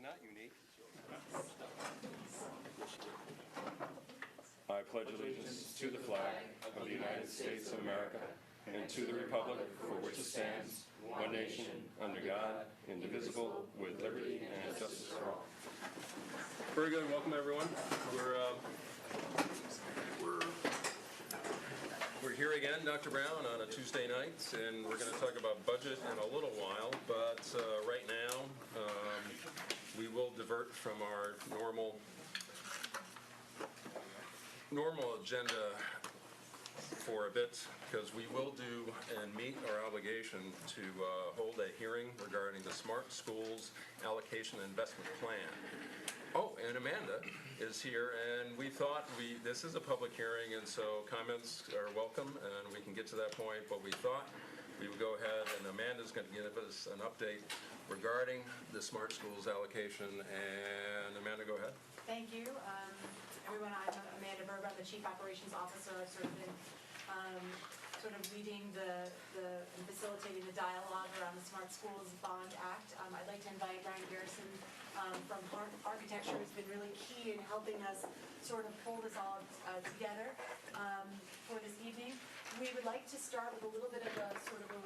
not unique. I pledge allegiance to the flag of the United States of America and to the republic for which it stands, one nation, under God, indivisible, with liberty and justice for all. Very good. Welcome, everyone. We're here again, Dr. Brown, on a Tuesday night, and we're going to talk about budget in a little while. But right now, we will divert from our normal agenda for a bit, because we will do and meet our obligation to hold a hearing regarding the Smart Schools Allocation Investment Plan. Oh, and Amanda is here, and we thought this is a public hearing, and so comments are welcome, and we can get to that point, but we thought we would go ahead, and Amanda's going to give us an update regarding the Smart Schools allocation. And Amanda, go ahead. Thank you. Everyone, I'm Amanda Berber. I'm the Chief Operations Officer. I've sort of been leading and facilitating the dialogue around the Smart Schools Bond Act. I'd like to invite Ryan Garrison from Architecture, who's been really key in helping us sort of pull this all together for this evening. We would like to start with a little bit of a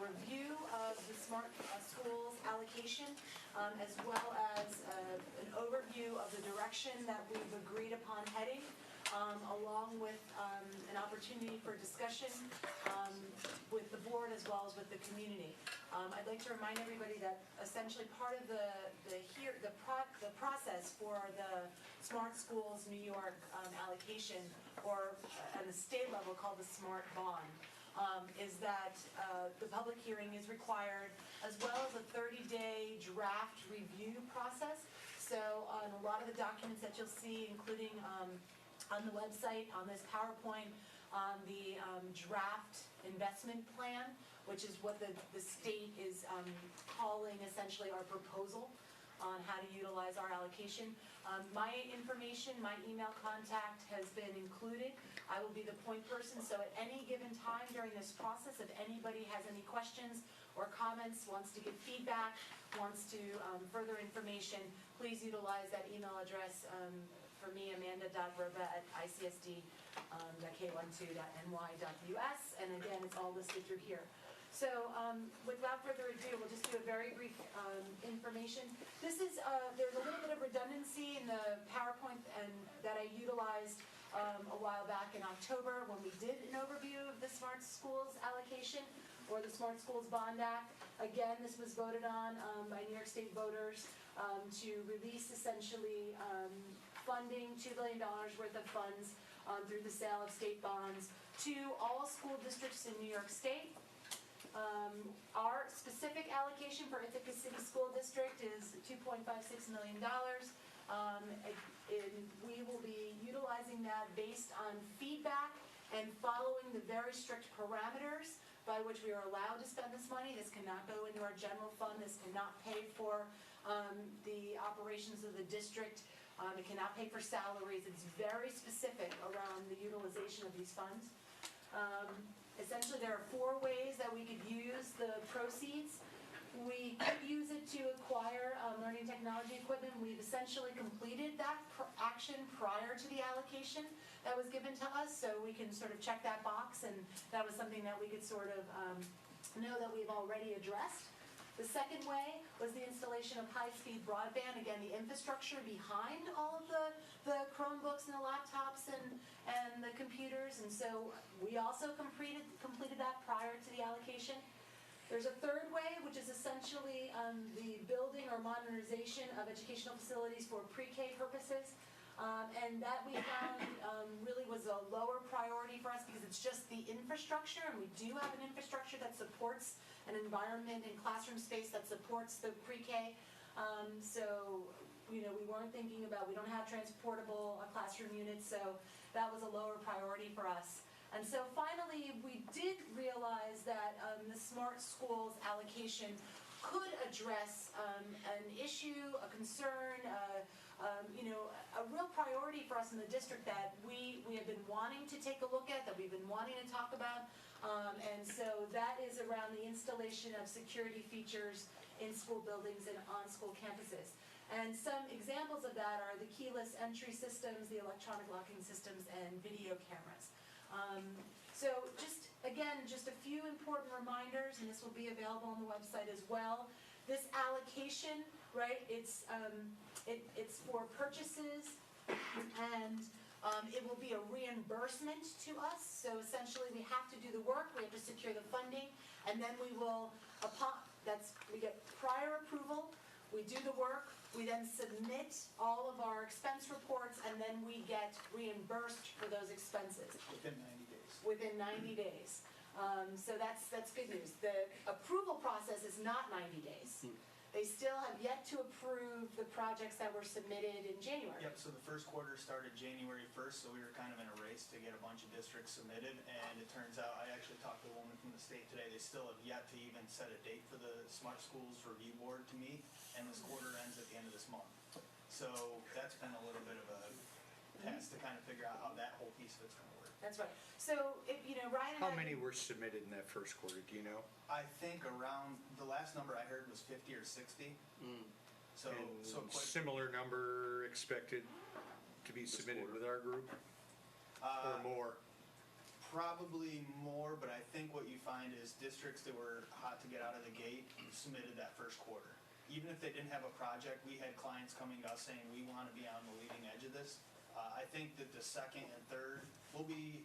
review of the Smart Schools allocation, as well as an overview of the direction that we've agreed upon heading, along with an opportunity for discussion with the board as well as with the community. I'd like to remind everybody that essentially part of the process for the Smart Schools New York allocation, or at the state level called the Smart Bond, is that the public hearing is required, as well as a 30-day draft review process. So on a lot of the documents that you'll see, including on the website, on this PowerPoint, on the draft investment plan, which is what the state is calling essentially our proposal on how to utilize our allocation. My information, my email contact has been included. I will be the point person, so at any given time during this process, if anybody has any questions or comments, wants to give feedback, wants to further information, please utilize that email address for me, amanda.verba@icsd.k12.ny.us, and again, it's all listed through here. So without further ado, we'll just do a very brief information. This is, there's a little bit of redundancy in the PowerPoint that I utilized a while back in October when we did an overview of the Smart Schools allocation, or the Smart Schools Bond Act. Again, this was voted on by New York State voters to release essentially funding, $2 billion worth of funds through the sale of state bonds to all school districts in New York State. Our specific allocation for Ithaca City School District is $2.56 million. We will be utilizing that based on feedback and following the very strict parameters by which we are allowed to spend this money. This cannot go into our general fund. This cannot pay for the operations of the district. It cannot pay for salaries. It's very specific around the utilization of these funds. Essentially, there are 4 ways that we could use the proceeds. We could use it to acquire learning technology equipment. We've essentially completed that action prior to the allocation that was given to us, so we can sort of check that box, and that was something that we could sort of know that we've already addressed. The second way was the installation of high-speed broadband. Again, the infrastructure behind all of the Chromebooks and the laptops and the computers, and so we also completed that prior to the allocation. There's a third way, which is essentially the building or modernization of educational facilities for pre-K purposes. And that we found really was a lower priority for us because it's just the infrastructure, and we do have an infrastructure that supports an environment and classroom space that supports the pre-K. So, we weren't thinking about, we don't have transportable classroom units, so that was a lower priority for us. And so finally, we did realize that the Smart Schools allocation could address an issue, a concern, a real priority for us in the district that we have been wanting to take a look at, that we've been wanting to talk about. And so that is around the installation of security features in school buildings and on school campuses. And some examples of that are the keyless entry systems, the electronic locking systems, and video cameras. So just, again, just a few important reminders, and this will be available on the website as well. This allocation, right, it's for purchases, and it will be a reimbursement to us. So essentially, we have to do the work, we have to secure the funding, and then we will, we get prior approval, we do the work, we then submit all of our expense reports, and then we get reimbursed for those expenses. Within 90 days. Within 90 days. So that's good news. The approval process is not 90 days. They still have yet to approve the projects that were submitted in January. Yep, so the first quarter started January 1st, so we were kind of in a race to get a bunch of districts submitted, and it turns out, I actually talked to a woman from the state today, they still have yet to even set a date for the Smart Schools Review Board to meet, and this quarter ends at the end of this month. So that's been a little bit of a test to kind of figure out how that whole piece of it's going to work. That's right. So, Ryan and How I... many were submitted in that first quarter, do you know? I think around, the last number I heard was 50 or 60. So And quite, similar number expected to be submitted with our group, or more? probably more, but I think what you find is districts that were hot to get out of the gate submitted that first quarter. Even if they didn't have a project, we had clients coming to us saying, we want to be on the leading edge of this. I think that the second and third will be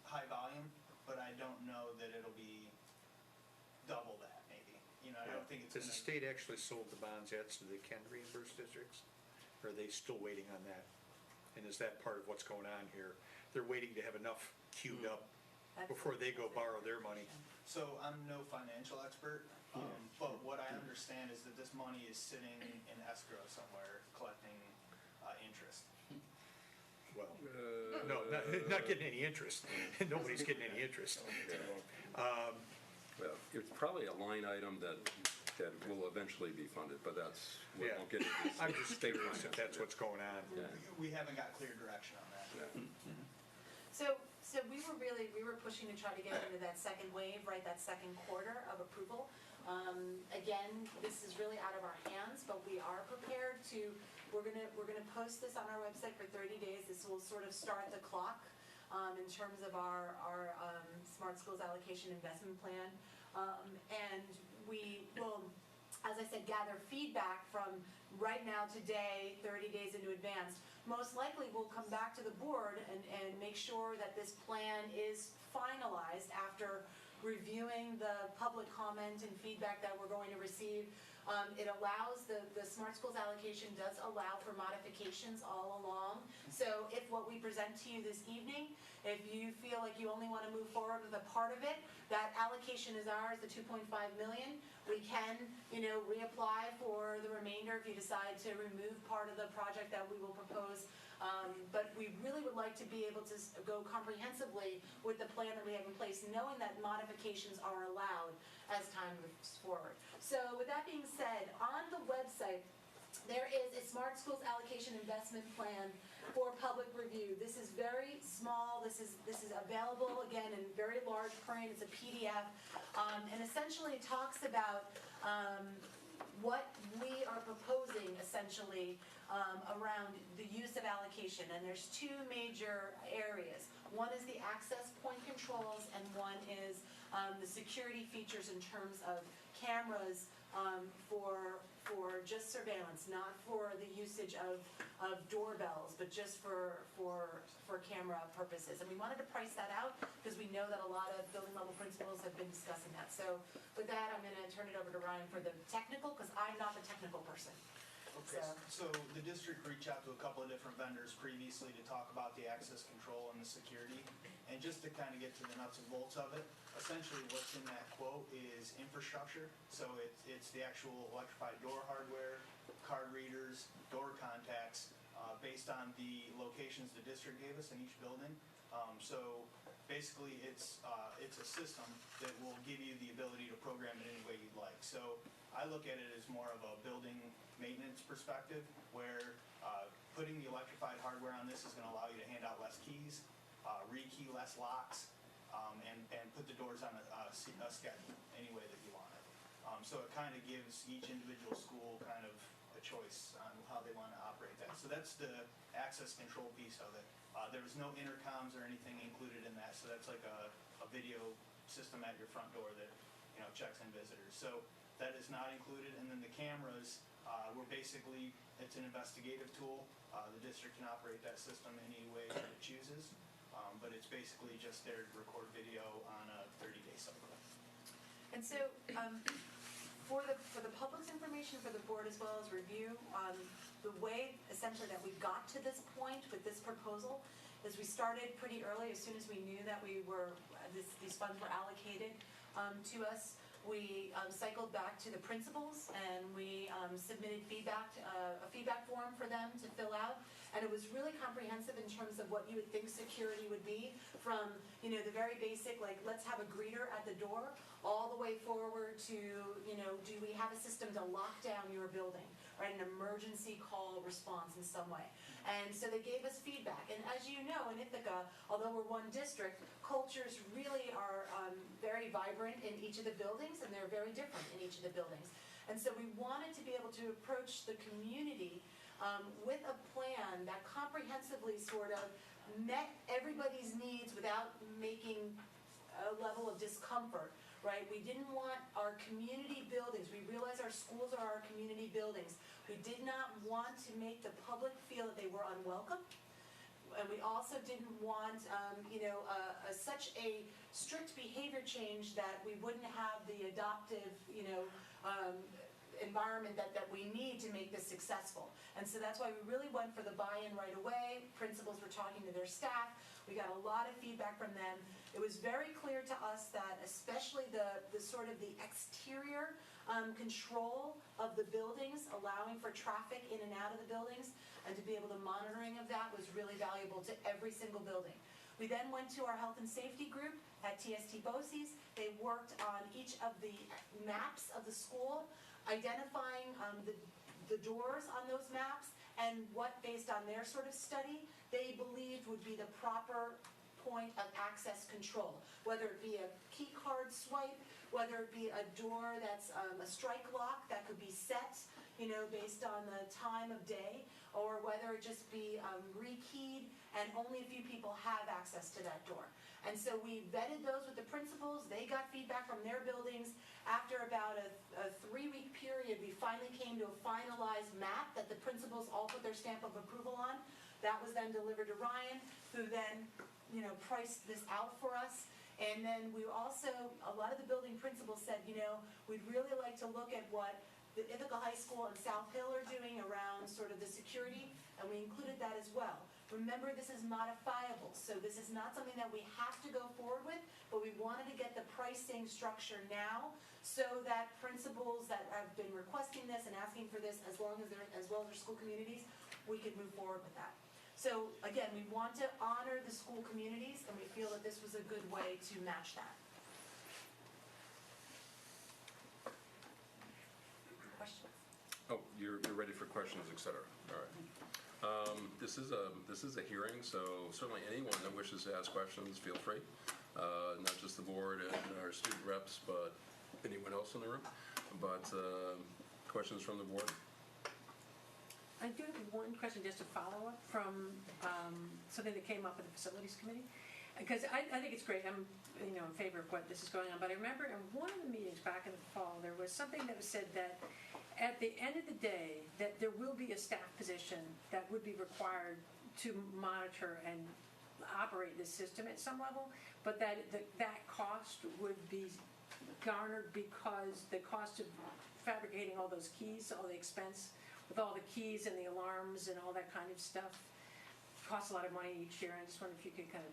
high volume, but I don't know that it'll be double that, maybe. I don't think it's Has the state actually sold the bonds yet so they can reimburse districts? Or are they still waiting on that? And is that part of what's going on here? They're waiting to have enough queued up before they go borrow their money. So I'm no financial expert, but what I understand is that this money is sitting in escrow somewhere collecting interest. Well, no, not getting any interest. Nobody's getting any interest. Well, it's probably a line item that will eventually be funded, but that's, we Yeah. won't get into this. I'm just curious if that's what's going on. Yeah. We haven't got clear direction on that. So we were pushing to try to get into that second wave, right, that second quarter of approval. Again, this is really out of our hands, but we are prepared to, we're gonna post this on our website for 30 days. This will sort of start the clock in terms of our Smart Schools Allocation Investment Plan. And we will, as I said, gather feedback from right now, today, 30 days into advance. Most likely, we'll come back to the board and make sure that this plan is finalized after reviewing the public comment and feedback that we're going to receive. It allows, the Smart Schools allocation does allow for modifications all along. So if what we present to you this evening, if you feel like you only want to move forward with a part of it, that allocation is ours, the $2.5 million. We can, reapply for the remainder if you decide to remove part of the project that we will propose. But we really would like to be able to go comprehensively with the plan that we have in place, knowing that modifications are allowed as time moves forward. So with that being said, on the website, there is a Smart Schools Allocation Investment Plan for public review. This is very small. This is available, again, in very large print. It's a PDF. And essentially it talks about what we are proposing, essentially, around the use of allocation. And there's two major areas. One is the access point controls, and one is the security features in terms of cameras for just surveillance, not for the usage of doorbells, but just for camera purposes. And we wanted to price that out because we know that a lot of building level principals have been discussing that. So with that, I'm going to turn it over to Ryan for the technical, because I'm not the technical person. Okay, so the district reached out to a couple of different vendors previously to talk about the access control and the security. And just to kind of get to the nuts and bolts of it, essentially what's in that quote is infrastructure. So it's the actual electrified door hardware, card readers, door contacts, based on the locations the district gave us in each building. So basically it's a system that will give you the ability to program it any way you'd like. So I look at it as more of a building maintenance perspective, where putting the electrified hardware on this is going to allow you to hand out less keys, rekey less locks, and put the doors on a schedule any way that you want it. So it kind of gives each individual school kind of a a choice on how they want to operate that. So that's the access control piece of it. There was no intercoms or anything included in that, so that's like a video system at your front door that, you know, checks in visitors. So that is not included. And then the cameras, were basically, it's an investigative tool. The district can operate that system any way that it chooses, but it's basically just there to record video on a 30-day cycle. And so, for the public's information, for the board as well as review, the way essentially that we got to this point with this proposal is we started pretty early. As soon as we knew that these funds were allocated to us, we cycled back to the principals and we submitted a feedback form for them to fill out. And it was really comprehensive in terms of what you would think security would be, from, you know, the very basic, like, let's have a greeter at the door, all the way forward to, you know, do we have a system to lock down your building, right? An emergency call response in some way. And so they gave us feedback. And as you know, in Ithaca, although we're one district, cultures really are very vibrant in each of the buildings, and they're very different in each of the buildings. And so we wanted to be able to approach the community with a plan that comprehensively sort of met everybody's needs without making a level of discomfort, right? We didn't want our community buildings, we realize our schools are our community buildings. We did not want to make the public feel that they were unwelcome. And we also didn't want, such a strict behavior change that we wouldn't have the adoptive, environment that we need to make this successful. And so that's why we really went for the buy-in right away. Principals were talking to their staff. We got a lot of feedback from them. It was very clear to us that especially the sort of the exterior control of the buildings, allowing for traffic in and out of the buildings, and to be able to monitoring of that was really valuable to every single building. We then went to our health and safety group at TST BOCES. They worked on each of the maps of the school, identifying the doors on those maps and what, based on their sort of study, they believed would be the proper point of access control, whether it be a key card swipe, whether it be a door that's a strike lock that could be set, based on the time of day, or whether it just be rekeyed and only a few people have access to that door. And so we vetted those with the principals. They got feedback from their buildings. After about a 3-week period, we finally came to a finalized map that the principals all put their stamp of approval on. That was then delivered to Ryan, who then, priced this out for us. And then we also, a lot of the building principals said, we'd really like to look at what the Ithaca High School and South Hill are doing around sort of the security, and we included that as well. Remember, this is modifiable, so this is not something that we have to go forward with, but we wanted to get the pricing structure now so that principals that have been requesting this and asking for this, as well as their school communities, we could move forward with that. So again, we want to honor the school communities, and we feel that this was a good way to match that. Questions? Oh, you're ready for questions, et cetera. All right. This is a hearing, so certainly anyone that wishes to ask questions, feel free. Not just the board and our student reps, but anyone else in the room. But questions from the board? I do have one question just to follow up from something that came up at the facilities committee, because I think it's great. I'm in favor of what this is going on, but I remember in one of the meetings back in the fall there was something that was said that at the end of the day that there will be a staff position that would be required to monitor and operate this system at some level, but that cost would be garnered because the cost of fabricating all those keys, all the expense with all the keys and the alarms and all that kind of stuff costs a lot of money each year. I just wonder if you could kind of,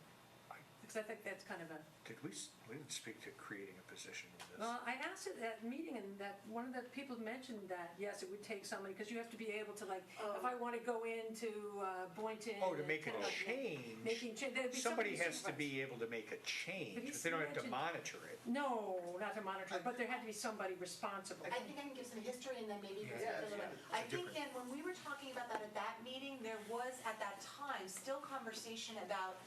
because I think that's kind of a... We didn't speak to creating a position in this. Well, I asked at that meeting, and that one of the people mentioned that, yes, it would take somebody, because you have to be able to, like, if I want to go into Boynton... Oh, to make a change, somebody has to be able to make a change, but they don't have to monitor it. No, not to monitor it, but there had to be somebody responsible. I think I can give some history and then maybe... I think, and when we were talking about that at that meeting, there was, at that time, still conversation about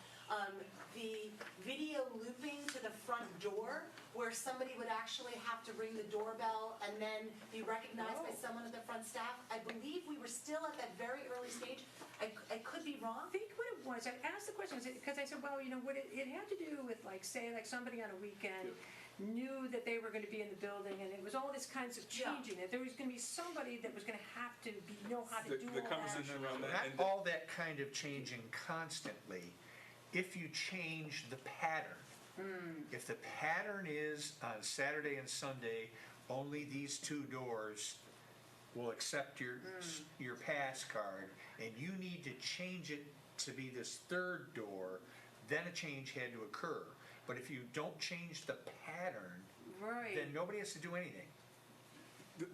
The video looping to the front door, where somebody would actually have to ring the doorbell and then be recognized by someone at the front staff, I believe we were still at that very early stage. I could be wrong. I think what it was, I asked the question, because I said, well, what it had to do with, like, say, like somebody on a weekend knew that they were going to be in the building, and it was all this kinds of changing, that there was going to be somebody that was going to have to know how to do all The that. conversation around that. Not and all that kind of changing constantly. If you change the pattern, if the pattern is on Saturday and Sunday, only these two doors will accept your pass card, and you need to change it to be this third door, then a change had to occur. But if you don't change the pattern, Right. then nobody has to do anything.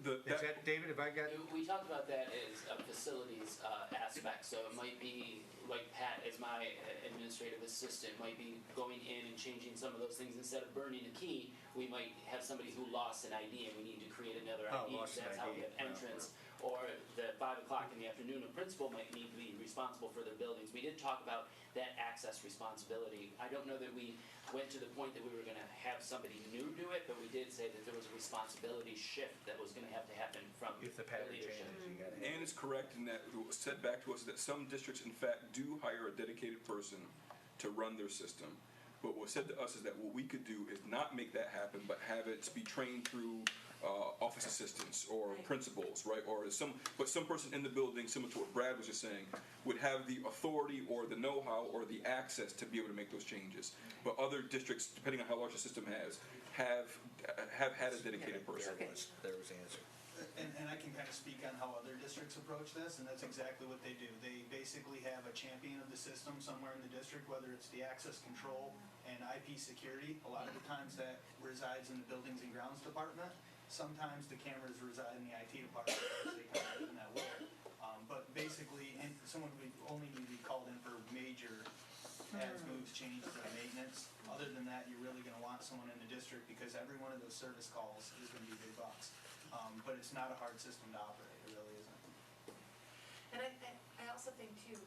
that- Is that, David, have I got? We talked about that as a facilities aspect, so it might be, like Pat, as my administrative assistant, might be going in and changing some of those things. Instead of burning a key, we might have somebody who lost an ID and we need to create another ID. Lost an That's how ID. we have entrance. Or the 5 o'clock in the afternoon, a principal might need to be responsible for their buildings. We did talk about that access responsibility. I don't know that we went to the point that we were gonna have somebody new do it, but we did say that there was a responsibility shift that was gonna have to happen from If the pattern leadership. changes, you got it. And it's correct in that, what was said back to us, that some districts in fact do hire a dedicated person to run their system. But what was said to us is that what we could do is not make that happen, but have it be trained through office assistants or Right. principals, right? Or some person in the building, similar to what Brad was just saying, would have the authority or the know-how or the access to be able to make those changes. But other districts, depending on how large the system has, have had a dedicated person. There was the answer. And I can kind of speak on how other districts approach this, and that's exactly what they do. They basically have a champion of the system somewhere in the district, whether it's the access control and IP security. A lot of the times that resides in the buildings and grounds department. Sometimes the cameras reside in the IT department, because they kind of in that way. But basically, and someone would only need to be called in for major adds, moves, changes, or maintenance. Other than that, you're really gonna want someone in the district, because every one of those service calls is gonna be big bucks. But it's not a hard system to operate, it really isn't. And I also think too,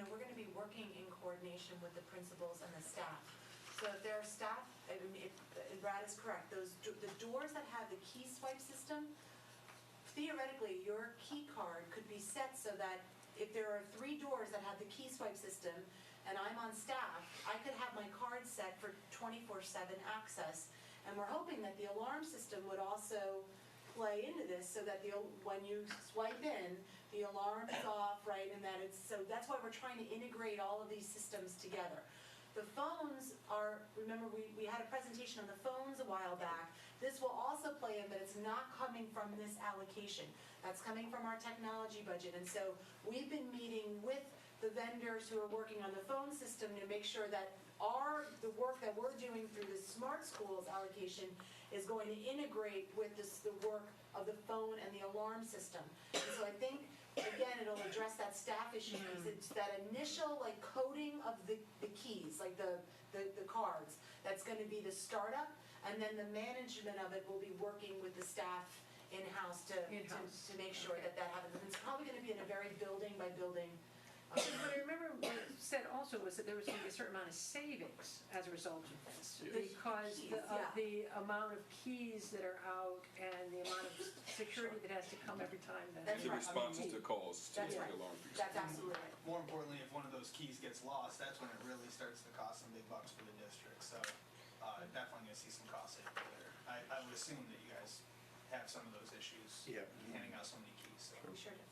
we're gonna be working in coordination with the principals and the staff. So if there are staff, I mean, and Brad is correct, the doors that have the key swipe system, theoretically, your key card could be set so that if there are 3 doors that have the key swipe system, and I'm on staff, I could have my card set for 24/7 access. And we're hoping that the alarm system would also play into this, so that when you swipe in, the alarm is off, right, and that so that's why we're trying to integrate all of these systems together. The phones are, remember, we had a presentation on the phones a while back. This will also play in, but it's not coming from this allocation. That's coming from our technology budget. And so we've been meeting with the vendors who are working on the phone system to make sure that the work that we're doing through the Smart Schools allocation is going to integrate with the work of the phone and the alarm system. And so I think, again, it'll address that staff issue, because it's that initial coding of the keys, like the cards, that's gonna be the startup, and then the management of it will be working with the staff in-house to make sure that happens. And it's probably gonna be in a very building by building. What I remember what it said also was that there was going to be a certain amount of savings as a result of this, because of the amount of keys that are out and the amount of security that has to come every time. That's The right. responses to calls to That's the right. alarm piece. That's absolutely right. More importantly, if one of those keys gets lost, that's when it really starts to cost some big bucks for the district. So definitely gonna see some cost savings there. I would assume that you guys have some of those issues. Yeah. Handing out so many keys, so. We sure do.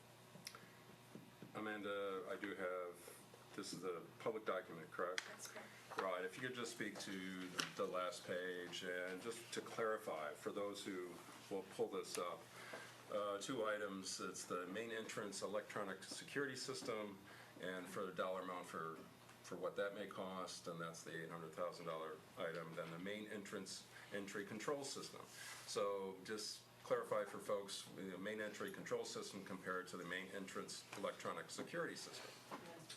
Amanda, I do have, this is the public document, correct? That's correct. Right, if you could just speak to the last page, and just to clarify, for those who will pull this up, 2 items, it's the main entrance electronic security system, and for the dollar amount for what that may cost, and that's the $800,000 item, then the main entrance entry control system. So just clarify for folks, the main entry control system compared to the main entrance electronic security system.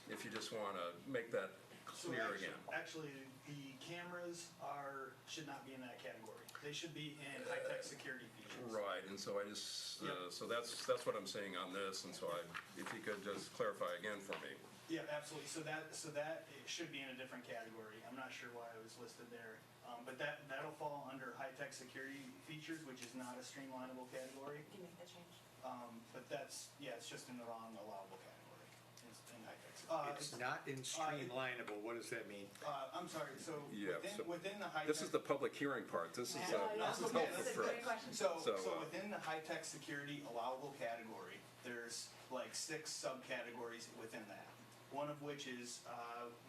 If you just want to make that So clear again. actually, the cameras should not be in that category. They should be in high-tech security features. Right, and so I just, so that's what I'm saying on this, and so if you could just clarify again for me. Yeah, absolutely. So that it should be in a different category. I'm not sure why it was listed there. But that'll fall under high-tech security features, which is not a streamlinable category. You can make that change. But it's just in the wrong allowable category in high-tech. It's not in streamlinable, what does that mean? I'm sorry, so Yeah, so within the high-tech. This is the public hearing part. This is helpful That's a for great us. question. So So, within the high-tech security allowable category, there's like 6 subcategories within that. One of which is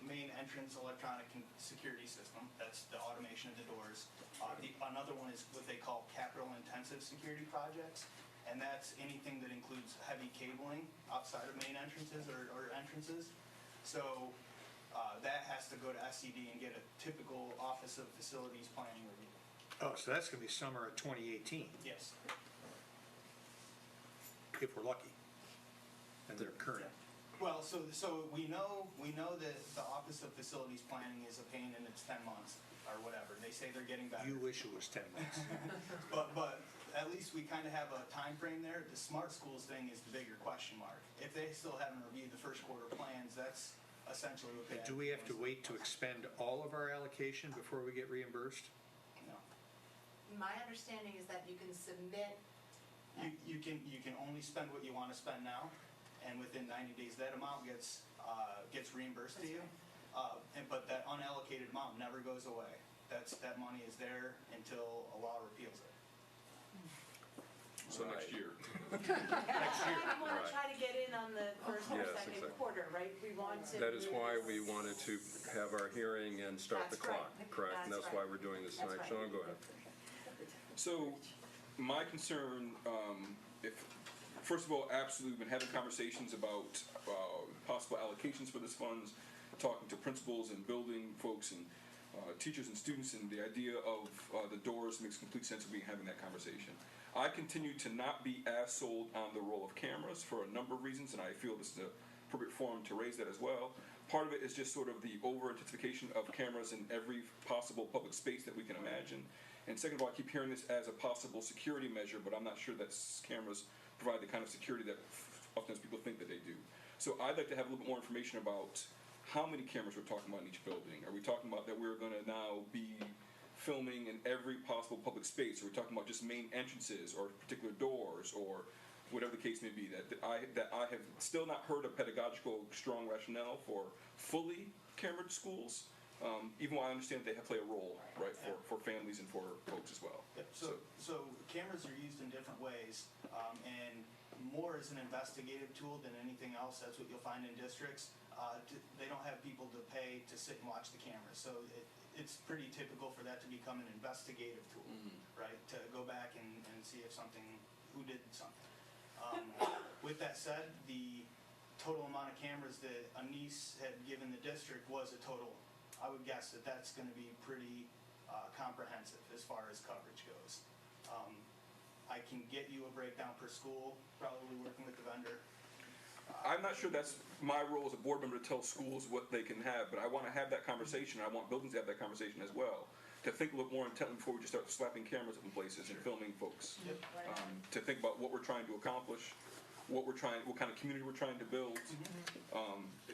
main entrance electronic security system. That's the automation of the doors. Another one is what they call capital intensive security projects. And that's anything that includes heavy cabling outside of main entrances or entrances. So that has to go to SCD and get a typical Office of Facilities Planning review. Oh, so that's gonna be summer of 2018, Yes. if we're lucky. And they're current. Well, so we know that the Office of Facilities Planning is a pain and it's 10 months or whatever. They say they're getting better. You wish it was 10 months. But at least we kind of have a time frame there. The smart schools thing is the bigger question mark. If they still haven't reviewed the first quarter plans, that's essentially what they And do we have to wait to expend all of our allocation before we get reimbursed? No. My understanding is that you can submit, You can only spend what you want to spend now, and within 90 days, that amount gets reimbursed to you. But that unallocated amount never goes away. That money is there until a law repeals it. So next year. we want to try to get in on the first or Yes, second exactly. quarter, right? We want to. That is move why this- we wanted to have our hearing and start the That's right. clock, correct? And that's That's why right. we're doing this That's tonight. right. Sean, go ahead. So, my concern, first of all, absolutely, we've been having conversations about possible allocations for this funds, talking to principals and building folks and teachers and students, and the idea of the doors makes complete sense of me having that conversation. I continue to not be as sold on the role of cameras for a number of reasons, and I feel this is the appropriate forum to raise that as well. Part of it is just sort of the over-intensification of cameras in every possible public space that we can imagine. And second of all, I keep hearing this as a possible security measure, but I'm not sure that cameras provide the kind of security that oftentimes people think that they do. So I'd like to have a little bit more information about how many cameras we're talking about in each building. Are we talking about that we're going to now be filming in every possible public space? Are we talking about just main entrances or particular doors or whatever the case may be? That I have still not heard a pedagogical strong rationale for fully camered schools. Even while I understand that they play a role, right, for families and for folks as well. Yep. So cameras are used in different ways, and more as an investigative tool than anything else. That's what you'll find in districts. They don't have people to pay to sit and watch the cameras, so it's pretty typical for that to become an investigative tool, right? To go back and see if who did something. With that said, the total amount of cameras that Anise had given the district was a total. I would guess that that's going to be pretty comprehensive as far as coverage goes. I can get you a breakdown per school, probably working with the vendor. I'm not sure that's my role as a board member to tell schools what they can have, but I want to have that conversation. I want buildings to have that convecation as well. To think a little more intently before we just start slapping cameras up in places and filming folks. Yep. To think about what we're trying to accomplish, what kind of community we're trying to build.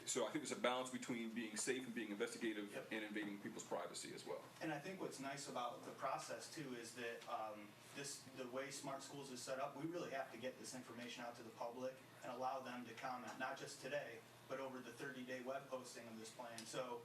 So I think there's a balance between being safe and being investigative and invading people's privacy as well. And I think what's nice about the process too is that the way Smart Schools is set up, we really have to get this information out to the public and allow them to comment, not just today, but over the 30-day web posting of this plan. So.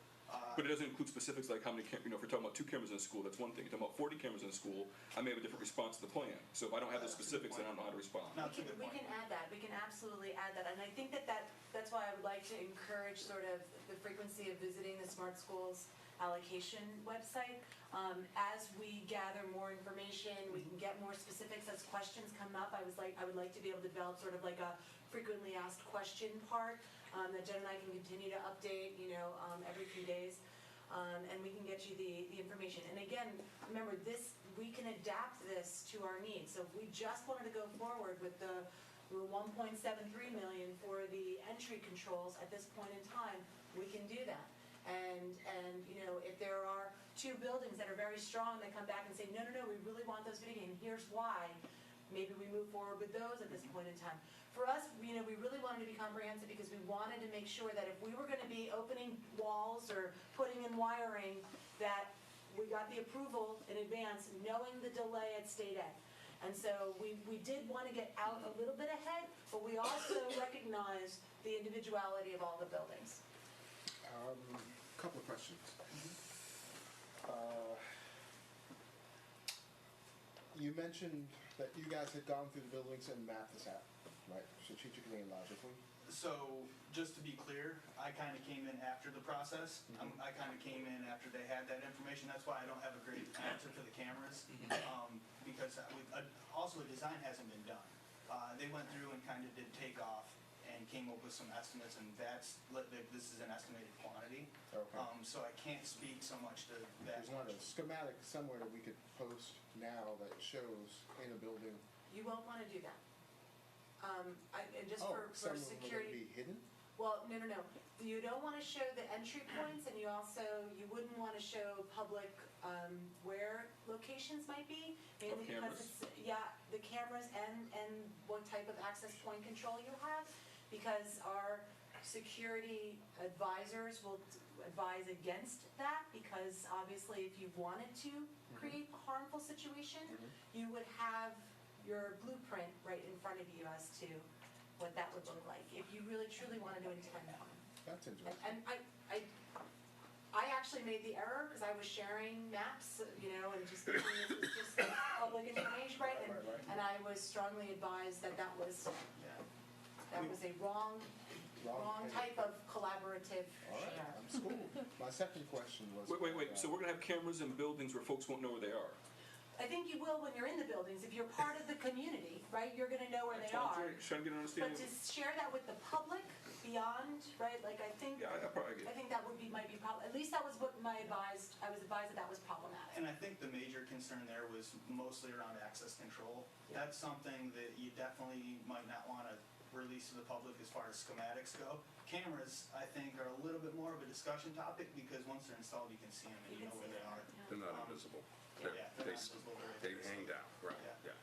But it doesn't include specifics like how many, if we're talking about 2 cameras in a school, that's one thing. If you're talking about 40 cameras in a school, I may have a different response to the plan. So if I don't have the specifics, then I don't know how to respond. No, that's a good We point. can add that, we can absolutely add that, and I think that's why I would like to encourage sort of the frequency of visiting the Smart Schools allocation website. As we gather more information, we can get more specifics as questions come up. I would like to be able to develop sort of like a frequently asked question part that Jen and I can continue to update, every few days. And we can get you the information. And again, remember we can adapt this to our needs. So if we just wanted to go forward with the 1.73 million for the entry controls at this point in time, we can do that. And, you know, if there are two buildings that are very strong that come back and say, no, we really want those video games, and here's why, maybe we move forward with those at this point in time. For us, you know, we really wanted to be comprehensive because we wanted to make sure that if we were gonna be opening walls or putting in wiring, that we got the approval in advance, knowing the delay at State Ed. And so we did want to get out a little bit ahead, but we also recognize the individuality of all the buildings. Couple of questions. You mentioned that you guys had gone through the buildings and mapped this out, right, strategically and logically. So, just to be clear, I kind of came in after the process. I kind of came in after they had that information. That's why I don't have a great answer for the cameras. Because also the design hasn't been done. They went through and kind of did takeoff and came up with some estimates, and this is an estimated quantity. Okay. So I can't speak so much to that. There's not a schematic somewhere that we could post now that shows in a building. You won't want to do that. And just Oh, for some of them are security. gonna be hidden? Well, no. You don't want to show the entry points, and you wouldn't want to show public where locations might be. Mainly because the cameras and what type of access point control you have. Because our security advisors will advise against that, because obviously if you wanted to create a harmful situation, you would have your blueprint right in front of you as to what that would look like, if you really truly wanted to intend harm. That's interesting. And I actually made the error, because I was sharing maps, you know, and just thinking this was just public information, right? And I was strongly advised that that was a wrong type of collaborative All right, share. I'm schooled. My second question was. Wait, so we're gonna have cameras in buildings where folks won't know where they are? I think you will when you're in the buildings. If you're part of the community, right, you're gonna know where they are. Trying to get an But understanding. to share that with the public beyond, right, like I think Yeah, I probably get it. that might be at least that was what I was advised that was problematic. And I think the major concern there was mostly around access control. That's something that you definitely might not want to release to the public as far as schematics go. Cameras, I think, are a little bit more of a discussion topic, because once they're installed, you can see them and you know where they are. They're not invisible. Yeah, they're not visible, They they're hang down, right, Yeah. yeah.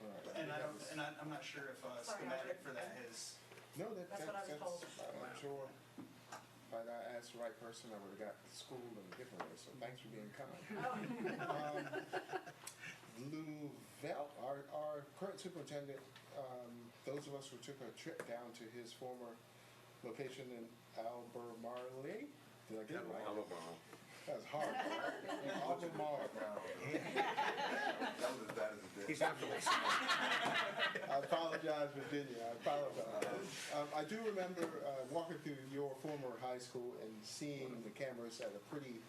All right. And I'm not sure if a Sorry, schematic Roger. for that is, No, That's what I was told. I'm sure if I'd asked the right person, I would've got schooled in a different way, so thanks for being kind. Louvel, our current superintendent, those of us who took a trip down to his former location in Albemarle, did I get it right? Alabama. That was hard, right? Albemarle. That was as bad as it did. He's after this. I apologize, Virginia, I apologize. I do remember walking through your former high school and seeing the cameras at a pretty,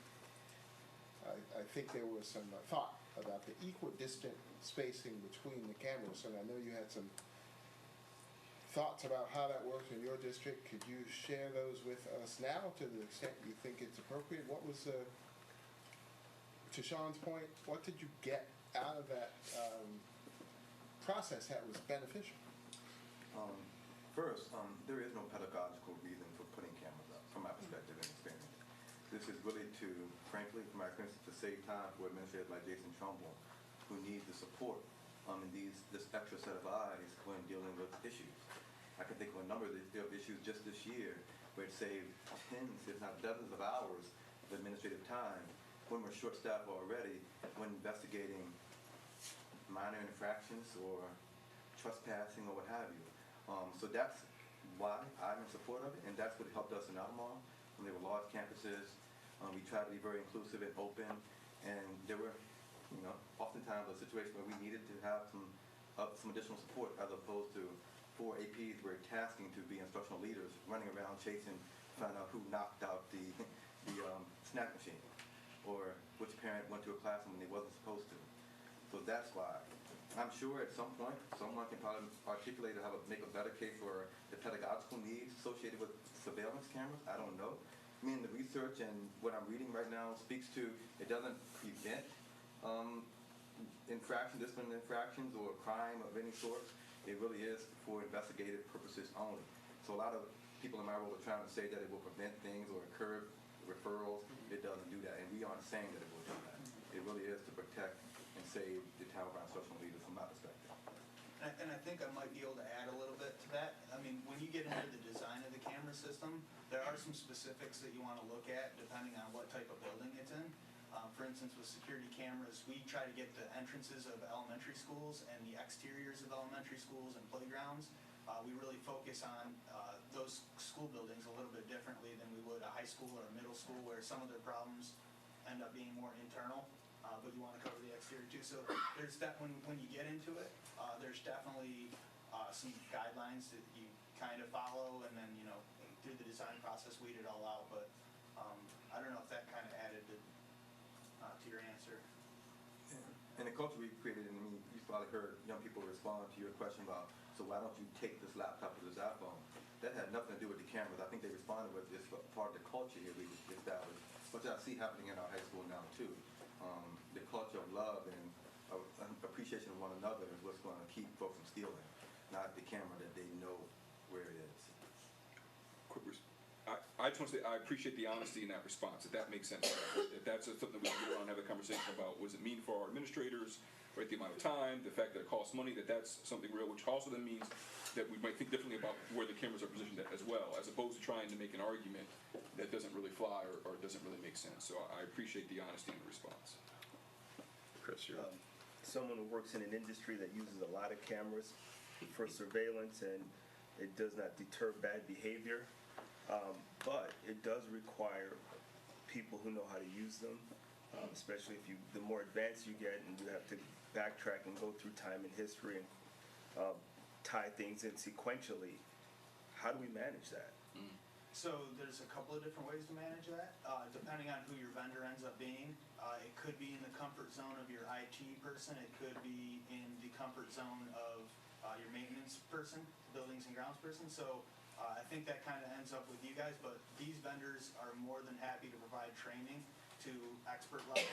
I think there was some thought about the equidistant spacing between the cameras, and I know you had some thoughts about how that works in your district. Could you share those with us now to the extent you think it's appropriate? What was, to Sean's point, what did you get out of that process that was beneficial? First, there is no pedagogical reason for putting cameras up, from my perspective and experience. This is really to, frankly, from my experience, to save time for administrators like Jason Trumbull, who need the support in this extra set of eyes when dealing with issues. I can think of a number of issues just this year where it saved tens, if not dozens of hours of administrative time when we're short-staffed already when investigating minor infractions or trespassing or what have you. So that's why I'm in support of it, and that's what helped us in Albemarle. When there were large campuses, we tried to be very inclusive and open, and there were, oftentimes a situation where we needed to have some additional support, as opposed to 4 APs were tasking to be instructional leaders, running around chasing, find out who knocked out the snack machine, or which parent went to a classroom when they wasn't supposed to. So that's why. I'm sure at some point someone can probably articulate or make a better case for the pedagogical needs associated with surveillance cameras. I don't know. I mean, the research and what I'm reading right now speaks to it doesn't prevent discipline infractions or crime of any sort. It really is for investigative purposes only. So a lot of people in my role are trying to say that it will prevent things or curb referrals. It doesn't do that, and we aren't saying that it will do that. It really is to protect and save the town of Brown social leaders from my perspective. And I think I might be able to add a little bit to that. I mean, when you get into the design of the camera system, there are some specifics that you want to look at depending on what type of building it's in. For instance, with security cameras, we try to get the entrances of elementary schools and the exteriors of elementary schools and playgrounds. We really focus on those school buildings a little bit differently than we would a high school or a middle school, where some of their problems end up being more internal, but you want to cover the exterior too. So there's that when you get into it, there's definitely some guidelines that you kind of follow, and then, you know, through the design process, weed it all out. But I don't know if that kind of added to your answer. And the culture we created, and I mean, you probably heard young people respond to your question about, so why don't you take this laptop or this iPhone? That had nothing to do with the cameras. I think they responded with this part of the culture here we established, which I see happening in our high school now too. The culture of love and appreciation of one another is what's going to keep folks from stealing, not the camera that they know where it is. I just want to say I appreciate the honesty in that response. If that makes sense, if that's something we can get around and have a conversation about, what does it mean for our administrators, right? The amount of time, the fact that it costs money, that's something real, which also then means that we might think differently about where the cameras are positioned at as well, as opposed to trying to make an argument that doesn't really fly or doesn't really make sense. So I appreciate the honesty in the response. Chris, you're someone who works in an industry that uses a lot of cameras for surveillance, and it does not deter bad behavior. But it does require people who know how to use them, especially if the more advanced you get and you have to backtrack and go through time and history and tie things in sequentially. How do we manage that? So there's a couple of different ways to manage that, depending on who your vendor ends up being. It could be in the comfort zone of your IT person. It could be in the comfort zone of your maintenance person, buildings and grounds person. So I think that kind of ends up with you guys, but these vendors are more than happy to provide training to expert level.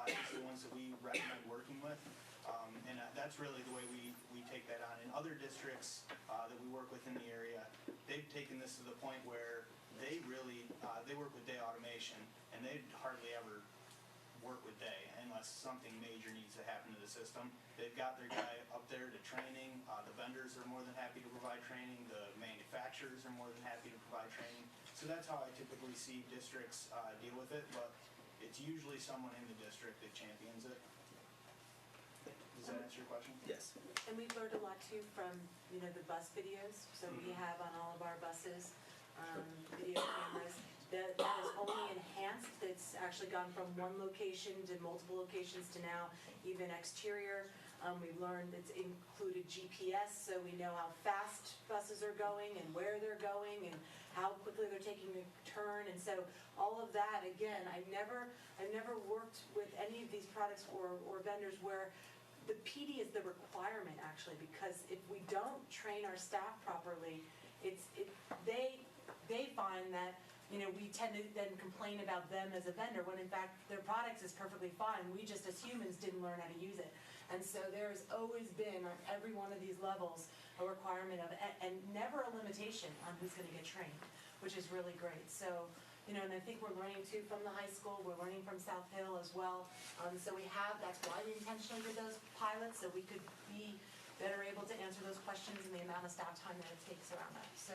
These are the ones that we recommend working with. And that's really the way we take that on. In other districts that we work with in the area, they've taken this to the point where they really, they work with day automation, and they hardly ever work with day unless something major needs to happen to the system. They've got their guy up there to training. The vendors are more than happy to provide training. The manufacturers are more than happy to provide training. So that's how I typically see districts deal with it, but it's usually someone in the district that champions it. Does that answer your question? Yes. And we've learned a lot too from, you know, the bus videos. So we have on all of our buses, video cameras. That is only enhanced. It's actually gone from one location to multiple locations to now even exterior. We've learned it's included GPS, so we know how fast buses are going and where they're going and how quickly they're taking a turn. And so all of that, again, I've never worked with any of these products or vendors where the PD is the requirement, actually, because if we don't train our staff properly, they find that, you know, we tend to then complain about them as a vendor when in fact their products is perfectly fine. We just as humans didn't learn how to use it. And so there's always been on every one of these levels a requirement of, and never a limitation on who's going to get trained, which is really great. So, you know, and I think we're learning too from the high school, we're learning from South Hill as well. So that's why we intentionally did those pilots, so we could be better able to answer those questions and the amount of staff time that it takes around that. So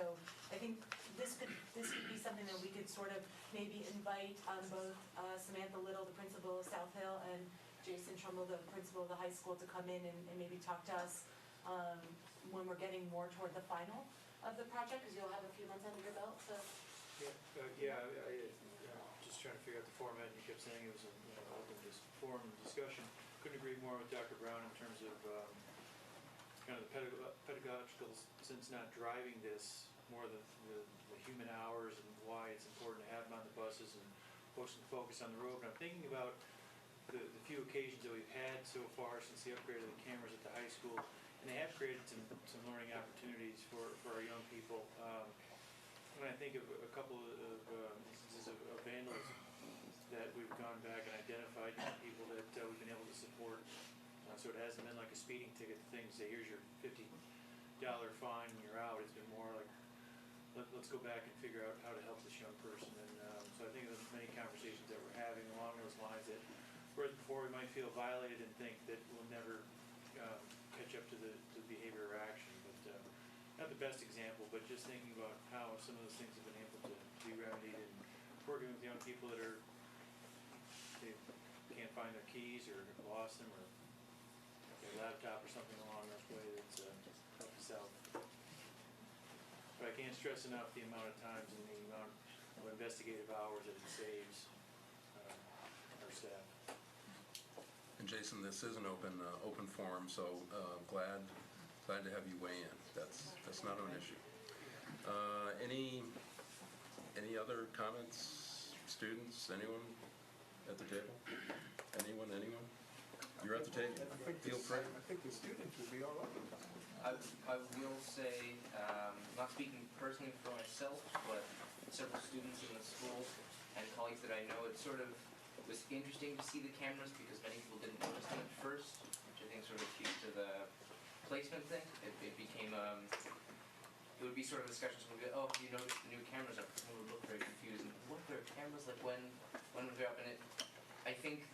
I think this could be something that we could sort of maybe invite both Samantha Little, the principal of South Hill, and Jason Trumbull, the principal of the high school, to come in and maybe talk to us when we're getting more toward the final of the project, because you'll have a few months under your belt. So. I just trying to figure out the format. You kept saying it was an open forum discussion. Couldn't agree more with Dr. Brown in terms of kind of the pedagogical sense, not driving this more than the human hours and why it's important to have them on the buses and focus on the road. But I'm thinking about the few occasions that we've had so far since the upgrade of the cameras at the high school, and they have created some learning opportunities for our young people. When I think of a couple of instances of vandalism that we've gone back and identified young people that we've been able to support, so it hasn't been like a speeding ticket thing, say here's your $50 fine and you're out. It's been more like let's go back and figure out how to help this young person. And so I think there's many conversations that we're having along those lines that, whereas before we might feel violated and think that we'll never catch up to the behavior or action. But not the best example, but just thinking about how some of those things have been able to be remedied, and working with young people that are, they can't find their keys or lost them, or their laptop or something along those way that's helped us out. But I can't stress enough the amount of times and the amount of investigative hours that it saves our staff. And Jason, this is an open forum, so glad to have you weigh in. That's not an issue. Any other comments, students, anyone at the table? Anyone? You're at the table. Feel free. I think the students will be all up with that. I will say, not speaking personally for myself, but several students in the school and colleagues that I know, it sort of was interesting to see the cameras because many people didn't notice them at first, which I think sort of speaks to the placement thing. It became, it would be sort of discussions where we go, oh, you noticed the new cameras up, and we would look very confused, and what are their cameras, like when would they up, and I think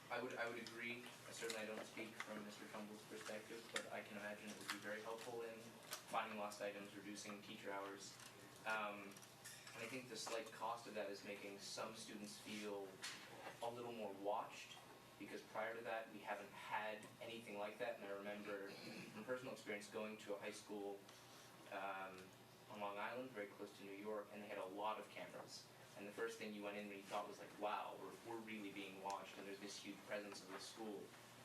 I would agree. Certainly I don't speak from Mr. Trumbull's perspective, but I can imagine it would be very helpful in finding lost items, reducing teacher hours. And I think the slight cost of that is making some students feel a little more watched, because prior to that we haven't had anything like that. And I remember from personal experience going to a high school on Long Island, very close to New York, and they had a lot of cameras. And the first thing you went in and you thought was like, wow, we're really being watched, and there's this huge presence of the school.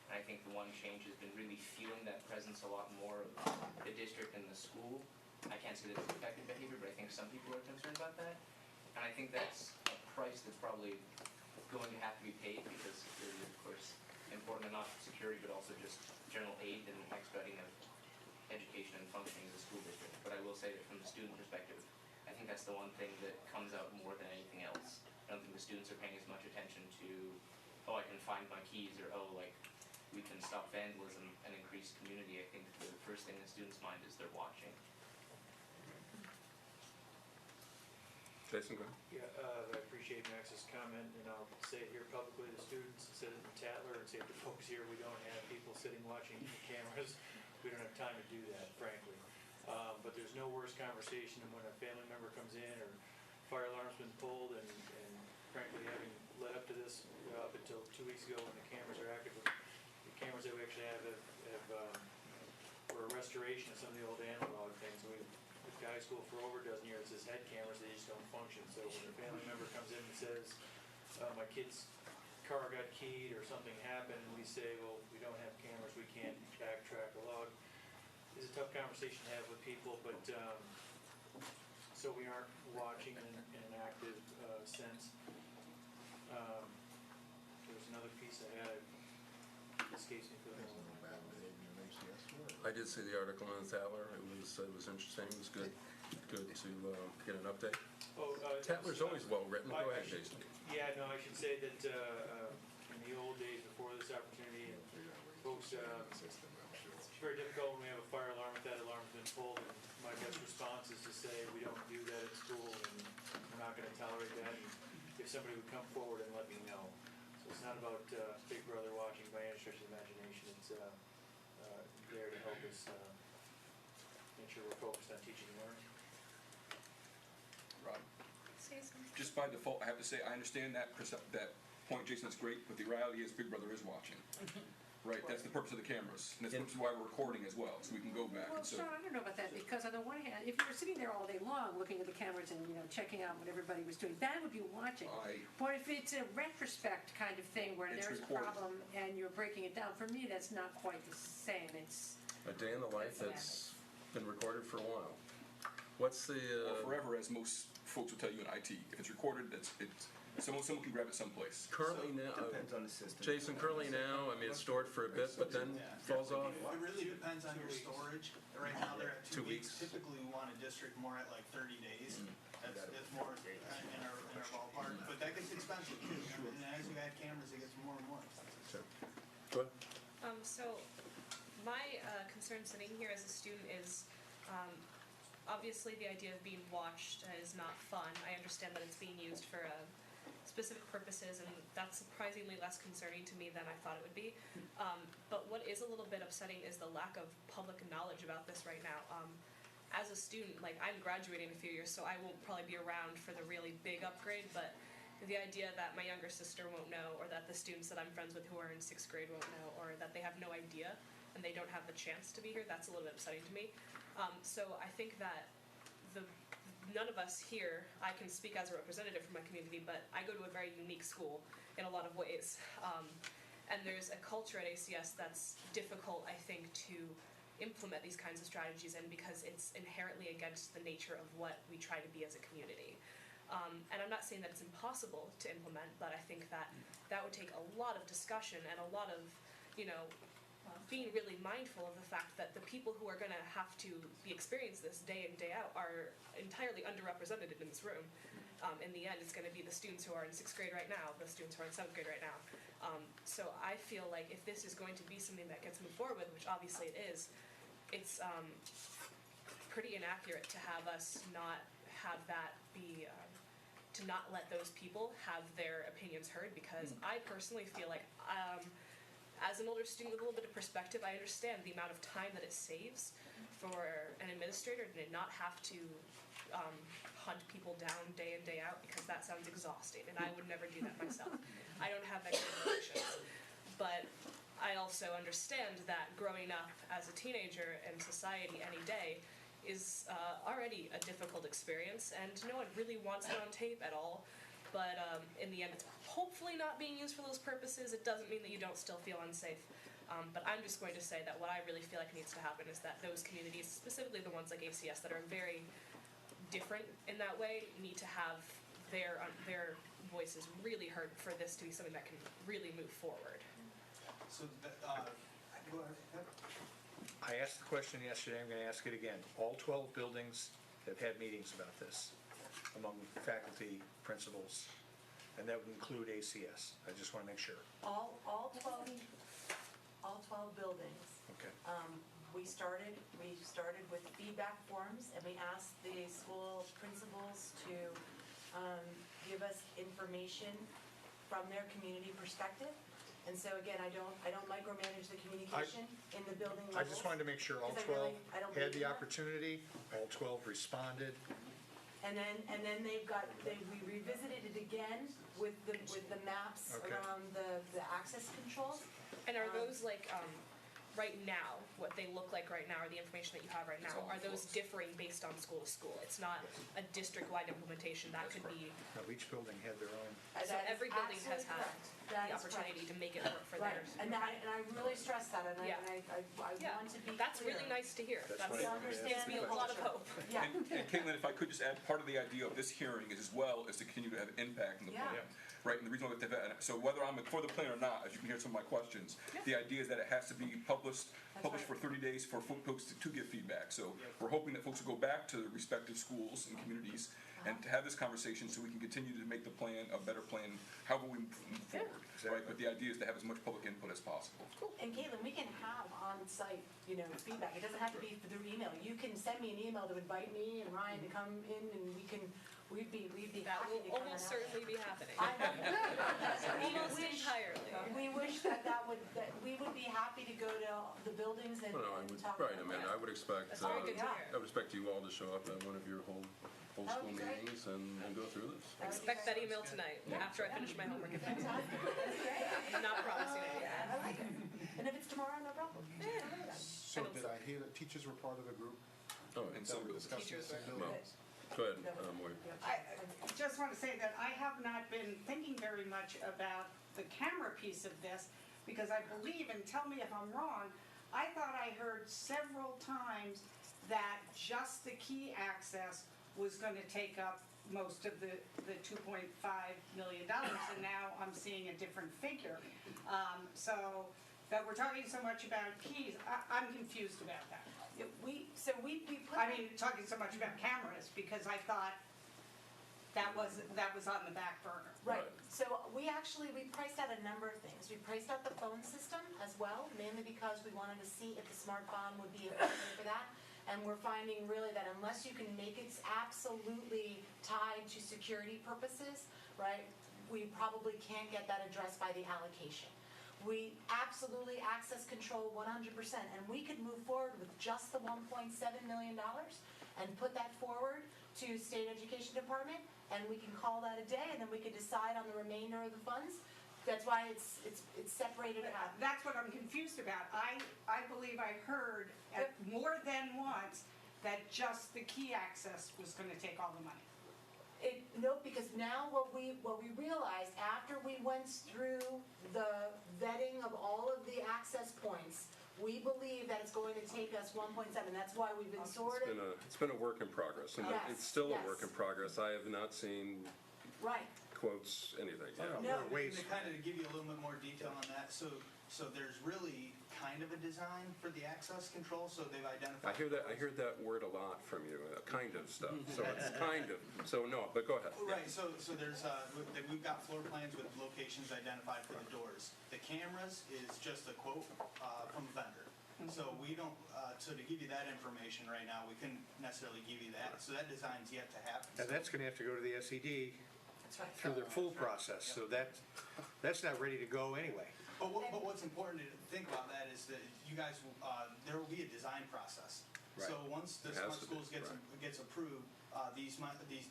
And I think the one change has been really feeling that presence a lot more of the district and the school. I can't say that it's affected behavior, but I think some people are concerned about that. And I think that's a price that's probably going to have to be paid, because it is, of course, important, not security, but also just general aid and expediting of education and functioning of the school district. But I will say that from the student perspective, I think that's the one thing that comes out more than anything else. I don't think the students are paying as much attention to, oh, I can find my keys, or oh, like, we can stop vandalism and increase community. I think the first thing in the students' mind is they're watching. Jason, go ahead. Yeah, I appreciate Max's comment, and I'll say it here publicly to students, said it in Tatler, and say it to folks here, we don't have people sitting watching the cameras. We don't have time to do that, frankly. But there's no worse conversation than when a family member comes in, or fire alarm's been pulled, and frankly, having led up to this, up until 2 weeks ago when the cameras are active, the cameras that we actually have were a restoration of some of the old analog things. We've been high school for over a dozen years. This head cameras, they just don't function. So when a family member comes in and says, my kid's car got keyed or something happened, and we say, well, we don't have cameras, we can't backtrack the log. It's a tough conversation to have with people, but so we aren't watching in an active sense. There's another piece I had. Escapes me for the moment. I did see the article in the Tatler. It was interesting. It was good to get an update. Tatler's always well written. Go ahead, Jason. Yeah, no, I should say that in the old days before this opportunity, folks, it's very difficult when we have a fire alarm, if that alarm's been pulled, and my best response is to say we don't do that at school, and we're not going to tolerate that. And if somebody would come forward and let me know. So it's not about Big Brother watching by any stretch of the imagination. It's there to help us make sure we're focused on teaching and learning. Rob? Just by default, I have to say, I understand that point, Jason, is great, but the reality is Big Brother is watching. Right, that's the purpose of the cameras, and that's the purpose of why we're recording as well, so we can go back. Well, and so, Sean, I don't know about that, because on the one hand, if you were sitting there all day long looking at the cameras and, checking out what everybody was doing, that would be watching. But if it's a retrospect kind of thing where there's a problem and you're breaking it down, for me, that's not quite the same. It's a day in the life that's been recorded for a while. What's the... or forever, as most folks will tell you in IT. If it's recorded, someone can grab it someplace. Currently now, Depends on the system. Jason, currently now, I mean, it's stored for a bit, but then falls off. It really depends on your storage. Right now, they're at 2 weeks. Typically, we want a district more at like 30 days. That's more in our ballpark, but that gets expensive too. And as you add cameras, it gets more and more expensive. Go ahead. So my concern sitting here as a student is obviously the idea of being watched is not fun. I understand that it's being used for specific purposes, and that's surprisingly less concerning to me than I thought it would be. But what is a little bit upsetting is the lack of public knowledge about this right now. As a student, like, I'm graduating in a few years, so I won't probably be around for the really big upgrade, but the idea that my younger sister won't know, or that the students that I'm friends with who are in 6th grade won't know, or that they have no idea and they don't have the chance to be here, that's a little bit upsetting to me. So I think that none of us here, I can speak as a representative for my community, but I go to a very unique school in a lot of ways. And there's a culture at ACS that's difficult, I think, to implement these kinds of strategies in, because it's inherently against the nature of what we try to be as a community. And I'm not saying that it's impossible to implement, but I think that that would take a lot of discussion and a lot of, being really mindful of the fact that the people who are going to have to experience this day in, day out are entirely underrepresented in this room. In the end, it's going to be the students who are in 6th grade right now, the students who are in 7th grade right now. So I feel like if this is going to be something that gets moved forward with, which obviously it is, it's pretty inaccurate to have us not have that be, to not let those people have their opinions heard, because I personally feel like, as an older student with a little bit of perspective, I understand the amount of time that it saves for an administrator to not have to hunt people down day in, day out, because that sounds exhausting, and I would never do that myself. I don't have that kind of patience. But I also understand that growing up as a teenager in society any day is already a difficult experience, and no one really wants it on tape at all. But in the end, it's hopefully not being used for those purposes. It doesn't mean that you don't still feel unsafe. But I'm just going to say that what I really feel like needs to happen is that those communities, specifically the ones like ACS that are very different in that way, need to have their voices really heard for this to be something that can really move forward. So, go ahead. I asked the question yesterday, I'm going to ask it again. All 12 buildings have had meetings about this among faculty, principals, and that would include ACS. I just want to make sure. All 12 buildings. Okay. We started with feedback forms, and we asked the school principals to give us information from their community perspective. And so again, I don't micromanage the communication in the building levels. I just wanted to make sure all 12 had the opportunity, all 12 responded. And then we revisited it again with the maps around the access controls. And are those like, right now, what they look like right now, or the information that you have right now, are those differing based on school to school? It's not a district-wide implementation, that could be, Now, each building had their own. so every building has had the opportunity to make it work for theirs. And I really stress that, and Yeah. I want to be clear. That's really nice to hear. That's That gives me a lot of hope. Yeah. And Caitlin, if I could just add, part of the idea of this hearing is, as well, is to continue to have impact in the plan. Yeah. Right, and the reason why we have that, so whether I'm for the plan or not, as you can hear some of my questions, the idea is that it has to be published for 30 days for folks to give feedback. So we're hoping that folks will go back to their respective schools and communities and to have this conversation so we can continue to make the plan a better plan, however we move forward. Right, but the idea is to have as much public input as possible. And Caitlin, we can have on-site, feedback. It doesn't have to be through email. You can send me an email to invite me and Ryan to come in, and we'd be That happy will to come and almost help. certainly be happening. Almost entirely. We wish that we would be happy to go to the buildings and talk. Right, I would expect, That's very good to hear. I would expect you all to show up at one of your whole That school would be great. meetings and go through this. Expect that email tonight, after I finish my homework. I'm not promising it yet. I like it. And if it's tomorrow, no problem. So did I hear that teachers were part of the group? Oh, And that some were discussing Teachers this are- ability? Go ahead, Maureen. I just want to say that I have not been thinking very much about the camera piece of this, because I believe, and tell me if I'm wrong, I thought I heard several times that just the key access was going to take up most of the $2.5 million, and now I'm seeing a different figure. So that we're talking so much about keys, I'm confused about that. We put. I mean, talking so much about cameras, because I thought that was on the back burner. Right, so we priced out a number of things. We priced out the phone system as well, mainly because we wanted to see if the smart bomb would be able to pay for that. And we're finding really that unless you can make it absolutely tied to security purposes, right, we probably can't get that addressed by the allocation. We absolutely access control 100%, and we could move forward with just the $1.7 million and put that forward to State Education Department, and we can call that a day, and then we could decide on the remainder of the funds. That's why it's separated out. That's what I'm confused about. I believe I heard more than once that just the key access was gonna take all the money. No, because now what we realized after we went through the vetting of all of the access points, we believe that it's going to take us 1.7. That's why we've been sort of. It's been a work in progress, and Yes, it's still a yes. work in progress. I have not seen Right. quotes, anything. Yeah. No. And to kind of give you a little bit more detail on that, so there's really kind of a design for the access control, so they've identified. I hear that word a lot from you, kind of stuff. So it's kind of. So no, but go ahead. Right, so there's, we've got floor plans with locations identified for the doors. The cameras is just a quote from the vendor. So we don't, so to give you that information right now, we couldn't necessarily give you that. So that design's yet to happen. And that's gonna have to go to the SED That's right. through their full process, so that's not ready to go anyway. But what's important to think about that is that you guys, there will be a design process. Right. So once the It has Smart to be, Schools right. gets approved, these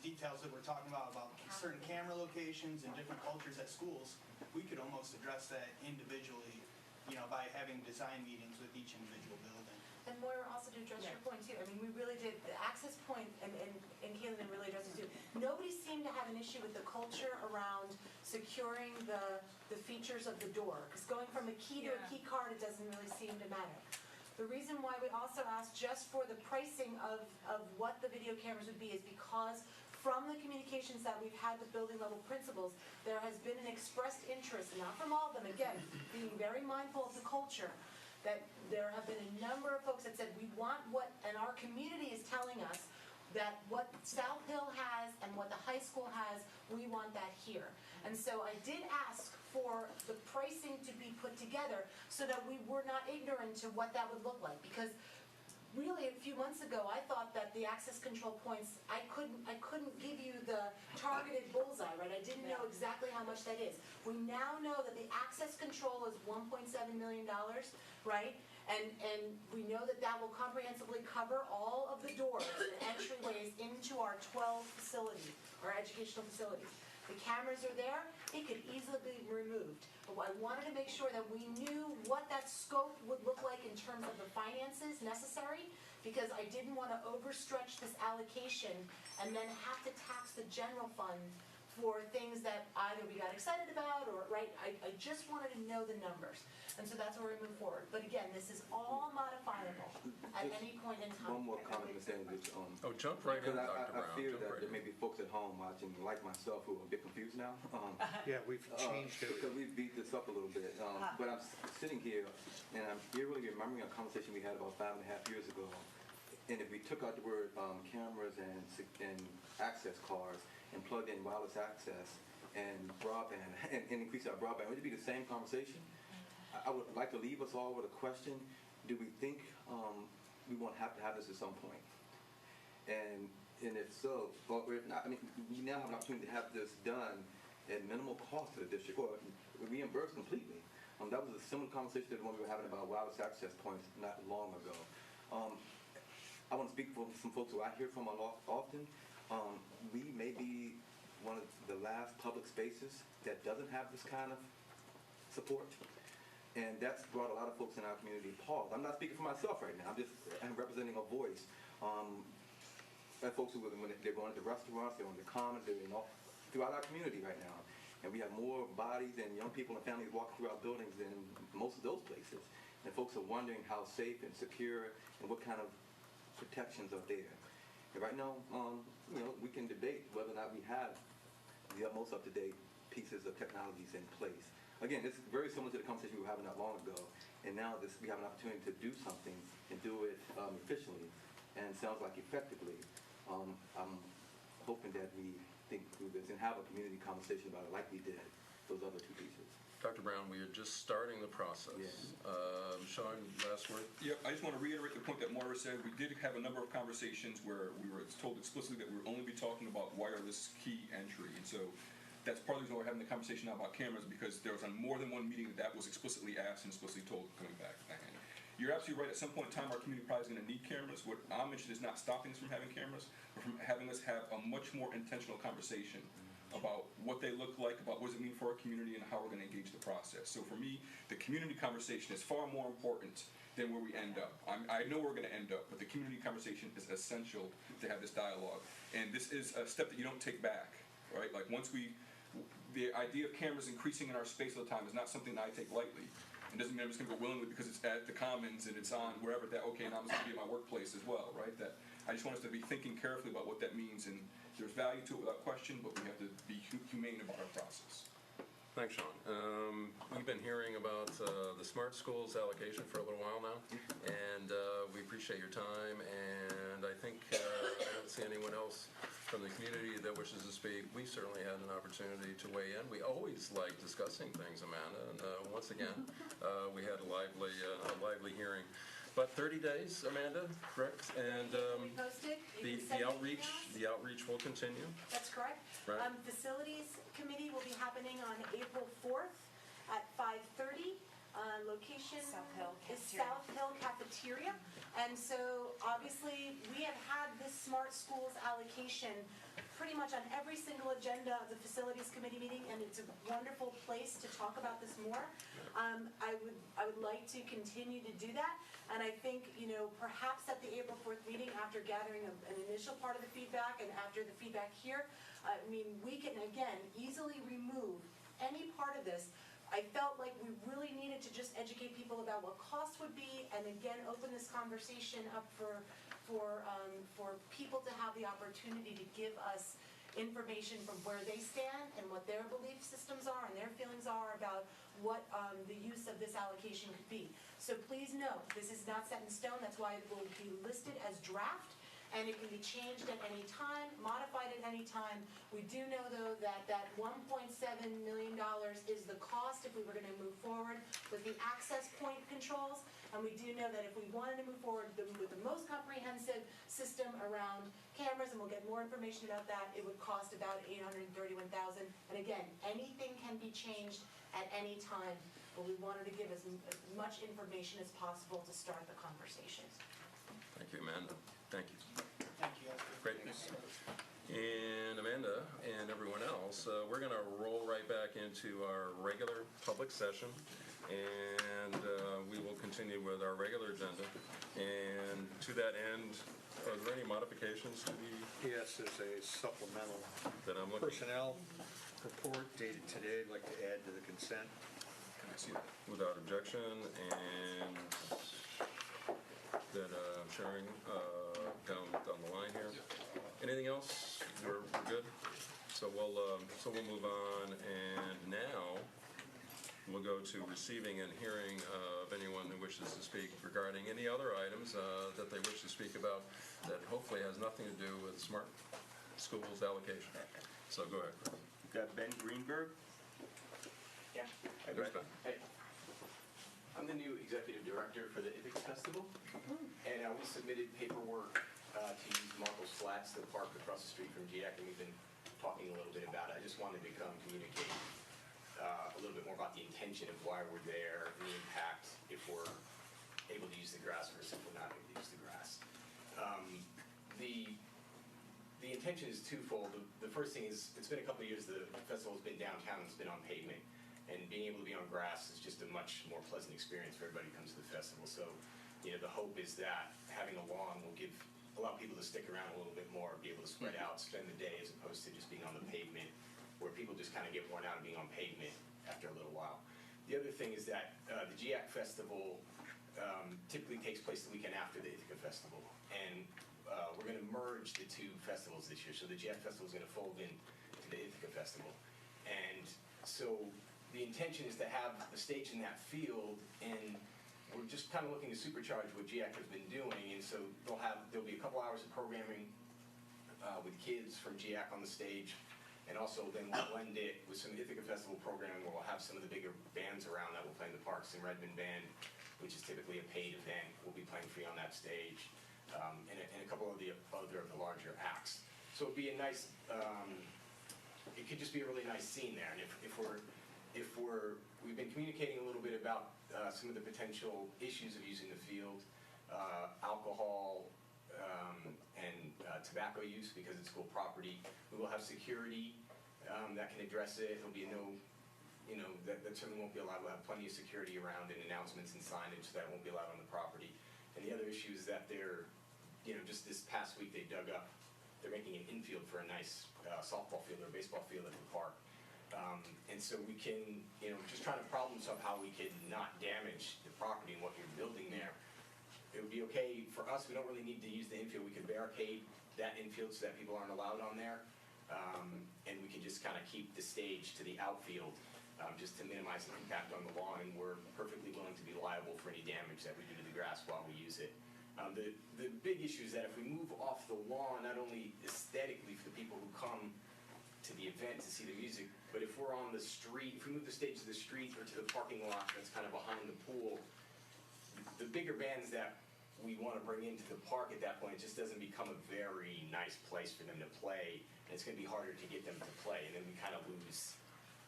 details that we're talking about certain camera locations and different cultures at schools, we could almost address that individually, by having design meetings with each individual building. And Moira, also to address your point too, I mean, we really did, the access point, and Caitlin really addressed it too. Nobody seemed to have an issue with the culture around securing the features of the door. Because going from a key to a key card, it doesn't really seem to matter. The reason why we also asked just for the pricing of what the video cameras would be is because from the communications that we've had with building level principals, there has been an expressed interest, not from all of them, again, being very mindful of the culture, that there have been a number of folks that said, we want what, and our community is telling us that what South Hill has and what the high school has, we want that here. And so I did ask for the pricing to be put together so that we were not ignorant to what that would look like. Because really, a few months ago, I thought that the access control points, I couldn't give you the targeted bullseye, right? I didn't know exactly how much that is. We now know that the access control is $1.7 million, right? And we know that that will comprehensively cover all of the doors and entryways into our 12 facilities, our educational facilities. The cameras are there, it could easily be removed. But I wanted to make sure that we knew what that scope would look like in terms of the finances necessary, because I didn't want to overstretch this allocation and then have to tax the general fund for things that either we got excited about or, right, I just wanted to know the numbers. And so that's where we move forward. But again, this is all modifiable at any point in time. One more comment, Ms. Sanders. Jump right in, Because Dr. I Brown. fear Jump that right there in. may be folks at home watching, like myself, who are a bit confused now. Yeah, we've changed it. Because we've beat this up a little bit. But I'm sitting here, and I'm eerily remembering a conversation we had about 5.5 years ago. And if we took out the word cameras and access cards and plugged in wireless access and broadband and increase our broadband, would it be the same conversation? I would like to leave us all with a question. Do we think we won't have to have this at some point? And if so, or if not, I mean, we now have an opportunity to have this done at minimal cost to the district, or reimbursed completely. That was a similar conversation to the one we were having about wireless access points not long ago. I want to speak for some folks who I hear from a lot often. We may be one of the last public spaces that doesn't have this kind of support. And that's brought a lot of folks in our community pause. I'm not speaking for myself right now. I'm representing a voice. Folks who, when they're going to restaurants, they're on the common, they're throughout our community right now. And we have more bodies and young people and families walking through our buildings than most of those places. And folks are wondering how safe and secure and what kind of protections are there. And right now, we can debate whether or not we have the utmost up-to-date pieces of technologies in place. Again, it's very similar to the conversation we were having not long ago, and now we have an opportunity to do something and do it efficiently, and sounds like effectively. I'm hoping that we think through this and have a community conversation about it like we did those other two pieces. Dr. Brown, we are just starting the process. Sean, last word? Yep, I just want to reiterate the point that Moira said. We did have a number of conversations where we were told explicitly that we would only be talking about wireless key entry. And so that's part of the reason we're having the conversation now about cameras, because there was on more than one meeting that was explicitly asked and explicitly told coming back. You're absolutely right. At some point in time, our community probably is going to need cameras. What I'm interested in is not stopping us from having cameras, but from having us have a much more intentional conversation about what they look like, about what does it mean for our community, and how we're going to engage the process. So for me, the community conversation is far more important than where we end up. I know where we're going to end up, but the community conversation is essential to have this dialogue. And this is a step that you don't take back, right? Like the idea of cameras increasing in our space all the time is not something that I take lightly. It doesn't mean I'm just going to go willingly because it's at the Commons and it's on wherever that, okay, now I'm just going to be at my workplace as well, right? That I just want us to be thinking carefully about what that means, and there's value to it without question, but we have to be humane about our process. Thanks, Sean. We've been hearing about the Smart Schools allocation for a little while now, and we appreciate your time, and I think I don't see anyone else from the community that wishes to speak. We certainly had an opportunity to weigh in. We always like discussing things, Amanda, and once again, we had a lively hearing. But 30 days, Amanda, correct? And We posted. You can send the me outreach, emails. the outreach will continue. That's correct. Right. Facilities committee will be happening on April 4th at 5:30. Location South Hill is Cafeteria. South Hill Cafeteria. And so obviously we have had this Smart Schools allocation pretty much on every single agenda of the facilities committee meeting, and it's a wonderful place to talk about this more. I would like to continue to do that, and I think, perhaps at the April 4th meeting, after gathering an initial part of the feedback and after the feedback here, we can again easily remove any part of this. I felt like we really needed to just educate people about what cost would be, and again open this conversation up for people to have the opportunity to give us information from where they stand and what their belief systems are and their feelings are about what the use of this allocation could be. So please note, this is not set in stone. That's why it will be listed as draft, and it can be changed at any time, modified at any time. We do know, though, that $1.7 million is the cost if we were going to move forward with the access point controls. And we do know that if we wanted to move forward with the most comprehensive system around cameras, and we'll get more information about that, it would cost about $831,000. And again, anything can be changed at any time, but we wanted to give as much information as possible to start the conversations. Thank you, Amanda. Thank you. Thank you, guys. Great. And Amanda and everyone else, we're going to roll right back into our regular public session, and we will continue with our regular agenda. And to that end, are there any modifications to be? Yes, there's a supplemental That I'm looking. personnel report dated today. I'd like to add to the consent. Can I see that? Without objection, and that I'm sharing down the line here. Anything else? We're good? So we'll move on, and now we'll go to receiving and hearing of anyone who wishes to speak regarding any other items that they wish to speak about that hopefully has nothing to do with Smart Schools allocation. So go ahead. We've got Ben Greenberg. Yeah. Hi, Ben. Hey. I'm the new executive director for the Ithaca Festival, and we submitted paperwork to use Marcos Flats, the park across the street from GIAC, and we've been talking a little bit about it. I just wanted to communicate a little bit more about the intention of why we're there and the impact if we're able to use the grass versus if we're not able to use the grass. The intention is twofold. The first thing is, it's been a couple of years the festival's been downtown, it's been on pavement, and being able to be on grass is just a much more pleasant experience for everybody who comes to the festival. So, the hope is that having a lawn will allow people to stick around a little bit more, be able to spread out, spend the day, as opposed to just being on the pavement, where people just kind of get worn out of being on pavement after a little while. The other thing is that the GIAC Festival typically takes place the weekend after the Ithaca Festival, and we're going to merge the two festivals this year. So the GIAC Festival is going to fold in to the Ithaca Festival, and so the intention is to have a stage in that field, and we're just kind of looking to supercharge what GIAC has been doing, and so there'll be a couple hours of programming with kids from GIAC on the stage, And also then we'll blend it with some Ithaca Festival programming where we'll have some of the bigger bands around that will play in the parks. In Redmond Band, which is typically a paid event, will be playing free on that stage, and a couple of the other of the larger acts. So it'd be a nice, it could just be a really nice scene there. And we've been communicating a little bit about some of the potential issues of using the field, alcohol, and tobacco use because it's school property. We will have security that can address it. There'll be that certainly won't be allowed. We'll have plenty of security around and announcements and signage that won't be allowed on the property. And the other issue is that just this past week they're making an infield for a nice softball field or baseball field at the park. And so we can, just trying to problem solve how we can not damage the property and what you're building there. It would be okay for us. We don't really need to use the infield. We can barricade that infield so that people aren't allowed on there. And we can just kind of keep the stage to the outfield just to minimize the impact on the lawn. And we're perfectly willing to be liable for any damage that we do to the grass while we use it. The big issue is that if we move off the lawn, not only aesthetically for the people who come to the event to see the music, but if we're on the street, if we move the stage to the street or to the parking lot that's kind of behind the pool, the bigger bands that we want to bring into the park at that point, it just doesn't become a very nice place for them to play, and it's going to be harder to get them to play, and then we kind of lose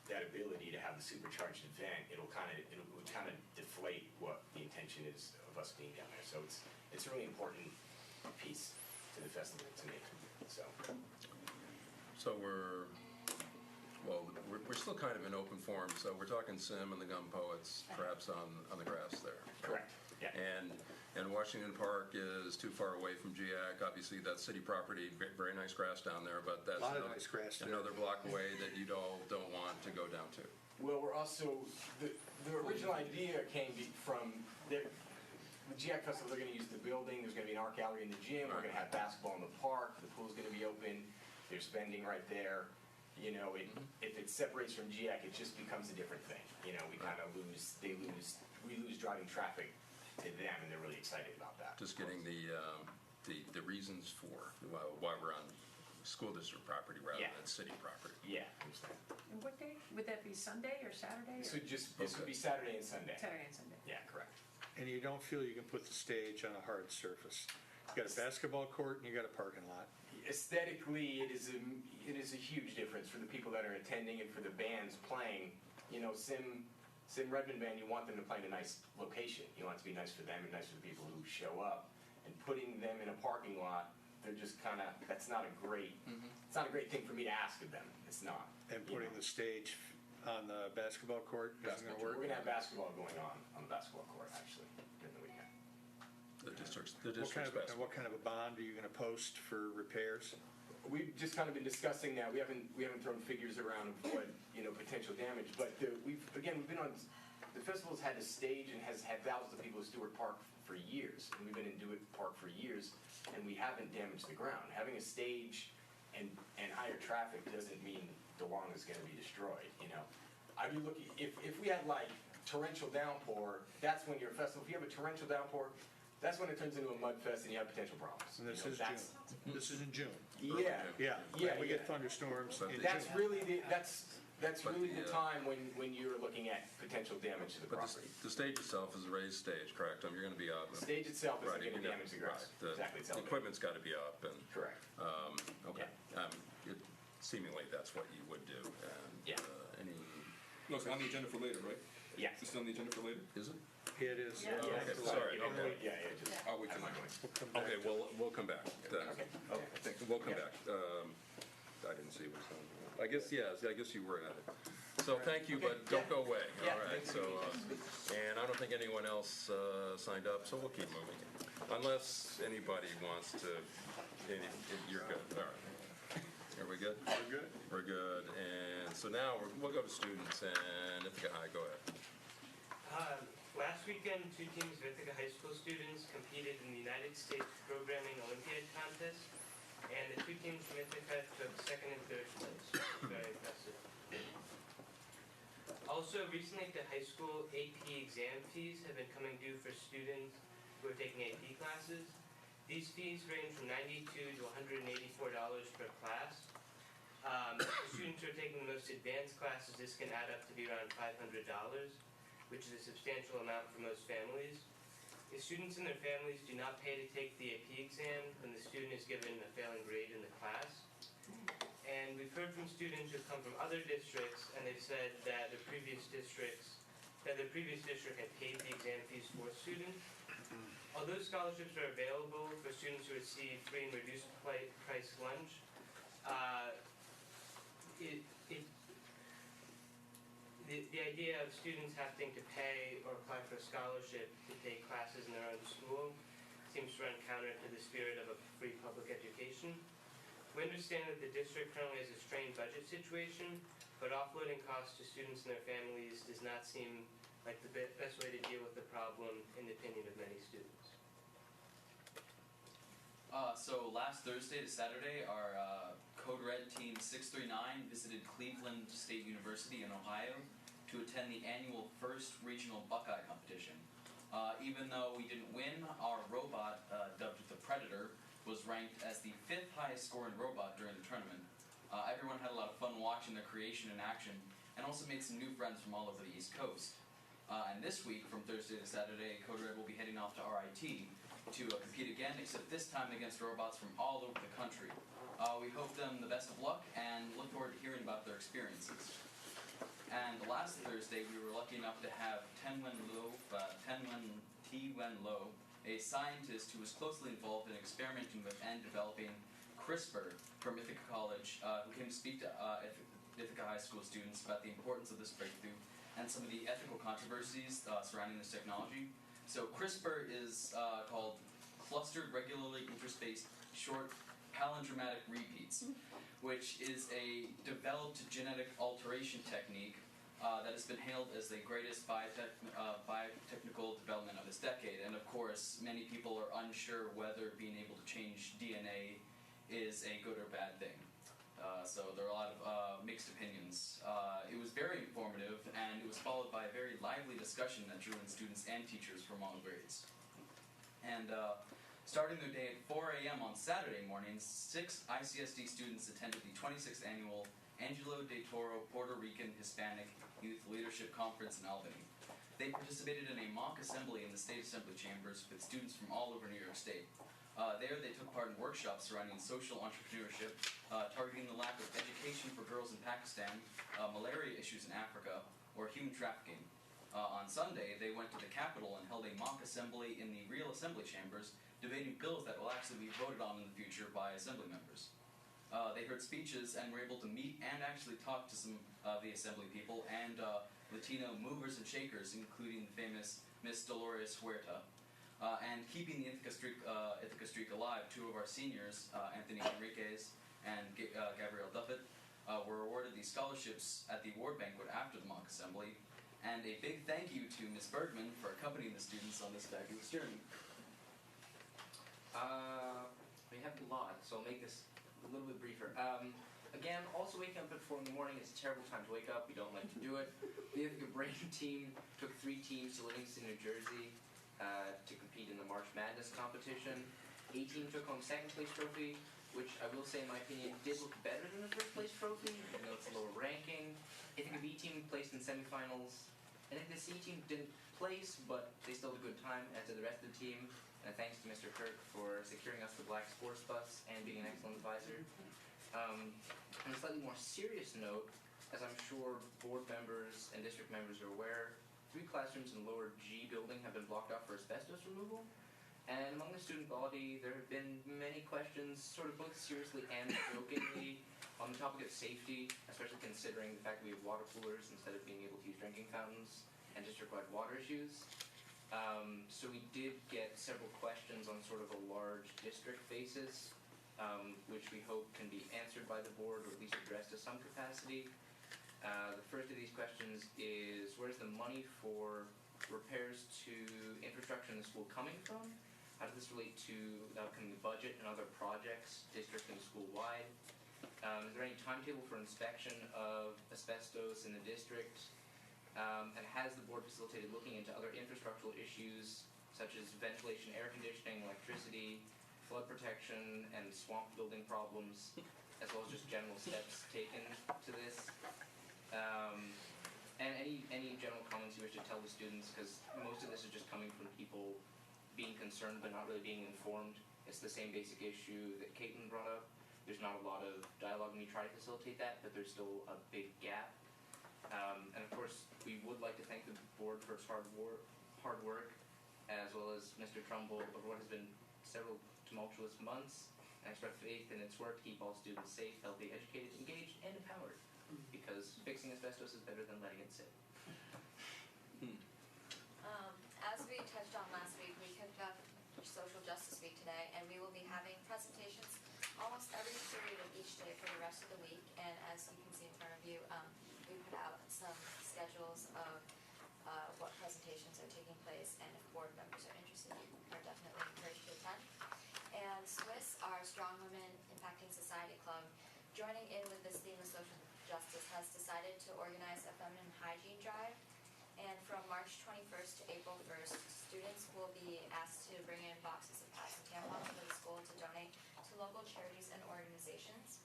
that ability to have the supercharged event. It would kind of deflate what the intention is of us being down there. So it's a really important piece to the festival to me. So we're still kind of in open form, so we're talking Sim and the Gum Poets, perhaps on the grass there. Correct, yeah. And Washington Park is too far away from GIAC. Obviously, that's city property, very nice grass down there, but that's A lot of nice grass there. another block away that you don't want to go down to. Well, we're also, the original idea came from the GIAC Festival. They're going to use the building. There's going to be an art gallery in the gym. We're going to have basketball in the park. The pool's going to be open. There's vending right there. If it separates from GIAC, it just becomes a different thing. We kind of we lose driving traffic to them, and they're really excited about that. Just getting the reasons for why we're on school district property rather than city property. Yeah, I understand. And what day? Would that be Sunday or Saturday? This would be Saturday and Sunday. Saturday and Sunday. Yeah, correct. And you don't feel you can put the stage on a hard surface. You got a basketball court and you got a parking lot. Aesthetically, it is a huge difference for the people that are attending and for the bands playing. Sim Redmond Band, you want them to play in a nice location. You want it to be nice for them and nice for the people who show up. And putting them in a parking lot, they're just kind of, it's not a great thing for me to ask of them. It's not. And putting the stage on the basketball court isn't going to work? We're going to have basketball going on the basketball court, actually, during the weekend. The district's What kind of a bond are you going to post for repairs? We've just kind of been discussing that. We haven't thrown figures around of what potential damage, but we've been on. The festival's had a stage and has had thousands of people at Stewart Park for years, and we've been in Stewart Park for years, and we haven't damaged the ground. Having a stage and higher traffic doesn't mean the lawn is going to be destroyed. I'd be looking if we had like torrential downpour. That's when your festival. If you have a torrential downpour, that's when it turns into a mud fest and you have potential problems. And this is June. This is in June. Yeah. We get thunderstorms. That's really the time when you're looking at potential damage to the property. The stage itself is a raised stage, correct? You're going to be up. The stage itself isn't going to damage the grass. Exactly. The equipment's got to be up. And correct. Okay. Seemingly that's what you would do. And, No, it's on the agenda for later, right? Yeah. It's on the agenda for later? Is it? It is. Okay, sorry. Okay. I'll wait till Okay, we'll come back. We'll come back. I didn't see what's on. I guess you were at it. So thank you, but don't go away. All right. So, and I don't think anyone else signed up, so we'll keep moving. Unless anybody wants to. You're good. All right. Are we good? We're good. We're good. And so now we'll go to students and Ithaca High. Go ahead. Last weekend, 2 teams of Ithaca High School students competed in the United States Programming Olympiad contest, and the 2 teams from Ithaca took 2nd and 3rd place. Very impressive. Also, recently at the high school, AP exam fees have been coming due for students who are taking AP classes. These fees range from $92 to $184 per class. The students who are taking the most advanced classes, this can add up to be around $500, which is a substantial amount for most families. If students and their families do not pay to take the AP exam, then the student is given a failing grade in the class. And we've heard from students who come from other districts, and they've said that their previous district had paid the exam fees for students. Although scholarships are available for students who receive free and reduced price lunch, the idea of students having to pay or apply for a scholarship to take classes in their own school seems to run counter to the spirit of a free public education. We understand that the district currently has a strained budget situation, but offloading costs to students and their families does not seem like the best way to deal with the problem, in the opinion of many students. So last Thursday to Saturday, our Code Red Team 639 visited Cleveland State University in Ohio to attend the annual first regional Buckeye competition. Even though we didn't win, our robot, dubbed the Predator, was ranked as the 5th highest scoring robot during the tournament. Everyone had a lot of fun watching their creation in action, and also made some new friends from all over the East Coast. And this week, from Thursday to Saturday, Code Red will be heading off to RIT to compete again, except this time against robots from all over the country. We hope them the best of luck and look forward to hearing about their experiences. And last Thursday, we were lucky enough to have Tenwen Lo, a scientist who was closely involved in experimenting with and developing CRISPR from Ithaca College, who came to speak to Ithaca High School students about the importance of this breakthrough and some of the ethical controversies surrounding this technology. So CRISPR is called Clustered Regularly Interspaced Short Palindromatic Repeats, which is a developed genetic alteration technique that has been hailed as the greatest biotechnical development of this decade. And of course, many people are unsure whether being able to change DNA is a good or bad thing. So there are a lot of mixed opinions. It was very informative, and it was followed by a very lively discussion that drew in students and teachers from all grades. And starting their day at 4 a.m. on Saturday morning, 6 ICSD students attended the 26th annual Angelo de Toro Puerto Rican Hispanic Youth Leadership Conference in Albany. They participated in a mock assembly in the State Assembly chambers with students from all over New York State. There, they took part in workshops surrounding social entrepreneurship, targeting the lack of education for girls in Pakistan, malaria issues in Africa, or human trafficking. On Sunday, they went to the Capitol and held a mock assembly in the real assembly chambers, debating bills that will actually be voted on in the future by assembly members. They heard speeches and were able to meet and actually talk to some of the assembly people and Latino movers and shakers, including the famous Miss Dolores Huerta. And keeping the Ithaca streak alive, 2 of our seniors, Anthony Enriquez and Gabrielle Duffett, were awarded these scholarships at the award banquet after the mock assembly. And a big thank you to Ms. Bergman for accompanying the students on this fabulous journey. We have a lot, so I'll make this a little bit briefer. Again, also waking up at 4 in the morning is a terrible time to wake up. We don't like to do it. The Ithaca Brain team took 3 teams to Livingston, New Jersey to compete in the March Madness competition. A team took home 2nd place trophy, which I will say, in my opinion, did look better than the 1st place trophy, even though it's a lower ranking. I think the B team placed in semifinals. I think the C team didn't place, but they still had a good time, as did the rest of the team. And thanks to Mr. Kirk for securing us the Black Sports Bus and being an excellent advisor. On a slightly more serious note, as I'm sure board members and district members are aware, 3 classrooms in lower G building have been blocked off for asbestos removal. And among the student body, there have been many questions, sort of both seriously and jokingly, on the topic of safety, especially considering the fact that we have water coolers instead of being able to use drinking fountains, and district-wide water issues. So we did get several questions on sort of a large district basis, which we hope can be answered by the board, or at least addressed to some capacity. The first of these questions is, where's the money for repairs to infrastructure in the school coming from? How does this relate to the upcoming budget and other projects, district and school-wide? Is there any timetable for inspection of asbestos in the district? And has the board facilitated looking into other infrastructural issues, such as ventilation, air conditioning, electricity, flood protection, and swamp building problems? as well as just general steps taken to this. And any general comments you wish to tell the students, because most of this is just coming from people being concerned but not really being informed. It's the same basic issue that Caitlin brought up. There's not a lot of dialogue when you try to facilitate that, but there's still a big gap. And of course, we would like to thank the board for its hard work, as well as Mr. Trumbull over what has been several tumultuous months. And I express faith in its work to keep all students safe, healthy, educated, engaged, and empowered. Because fixing asbestos is better than letting it sit. As we touched on last week, we kicked off Social Justice Week today, and we will be having presentations almost every period of each day for the rest of the week. And as you can see in front of you, we put out some schedules of what presentations are taking place, and if board members are interested, you are definitely encouraged to attend. And Swiss, our Strong Women Impacting Society Club, joining in with this theme of social justice, has decided to organize a feminine hygiene drive. And from March 21st to April 1st, students will be asked to bring in boxes of pads and tampons for the school to donate to local charities and organizations.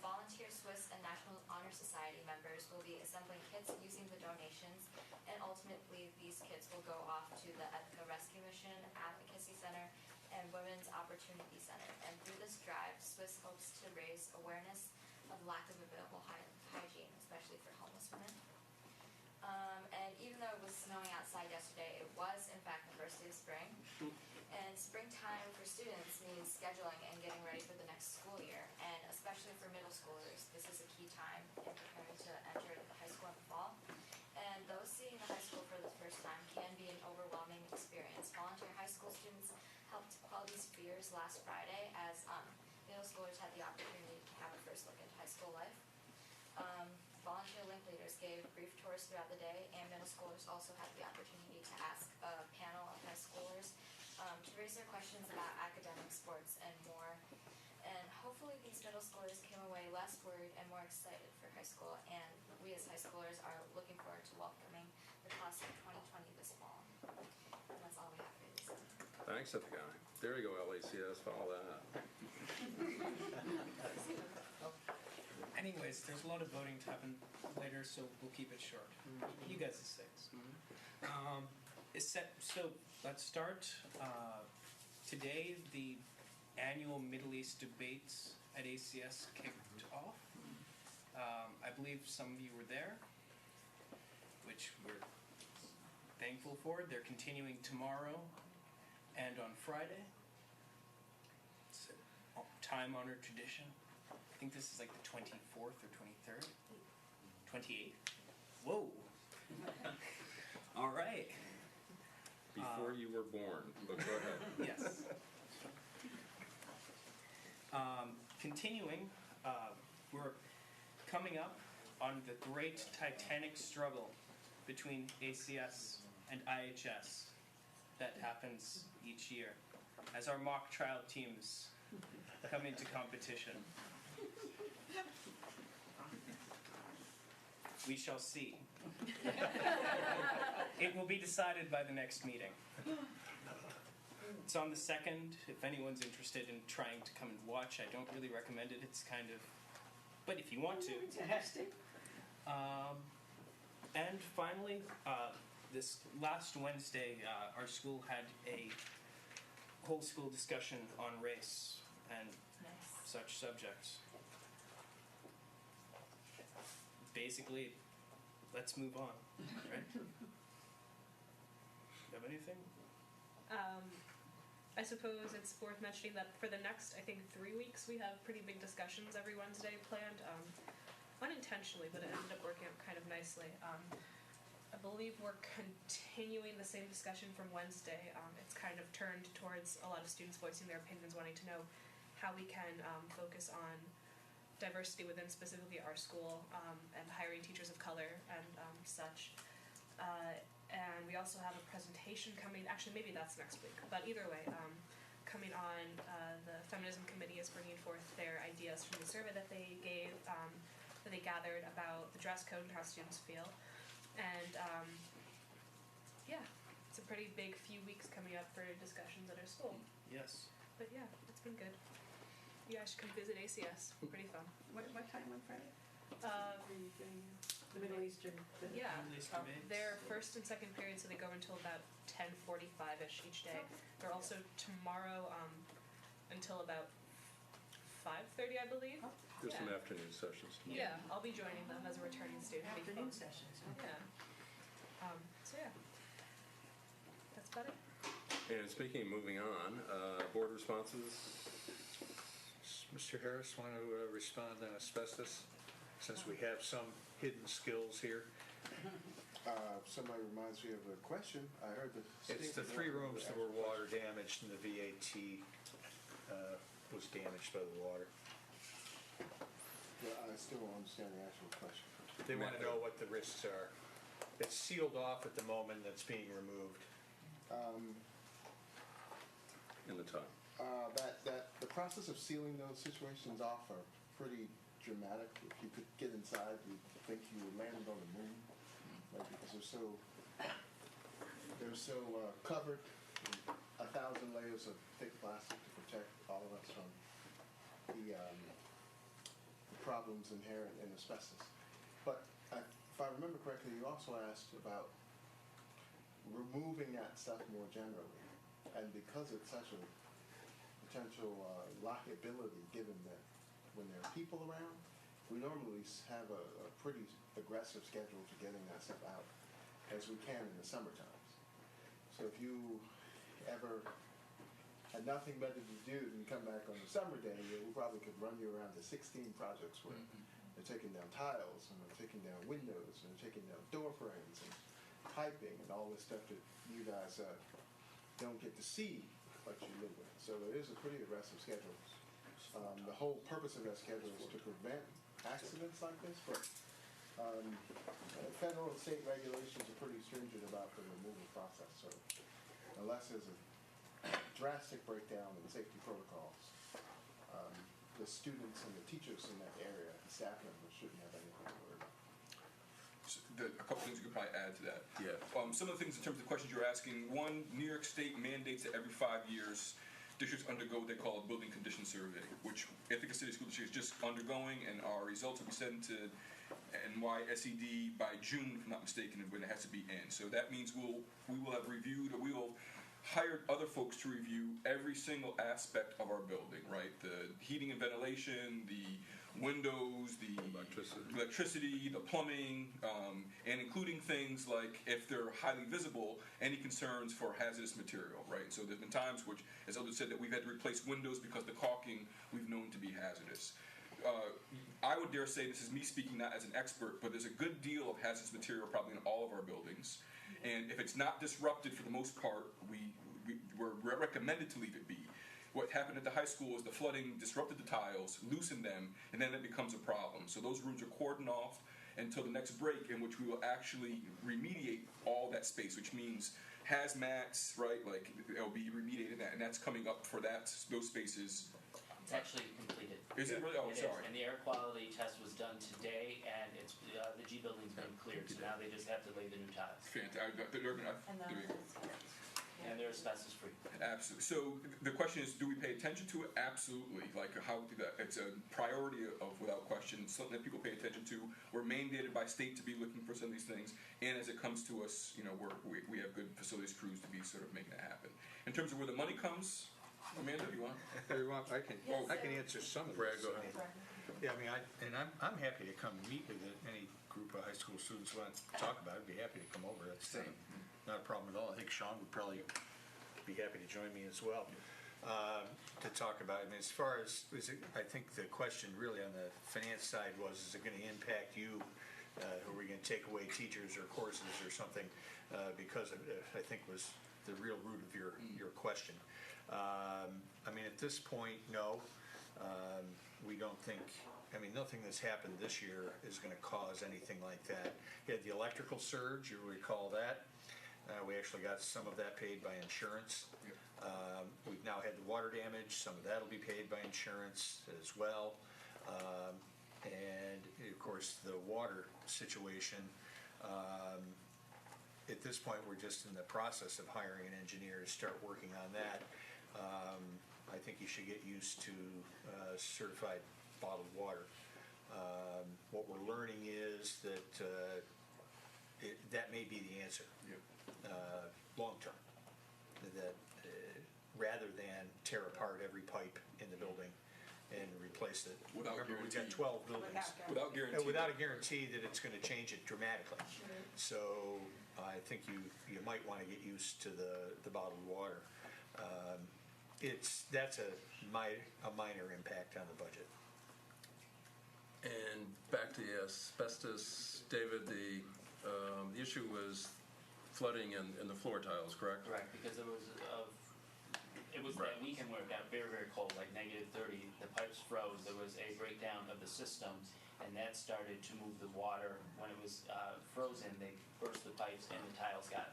Volunteer Swiss and National Honor Society members will be assembling kits using the donations, and ultimately these kits will go off to the Etika Rescue Mission, Advocacy Center, and Women's Opportunity Center. And through this drive, Swiss hopes to raise awareness of lack of available hygiene, especially for homeless women. And even though it was snowing outside yesterday, it was in fact the first day of spring. And springtime for students means scheduling and getting ready for the next school year. And especially for middle schoolers, this is a key time in preparing to enter the high school in the fall. And those seeing the high school for the first time can be an overwhelming experience. Volunteer high school students helped quell these fears last Friday as middle schoolers had the opportunity to have a first look into high school life. Volunteer link leaders gave brief tours throughout the day, and middle schoolers also had the opportunity to ask a panel of high schoolers to raise their questions about academic, sports, and more. And hopefully these middle schoolers came away less worried and more excited for high school, and we as high schoolers are looking forward to welcoming the class of 2020 this fall. And that's all we have for you this evening. Thanks, Etika. There you go, LACS, follow that. Anyways, there's a lot of voting to happen later, so we'll keep it short. You guys are 6. It's set. So let's start. Today, the annual Middle East debates at ACS kicked off. I believe some of you were there, which we're thankful for. They're continuing tomorrow and on Friday. It's a time-honored tradition. I think this is like the 24th or 23rd? 28th? Whoa. All right. Before you were born, but go ahead. Yes. Continuing, we're coming up on the great titanic struggle between ACS and IHS that happens each year as our mock trial teams come into competition. We shall see. It will be decided by the next meeting. It's on the 2nd. If anyone's interested in trying to come and watch, I don't really recommend it. It's kind of, but if you want to. Fantastic. And finally, this last Wednesday, our school had a whole school discussion on race and such subjects. Basically, let's move on, right? You have anything? I suppose it's worth mentioning that for the next, I think, 3 weeks, we have pretty big discussions every Wednesday planned, unintentionally, but it ended up working out kind of nicely. I believe we're continuing the same discussion from Wednesday. It's kind of turned towards a lot of students voicing their opinions, wanting to know how we can focus on diversity within specifically our school, and hiring teachers of color and such. And we also have a presentation coming, actually maybe that's next week, but either way, coming on, the Feminism Committee is bringing forth their ideas from the survey that they gave, that they gathered about the dress code and how students feel. And yeah, it's a pretty big few weeks coming up for discussions at our school. Yes. But yeah, it's been good. You guys should come visit ACS, pretty fun. What time on Friday? Uh, Are you doing the Middle Eastern? Yeah, Middle Eastern babes. they're first and second period, so they go until about 10:45-ish each day. They're also tomorrow until about 5:30, I believe. There's some Yeah. afternoon sessions. Yeah, I'll be joining them as a returning student. It'll be Afternoon fun. sessions. Yeah. So yeah, that's about it. And speaking of moving on, board responses. Mr. Harris, want to respond on asbestos, since we have some hidden skills here? Somebody reminds me of a question. I heard the. It's the 3 rooms that were water damaged and the VAT was damaged by the water. Yeah, I still don't understand the actual question. They want to know what the risks are. It's sealed off at the moment, that's being removed. In the time. The process of sealing those situations off are pretty dramatic. If you could get inside, you'd think you were landing on the moon, right? Because they're so covered in 1,000 layers of thick plastic to protect all of us from the problems inherent in asbestos. But if I remember correctly, you also asked about removing that stuff more generally. And because it's such a potential lockability, given that when there are people around, we normally have a pretty aggressive schedule to getting that stuff out as we can in the summer times. So if you ever had nothing better to do than come back on a summer day, we probably could run you around to 16 projects where they're taking down tiles, and they're taking down windows, and they're taking down door frames, and piping, and all this stuff that you guys don't get to see, but you live with. So it is a pretty aggressive schedule. The whole purpose of that schedule is to prevent accidents like this, but federal and state regulations are pretty stringent about the removal process. So unless there's a drastic breakdown in safety protocols, the students and the teachers in that area, and staff members, shouldn't have anything to worry about. A couple things you could probably add to that. Yeah. Some of the things in terms of the questions you're asking, one, New York State mandates that every 5 years, districts undergo what they call a building condition survey, which Ithaca City School District is just undergoing, and our results will be sent to NYSED by June, if I'm not mistaken, when it has to be in. So that means we will have reviewed, or we will hired other folks to review every single aspect of our building, right? The heating and ventilation, the windows, the electricity, the plumbing, and including things like, if they're highly visible, any concerns for hazardous material, right? So there's been times which, as others said, that we've had to replace windows because the caulking we've known to be hazardous. I would dare say, this is me speaking not as an expert, but there's a good deal of hazardous material probably in all of our buildings. And if it's not disrupted for the most part, we're recommended to leave it be. What happened at the high school is the flooding disrupted the tiles, loosened them, and then it becomes a problem. So those rooms are cordoned off until the next break, in which we will actually remediate all that space, which means hazmats, right? Like, it'll be remediated, and that's coming up for those spaces. It's actually completed. Is it really? Oh, It sorry. is, and the air quality test was done today, and it's the G building's been cleared, so now they just have to lay the new tiles. Fantastic. And they're asbestos free. Absolutely. So the question is, do we pay attention to it? Absolutely. Like, how it's a priority of, without question, something that people pay attention to. We're mandated by state to be looking for some of these things, and as it comes to us, we have good facilities crews to be sort of making it happen. In terms of where the money comes, Amanda, you want? I can answer some of this. Brad, go ahead. Yeah, I'm happy to come meet with any group of high school students who want to talk about it. I'd be happy to come over. That's not a problem at all. I think Sean would probably be happy to join me as well to talk about it. I mean, as far as I think the question really on the finance side was, is it going to impact you? Are we going to take away teachers or courses or something? Because I think was the real root of your question. I mean, at this point, no. We don't think, nothing that's happened this year is going to cause anything like that. You had the electrical surge, you'll recall that. We actually got some of that paid by insurance. We've now had the water damage, some of that will be paid by insurance as well. And of course, the water situation, at this point, we're just in the process of hiring an engineer to start working on that. I think you should get used to certified bottled water. What we're learning is that that may be the answer, long-term. That rather than tear apart every pipe in the building and replace it. Without Remember, we've guarantee. got 12 buildings. Without guarantee. Without a guarantee that it's going to change it dramatically. So I think you might want to get used to the bottled water. That's a minor impact on the budget. And back to the asbestos, David, the issue was flooding in the floor tiles, correct? Correct, because it was that weekend where it got very, very cold, like -30. The pipes froze. There was a breakdown of the system, and that started to move the water. When it was frozen, they burst the pipes, and the tiles got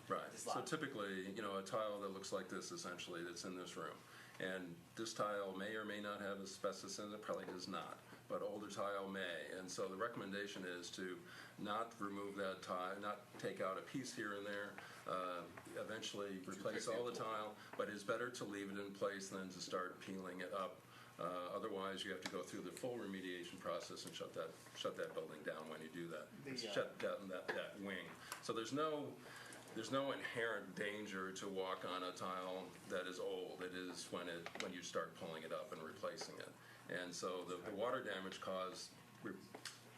Right. So dislodged. typically, a tile that looks like this, essentially, that's in this room. And this tile may or may not have asbestos in it, probably does not. But older tile may. And so the recommendation is to not remove that tile, not take out a piece here and there, eventually replace all the tile, but it's better to leave it in place than to start peeling it up. Otherwise, you have to go through the full remediation process and shut that building down when you do that. Shut down that wing. So there's no inherent danger to walk on a tile that is old. It is when you start pulling it up and replacing it. And so the water damage caused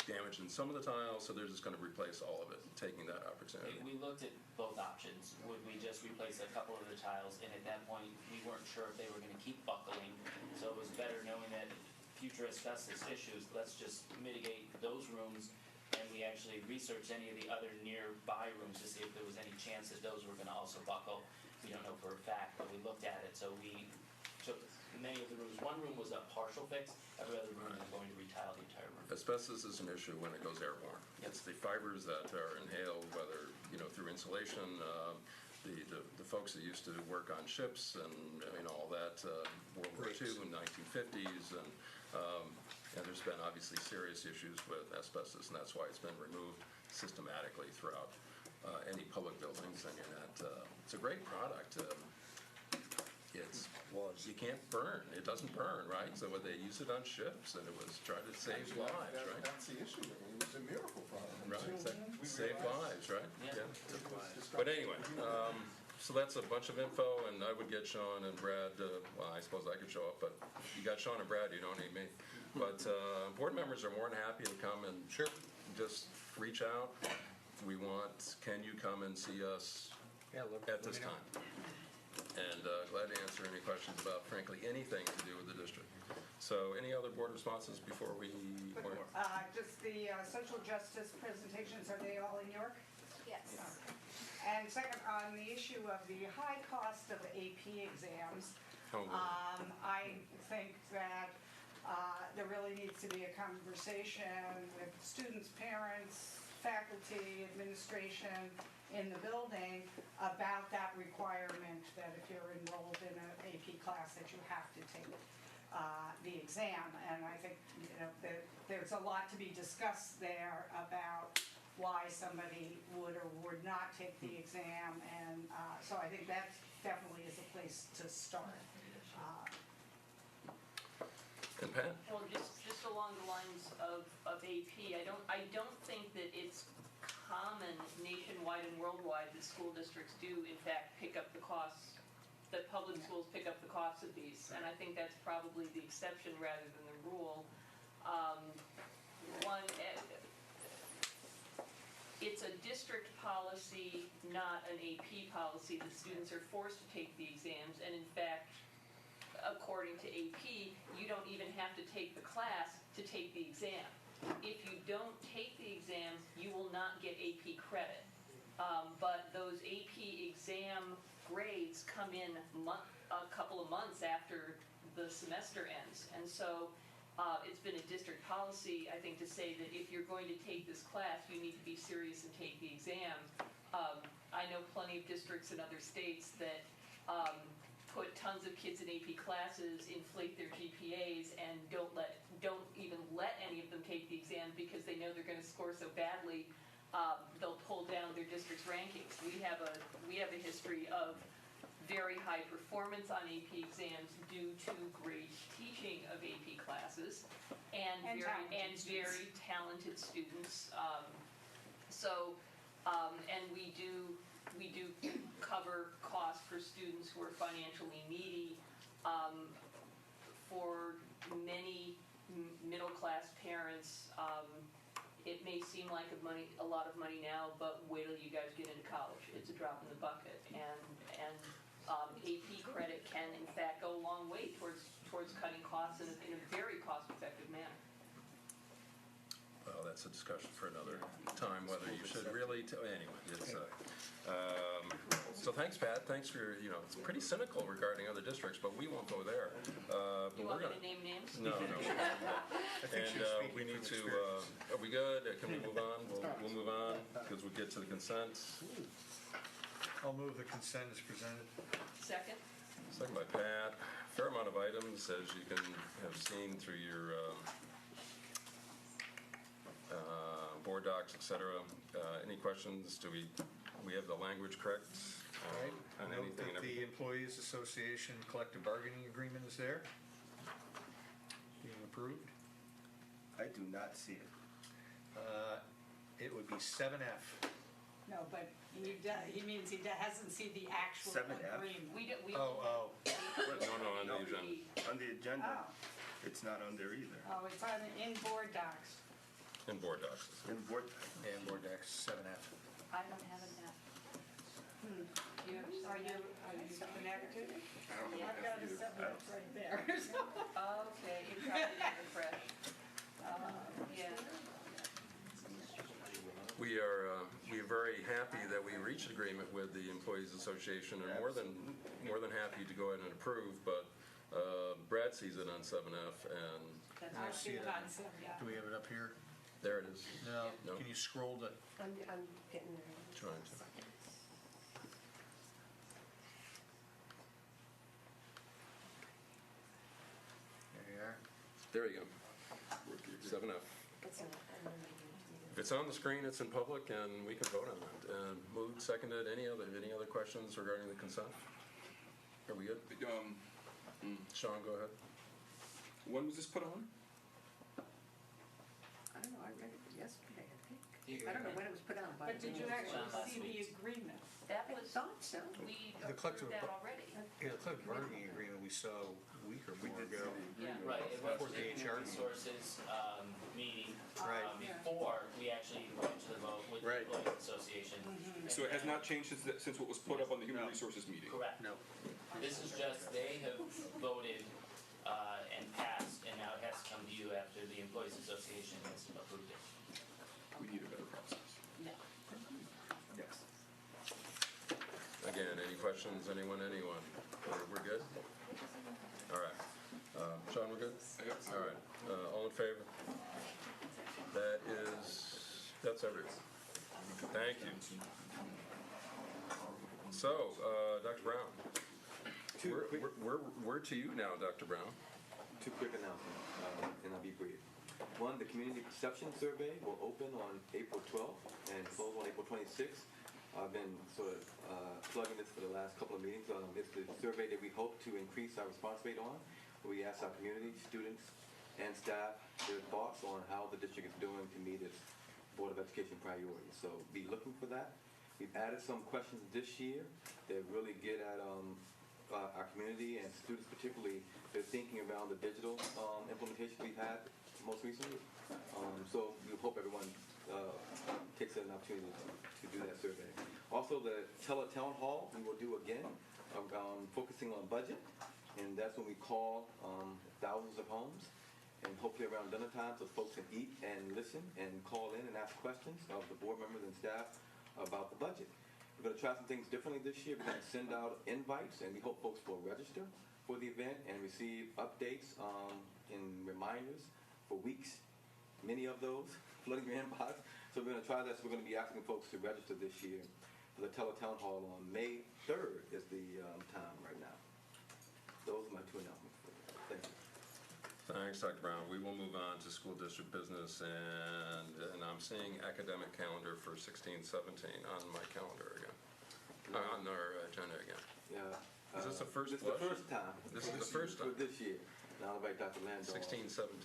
damage in some of the tiles, so they're just going to replace all of it, taking that opportunity. We looked at both options. Would we just replace a couple of the tiles? And at that point, we weren't sure if they were going to keep buckling. So it was better knowing that future asbestos issues, let's just mitigate those rooms. And we actually researched any of the other nearby rooms to see if there was any chance that those were going to also buckle. We don't know for a fact, but we looked at it. So we took many of the rooms. One room was a partial fix. Every other room is going to retile the entire room. Asbestos is an issue when it goes airborne. It's the fibers that are inhaled, whether through insulation. The folks that used to work on ships and all that, World War II and 1950s, and there's been obviously serious issues with asbestos, and that's why it's been removed systematically throughout any public buildings. And it's a great product. You can't burn. It doesn't burn, right? So they use it on ships, and it was trying to save lives, right? That's the issue. It was a miracle product. Right. Save lives, right? Yeah. But anyway, so that's a bunch of info, and I would get Sean and Brad. Well, I suppose I could show up, but you got Sean and Brad, you don't need me. But board members are more than happy to come and just reach out. Can you come and see us at this time? And glad to answer any questions about, frankly, anything to do with the district. So any other board responses before we... Just the social justice presentations, are they all in York? Yes. And second, on the issue of the high cost of AP exams, I think that there really needs to be a conversation with students, parents, faculty, administration in the building about that requirement that if you're enrolled in an AP class that you have to take the exam. And I think there's a lot to be discussed there about why somebody would or would not take the exam. And so I think that definitely is a place to start. And Pat? Well, just along the lines of AP, I don't think that it's common nationwide and worldwide that school districts do in fact pick up the costs, that public schools pick up the costs of these, and I think that's probably the exception rather than the rule. It's a district policy, not an AP policy. The students are forced to take the exams, and in fact, according to AP, you don't even have to take the class to take the exam. If you don't take the exams, you will not get AP credit. But those AP exam grades come in a couple of months after the semester ends. And so it's been a district policy, I think, to say that if you're going to take this class, you need to be serious and take the exam. I know plenty of districts in other states that put tons of kids in AP classes, inflate their GPAs, and don't even let any of them take the exam because they know they're going to score so badly, they'll pull down their district's rankings. We have a history of very high performance on AP exams due to great teaching of AP classes and very talented students. And we do cover costs for students who are financially needy. For many middle-class parents, it may seem like a lot of money now, but wait till you guys get into college. It's a drop in the bucket. And AP credit can, in fact, go a long way towards cutting costs in a very cost-effective manner. Well, that's a discussion for another time, whether you should really, anyway, it's, so thanks, Pat, thanks for your, it's pretty cynical regarding other districts, but we won't go there. You want me to name names? No. And we need to, are we good? Can we move on? We'll move on, because we'll get to the consent. I'll move the consent as presented. Second? Second by Pat. Fair amount of items, as you can have seen through your board docs, et cetera. Any questions? Do we have the language correct? Right. On Note anything and that the everything? Employees Association collective bargaining agreement is there, being approved. I do not see it. It would be 7F. No, but he means he hasn't seen the actual 7F? agreement. We No, on the agenda. On the agenda, Oh. it's not on there either. Oh, it's on the in-board docs. In board docs. In board, And board decks, 7F. I don't have an F. Are you connected? Yeah. I've got a 7F right there. Okay, you probably didn't refresh. Yeah. We are very happy that we reached agreement with the Employees Association, and more than happy to go ahead and approve, but Brad sees it on 7F, and I see it on 7F. Do we have it up here? there it is. No. Can you scroll to? I'm getting there. Trying to. There you are. There you go. 7F. If it's on the screen, it's in public, and we can vote on that. Moved, seconded. Any other questions regarding the consent? Are we good? Sean, go ahead. When was this put on? I don't know, I read it yesterday, I think. I don't know when it was put on, But did you actually see the agreement? That I was, thought so. we The collective approved that already. Yeah, the collective bargaining agreement we saw a week or more ago. Yeah. Right, it was Before the the HR human resources meeting Right. before we actually went to the vote with the Right. Employees Association. So it has not changed since what was put up on the Human Resources meeting? Correct. No. This is just, they have voted and passed, and now it has to come to you after the Employees Association has approved it. We need a better process. No. yes. Again, any questions? Anyone? We're good? All right. Sean, we're good? All right. All in favor? That's everyone. Thank you. So, Dr. Brown. We're to you now, Dr. Brown. Two quick announcements, and I'll be brief. One, the Community Perception Survey will open on April 12th and close on April 26th. I've been sort of plugging this for the last couple of meetings. It's the survey that we hope to increase our response rate on. We ask our community, students, and staff their thoughts on how the district is doing to meet its Board of Education priorities. So be looking for that. We've added some questions this year that really get at our community and students particularly. They're thinking around the digital implementation we've had most recently. So we hope everyone takes an opportunity to do that survey. Also, the town hall we will do again, focusing on budget, and that's when we call thousands of homes, and hopefully around dinner time so folks can eat and listen and call in and ask questions of the board members and staff about the budget. We're going to try some things differently this year. We're going to send out invites, and we hope folks will register for the event and receive updates and reminders for weeks, many of those flooding your inbox. So we're going to try this. We're going to be asking folks to register this year for the Town Hall on May 3rd is the time right now. Those are my two announcements. Thank you. Thanks, Dr. Brown. We will move on to school district business, and I'm seeing academic calendar for 16-17 on my calendar again, on our agenda again. Yeah, Is this the first This is the blush? first time. This is the first For time. this year. Now I'll invite Dr. Landau. 16, 17.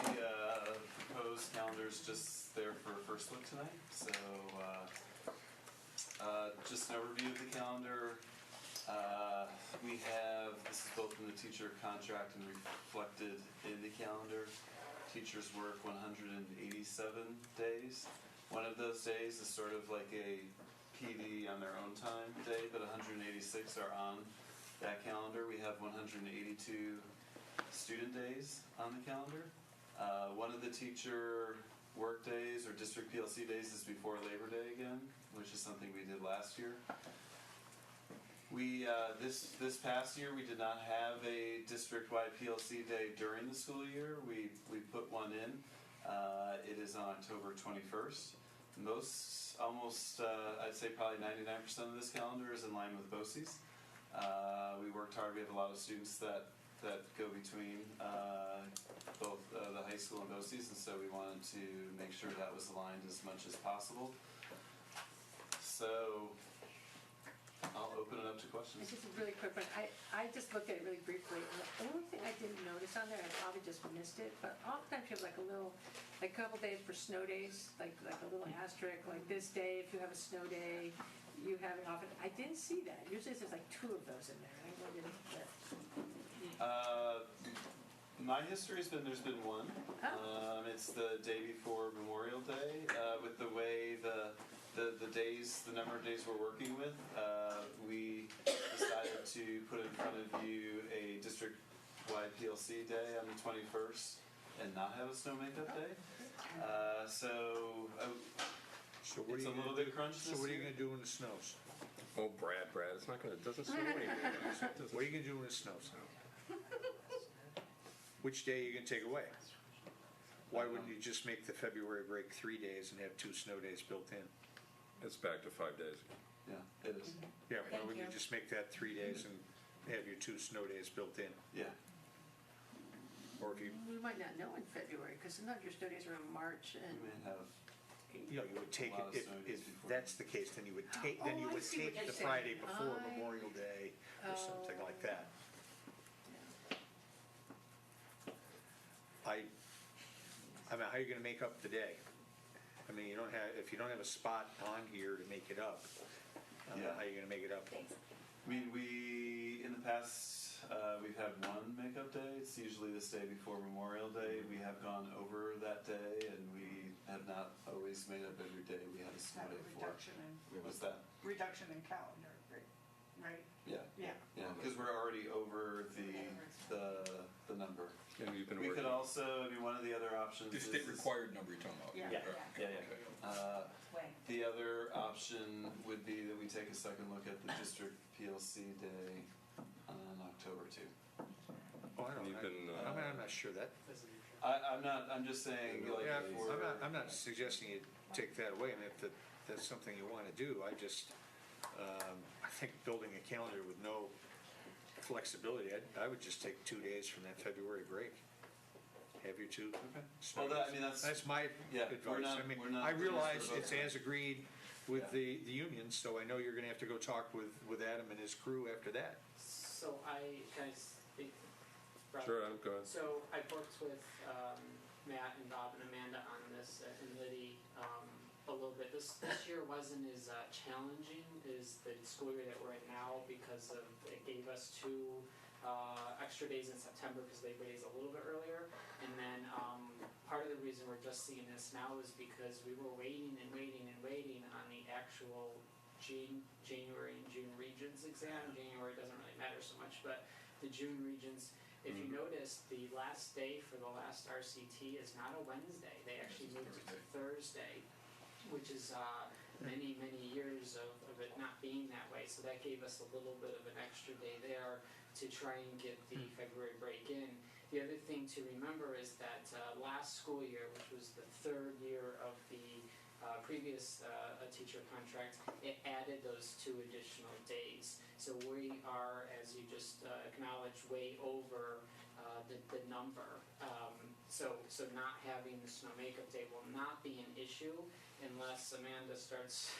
Yeah. The proposed calendar's just there for a first look tonight, so just an overview of the calendar. We have, this is both in the teacher contract and reflected in the calendar. Teachers work 187 days. One of those days is sort of like a PD on their own time day, but 186 are on that calendar. We have 182 student days on the calendar. One of the teacher work days or district PLC days is before Labor Day again, which is something we did last year. We this past year we did not have a district-wide PLC day during the school year. We put one in. It is on October 21st. Almost I'd say probably 99% of this calendar is in line with BOCES. We worked hard. We have a lot of students that go between both the high school and BOCES, and so we wanted to make sure that was aligned as much as possible. So I'll open it up to questions. This is a really quick one. I just looked at it really briefly, and the only thing I didn't notice on there, I probably just missed it, but oftentimes you have like a little, like a couple days for snow days, like a little asterisk, like this day, if you have a snow day, you have it often. I didn't see that. Usually there's like 2 of those in there. I wondered if that. My history has been there's been one. It's the day before Memorial Day. With the way the days, the number of days we're working with, we decided to put in front of you a district-wide PLC day on the 21st and not have a snow makeup day. So what it's are a you little bit crunched this So what are you year. gonna do when it snows? Oh, Brad, it's not gonna, it doesn't snow anymore. What are you gonna do when it snows? Which day are you gonna take away? Why wouldn't you just make the February break 3 days and have 2 snow days built in? It's back to 5 days. Yeah, it is. Yeah, why Thank wouldn't you you. just make that 3 days and have your 2 snow days built in? Yeah. Or if you, We might not know in February, because sometimes your snow days are in March and. We may have. you know, you would take A lot of it, snow if days before. that's the case, then you would take, Oh, I see what take you're the saying. Friday before I- Memorial Day or something like that. I mean, how are you gonna make up the day? I mean, if you don't have a spot on here to make it up, Yeah. how are you gonna make it up? I mean, we, in the past, we've had one makeup day. It's usually this day before Memorial Day. We have gone over that day, and we have not always made up every day. We had a snow Have day a for. What's that? reduction in calendar, right? Yeah. Yeah. Yeah, because we're already over the number. And you've been We working. could also, I mean, one of the other options The is. state required number you're talking about. Yeah. Yeah. The other option would be that we take a second look at the district PLC day on October 2. Oh, I don't, You've been, I'm not sure that. I'm just saying, like, Yeah, for. I'm not suggesting you take that away, and if that's something you wanna do, I think building a calendar with no flexibility, I would just take 2 days from that February break. Have your 2 snow Well, days. I mean, that's. my Yeah, we're advice. not, I mean, we're not. I doing this realize for it's both. as agreed with the union, so I know you're gonna have to go talk with Adam and his crew after that. So can I speak? Rob? Sure, Adam, go ahead. So I worked with Matt and Bob and Amanda on this and Liddy a little bit. This year wasn't as challenging as the school year that we're in now because it gave us 2 extra days in September because Labor Day is a little bit earlier. And then part of the reason we're just seeing this now is because we were waiting and waiting and waiting on the actual January and June regions exam. January doesn't really matter so much, but the June regions, if you notice, the last day for the last RCT is not a Wednesday. They actually moved it to Thursday, which is many, many years of it not being that way. So that gave us a little bit of an extra day there to try and get the February break in. The other thing to remember is that last school year, which was the 3rd year of the previous teacher contract, it added those 2 additional days. So we are, as you just acknowledged, way over the number. So not having the snow makeup day will not be an issue unless Amanda starts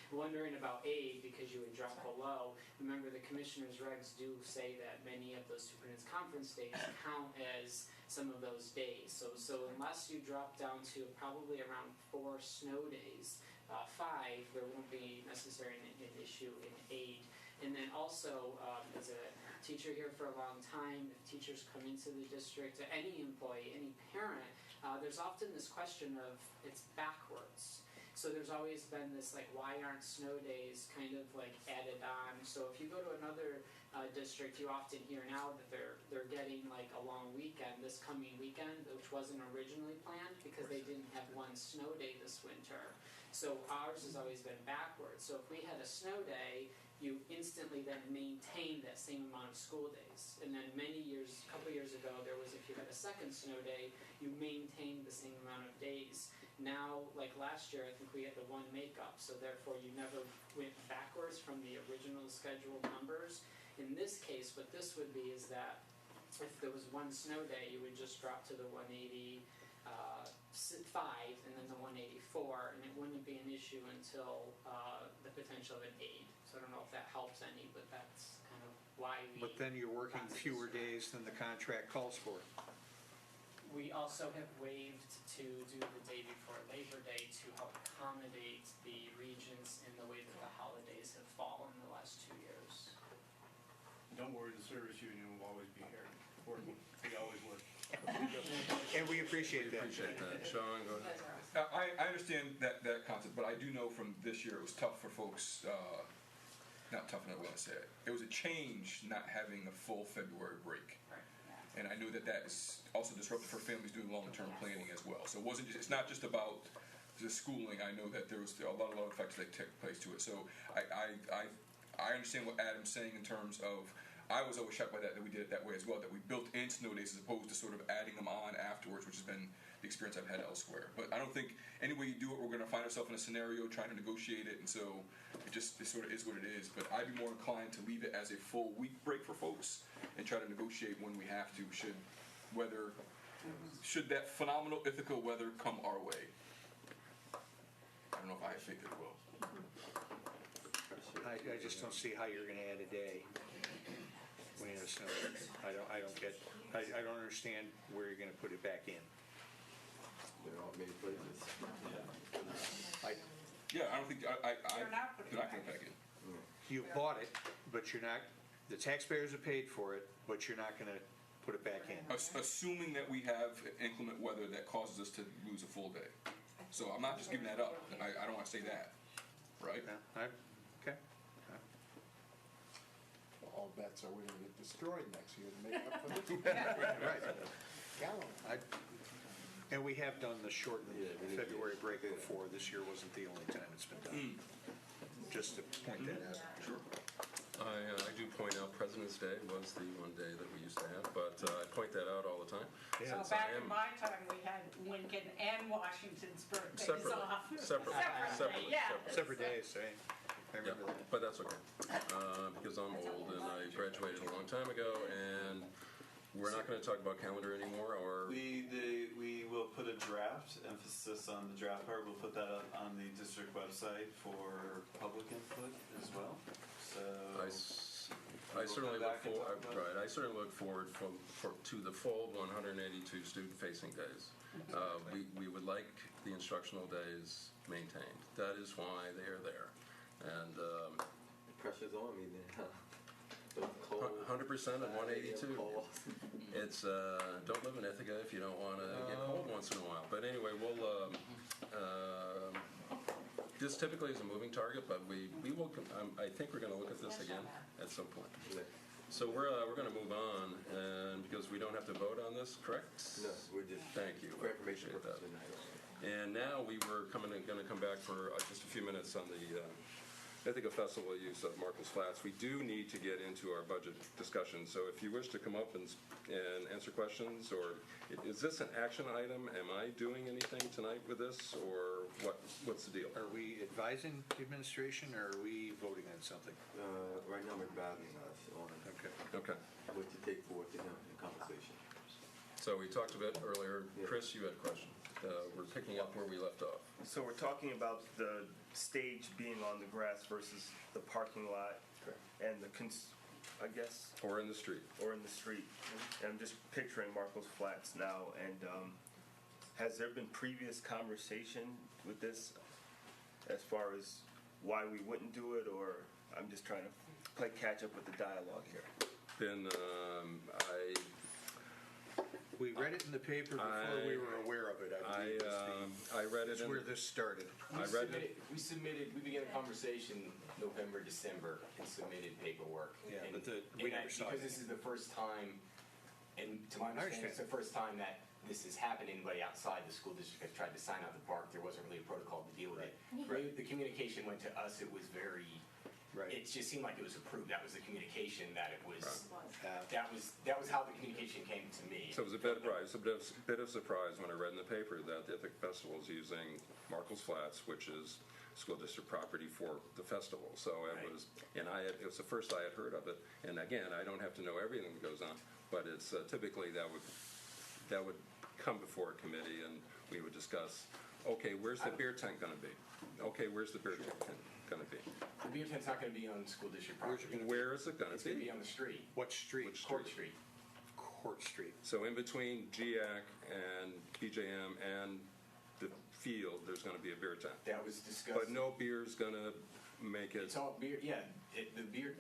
wondering about aid because you would drop below. Remember, the commissioner's regs do say that many of those superintendent's conference days count as some of those days. So unless you drop down to probably around 4 snow days, 5, there won't be necessarily an issue in aid. And then also, as a teacher here for a long time, if teachers come into the district, any employee, any parent, there's often this question of it's backwards. So there's always been this like, why aren't snow days kind of like added on? So if you go to another district, you often hear now that they're getting like a long weekend this coming weekend, which wasn't originally planned because they didn't have one snow day this winter. So ours has always been backwards. So if we had a snow day, you instantly then maintain that same amount of school days. And then a couple years ago, there was, if you had a second snow day, you maintained the same amount of days. Now, like last year, I think we had the 1 makeup, so therefore you never went backwards from the original scheduled numbers. In this case, what this would be is that if there was 1 snow day, you would just drop to the 185 and then the 184, and it wouldn't be an issue until the potential of an aid. So I don't know if that helps any, but that's kind of why we... But then you're working fewer days than the contract calls for. We also have waived to do the day before Labor Day to help accommodate the regions in the way that the holidays have fallen the last 2 years. Don't worry, the service union will always be here working. We always would. And we appreciate that. Sean, go ahead. I understand that concept, but I do know from this year it was tough for folks, not tough enough, I want to say it. It was a change not having a full February break. And I knew that is also disruptive for families doing long-term planning as well. So it's not just about the schooling. I know that there was a lot of factors that took place to it. So I understand what Adam's saying in terms of, I was always shocked by that we did it that way as well, that we built in snow days as opposed to sort of adding them on afterwards, which has been the experience I've had elsewhere. But I don't think any way you do it, we're going to find ourselves in a scenario trying to negotiate it, and so it sort of is what it is. But I'd be more inclined to leave it as a full week break for folks and try to negotiate when we have to, should that phenomenal Ithaca weather come our way. I don't know if I think it will. I just don't see how you're going to add a day when you have snow. I don't understand where you're going to put it back in. There aren't many places. Yeah, I don't think they're not putting going to put it back in. You bought it, but you're not. The taxpayers have paid for it, but you're not going to put it back in. Assuming that we have inclement weather that causes us to lose a full day. So I'm not just giving that up. I don't want to say that, right? Okay. All bets are going to get destroyed next year to make up for this. Right. And we have done the shortened February break before. This year wasn't the only time it's been done. Just to point that out. Sure. I do point out President's Day was the one day that we used to have, but I point that out all the time. So back in my time, we had Lincoln and Washington's birthdays off. Separately. Yeah. Separate days, same. I remember that. But that's okay, because I'm old and I graduated a long time ago, and we're not going to talk about calendar anymore, or... We will put a draft, emphasis on the draft part. We'll put that up on the district website for public input as well. So I certainly look forward. Right, I certainly look forward to the full 182 student-facing days. We would like the instructional days maintained. That is why they are there, and Pressure's on me then. 100% of 182. It's don't live in Ithaca if you don't want to get cold once in a while. But anyway, we'll. This typically is a moving target, but we will. I think we're going to look at this again at some point. So we're going to move on, and because we don't have to vote on this, correct? No, we're just. Thank you. For information Appreciate that. purposes. And now we were going to come back for just a few minutes on the Ithaca Festival use of Marcus Flats. We do need to get into our budget discussion, so if you wish to come up and answer questions, or is this an action item? Am I doing anything tonight with this, or what's the deal? Are we advising the administration, or are we voting on something? Right now we're advising us on Okay. what to take forward to him in compensation. So we talked a bit earlier. Chris, you had a question. We're picking up where we left off. So we're talking about the stage being on the grass versus the parking lot. Correct. And I guess. Or in the street. Or in the street. And I'm just picturing Marcos Flats now, and has there been previous conversation with this as far as why we wouldn't do it, or I'm just trying to play catch up with the dialogue here? We read it in the paper before we were aware of it, I believe. I read it. That's where this started. We began a conversation November, December, and submitted paperwork. Yeah, and, but we never saw it. because this is the first time, and to my understanding, it's the first time that this has happened. Anybody outside the school district has tried to sign out the park. There wasn't really a protocol to deal with it. Right. The communication went to us. It was very. Right. It just seemed like it was approved. That was the communication. That it was. That was how the communication came to me. So it was a bit of surprise when I read in the paper that the Ithaca Festival is using Marcos Flats, which is school district property for the festival. So it was, and it was the first I had heard of it. And again, I don't have to know everything that goes on, but it's typically that would come before a committee, and we would discuss. Okay, where's the beer tent going to be? Okay, where's the beer tent going to be? The beer tent's not going to be on school district property. Where is it going to be? It's going to be on the street. What street? Court Street. Court Street. So in between GIAC and BJM and the field, there's going to be a beer tent. That was discussed. But no beer's going to make it. It's all beer. Yeah, the beer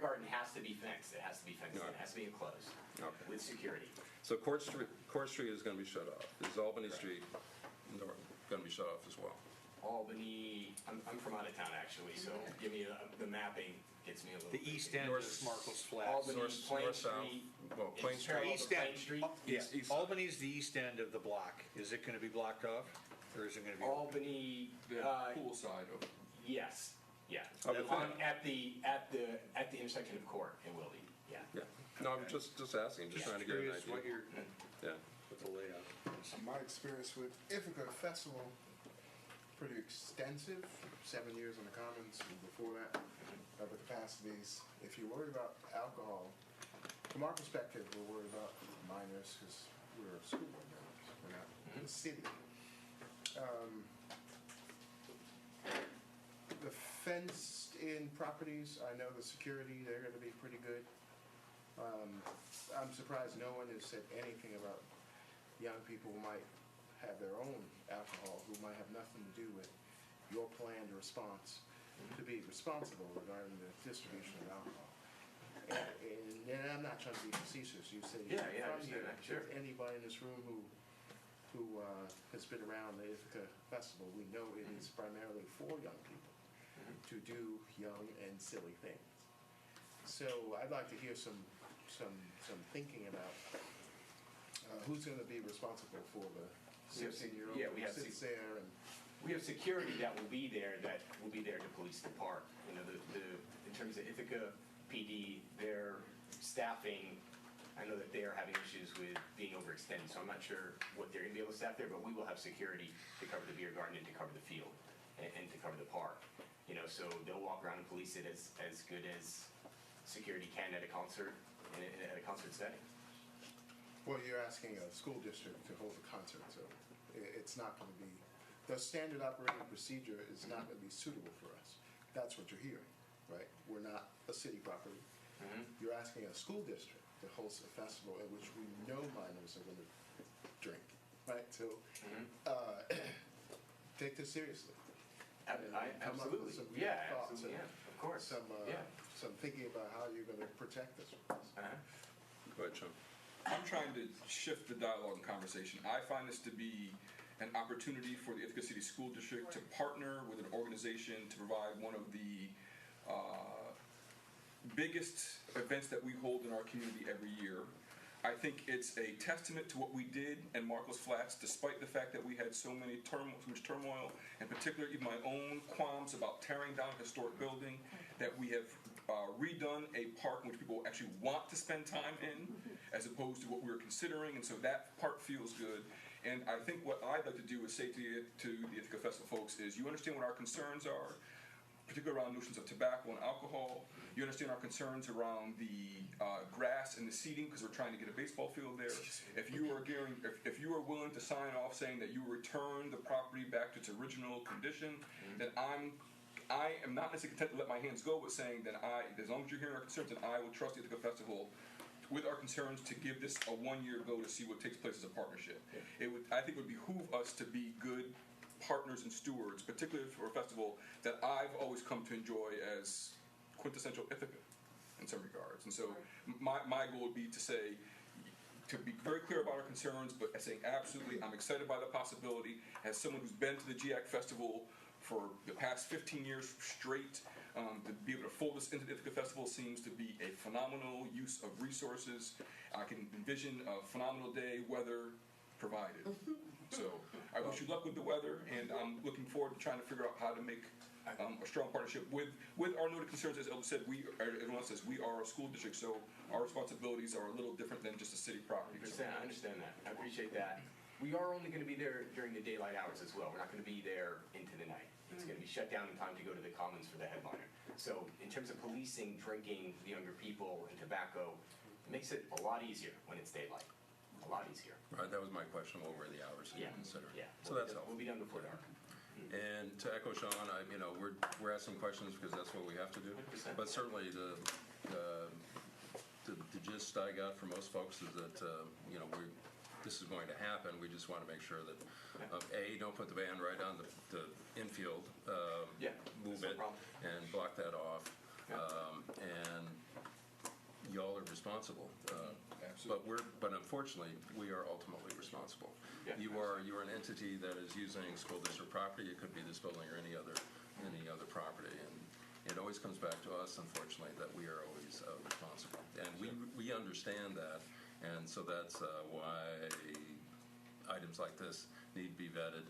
garden has to be fenced. It has to be fenced. Okay. It has to be enclosed with security. So Court Street is going to be shut off. Is Albany Street going to be shut off as well? Albany. I'm from out of town actually, so give me the mapping gets me a little. The east end of Marcos Flats. Albany, Plain Street. Well, Plain Street. East end. Street. Albany's the east end of the block. Is it going to be blocked off, or is it going to be? Albany. The pool side of it. Yes. Yeah. At the intersection of Court, it will be. Yeah. Yeah. No, I'm just asking. Just trying to get an idea. What you're. Yeah. With the layout. My experience with Ithaca Festival, pretty extensive, 7 years on the Commons, and before that, other capacities. If you're worried about alcohol, from our perspective, we're worried about minors because we're a school board members, we're not the city. The fenced-in properties, I know the security, they're going to be pretty good. I'm surprised no one has said anything about young people who might have their own alcohol, who might have nothing to do with your planned response to be responsible regarding the distribution of alcohol. And I'm not trying to be facetious. You say I understand that. Sure. Anybody in this room who has been around the Ithaca Festival, we know it is primarily for young people to do young and silly things. So I'd like to hear some thinking about who's going to be responsible for the 16-year-old who sits there and. We have security that will be there to police the park. You know, in terms of Ithaca PD, their staffing, I know that they are having issues with being overextended, so I'm not sure what they're going to be able to staff there, but we will have security to cover the beer garden and to cover the field and to cover the park. You know, so they'll walk around and police it as good as security can at a concert, at a concert setting. Well, you're asking a school district to hold a concert, so it's not going to be. The standard operating procedure is not going to be suitable for us. That's what you're hearing, right? We're not a city property. You're asking a school district to host a festival in which we know minors are going to drink, right? So take this seriously. Absolutely. Come up with some thoughts absolutely. and of course. some thinking about how you're going to protect this. Go ahead, Sean. I'm trying to shift the dialogue and conversation. I find this to be an opportunity for the Ithaca City School District to partner with an organization to provide one of the biggest events that we hold in our community every year. I think it's a testament to what we did in Marcos Flats, despite the fact that we had so much turmoil, and particularly even my own qualms about tearing down a historic building, that we have redone a park in which people actually want to spend time in, as opposed to what we were considering, and so that part feels good. And I think what I'd like to do is say to the Ithaca Festival folks is, you understand what our concerns are. particularly around notions of tobacco and alcohol. You understand our concerns around the grass and the seating, because we're trying to get a baseball field there. If you are willing to sign off saying that you will return the property back to its original condition, then I am not necessarily content to let my hands go, but saying that as long as you're hearing our concerns, then I will trust the Ithaca Festival with our concerns to give this a 1-year go to see what takes place as a partnership. I think it would behoove us to be good partners and stewards, particularly for a festival that I've always come to enjoy as quintessential Ithaca in some regards. And so my goal would be to be very clear about our concerns, but saying absolutely, I'm excited by the possibility, as someone who's been to the GIAC Festival for the past 15 years straight, to be able to fold this into the Ithaca Festival seems to be a phenomenal use of resources. I can envision a phenomenal day, weather provided. So I wish you luck with the weather, and I'm looking forward to trying to figure out how to make a strong partnership with our noted concerns. As Elder said, everyone says we are a school district, so our responsibilities are a little different than just a city property. I understand that. I appreciate that. We are only going to be there during the daylight hours as well. We're not going to be there into the night. It's going to be shut down in time to go to the Commons for the headliner. So in terms of policing drinking, the younger people, and tobacco, it makes it a lot easier when it's daylight. A lot easier. Right, that was my question, what were the hours that you consider? Yeah. So that's helpful. We'll be done before dark. And to echo Sean, we're asking questions because that's what we have to do. 100%. But certainly the gist I got from most folks is that, this is going to happen. We just want to make sure that, don't put the van right on the infield, move it and block that off. And y'all are responsible. But unfortunately, we are ultimately responsible. You are an entity that is using school district property. It could be this building or any other property, and it always comes back to us, unfortunately, that we are always responsible, and we understand that, and so that's why items like this need to be vetted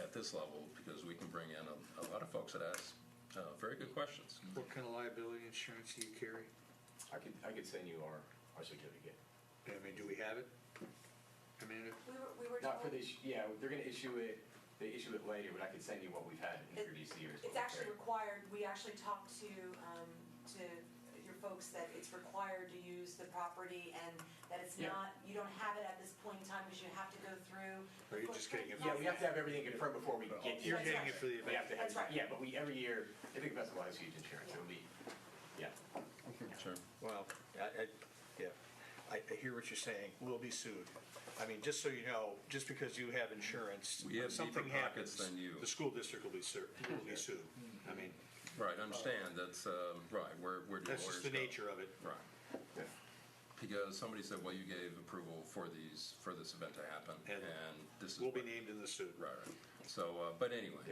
at this level, because we can bring in a lot of folks that ask very good questions. What kind of liability insurance do you carry? I could send you our certificate. I mean, do we have it, Amanda? We were Not for told, this, they're going to issue it. They issue it later, but I can send you what we've had in previous years. it's actually required, we actually talked to your folks that it's required to use the property, and that it's not, you don't have it at this point in time because you have to go through. Or you're just getting it? Yeah, we have to have everything confirmed before we get here. You're getting it for the event. We have to have, That's right. Yeah, but every year, I think the festival has huge insurance. It'll be, Sure. Well, I hear what you're saying. We'll be sued. I mean, just so you know, just because you have insurance, We have if something deeper pockets happens, than you. the school district will be sued. I mean, Right, understand, that's, right, we're doing that's just the lawyers' nature of it. stuff. Right. Because somebody said, well, you gave approval for this event to happen, and this is. We'll be named in the suit. Right. So, but anyway,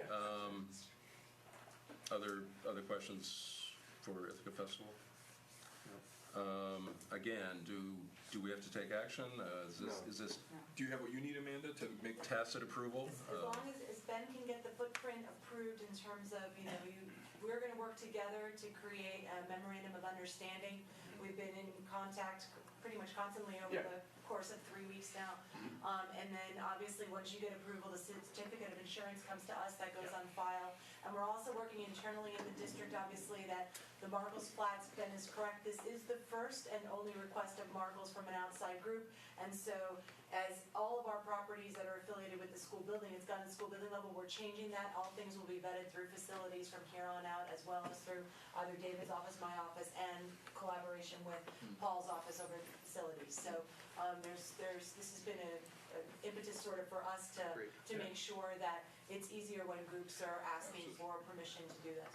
other questions for Ithaca Festival? Again, do we have to take action? Is this? Do you have what you need, Amanda, to make tacit approval? As long as Ben can get the footprint approved in terms of, we're gonna work together to create a memorandum of understanding. We've been in contact pretty much constantly over the course of 3 weeks now. And then obviously, once you get approval, the certificate of insurance comes to us, that goes on file. And we're also working internally in the district, obviously, that the Margles Flats, Ben is correct, this is the first and only request of Margles from an outside group. And so, as all of our properties that are affiliated with the school building, it's gotten to the school building level, we're changing that. All things will be vetted through facilities from here on out, as well as through either David's office, my office, and collaboration with Paul's office over at the facilities. So, this has been an impetus sort of for us to make sure that it's easier when groups are asking for permission to do this.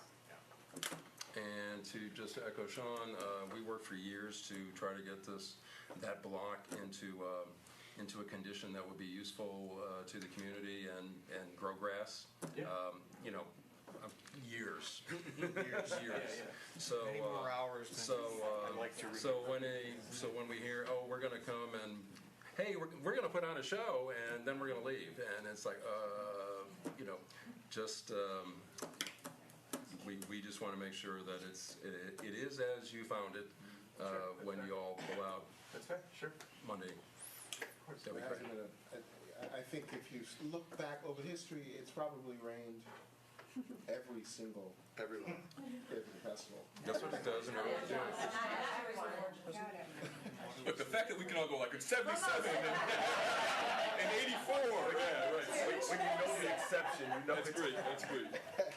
And just to echo Sean, we worked for years to try to get that block into a condition that would be useful to the community and grow grass. Years. So many more hours than I'd like to remember. So when we hear, we're going to come and hey, we're going to put on a show and then we're going to leave, and it's like we just want to make sure that it is as you found it when you all pull out. That's fair. Sure. Monday. That'd be great. I think if you look back over history, it's probably rained every single Everyone. festival. That's what it does in every gym. But the fact that we can all go like in 77 and 84, yeah, right. When you know the exception, you know That's it's great, that's great.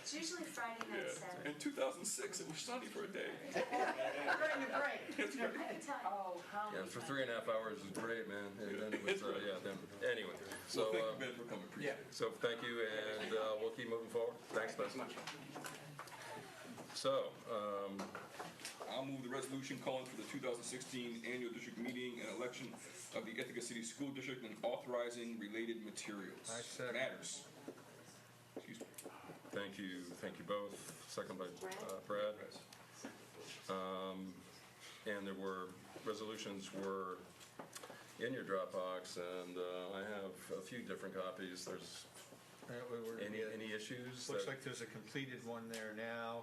It's usually Friday night, Yeah. In 2006, it was sunny for a day. During the break. Oh, how Yeah, many for times? 3.5 hours was great, man. And then it was, yeah, then, anyway. So, Well, thank you, Ben, for coming. Appreciate it. so thank you, and we'll keep moving forward. Thanks, Les. So, I'll move the resolution calling for the 2016 annual district meeting and election of the Ithaca City School District and authorizing related materials. I second. Matters. Excuse me. thank you both. Second by Brad. And there were, resolutions were in your Dropbox, and I have a few different copies. There's any issues? Looks that- like there's a completed one there now.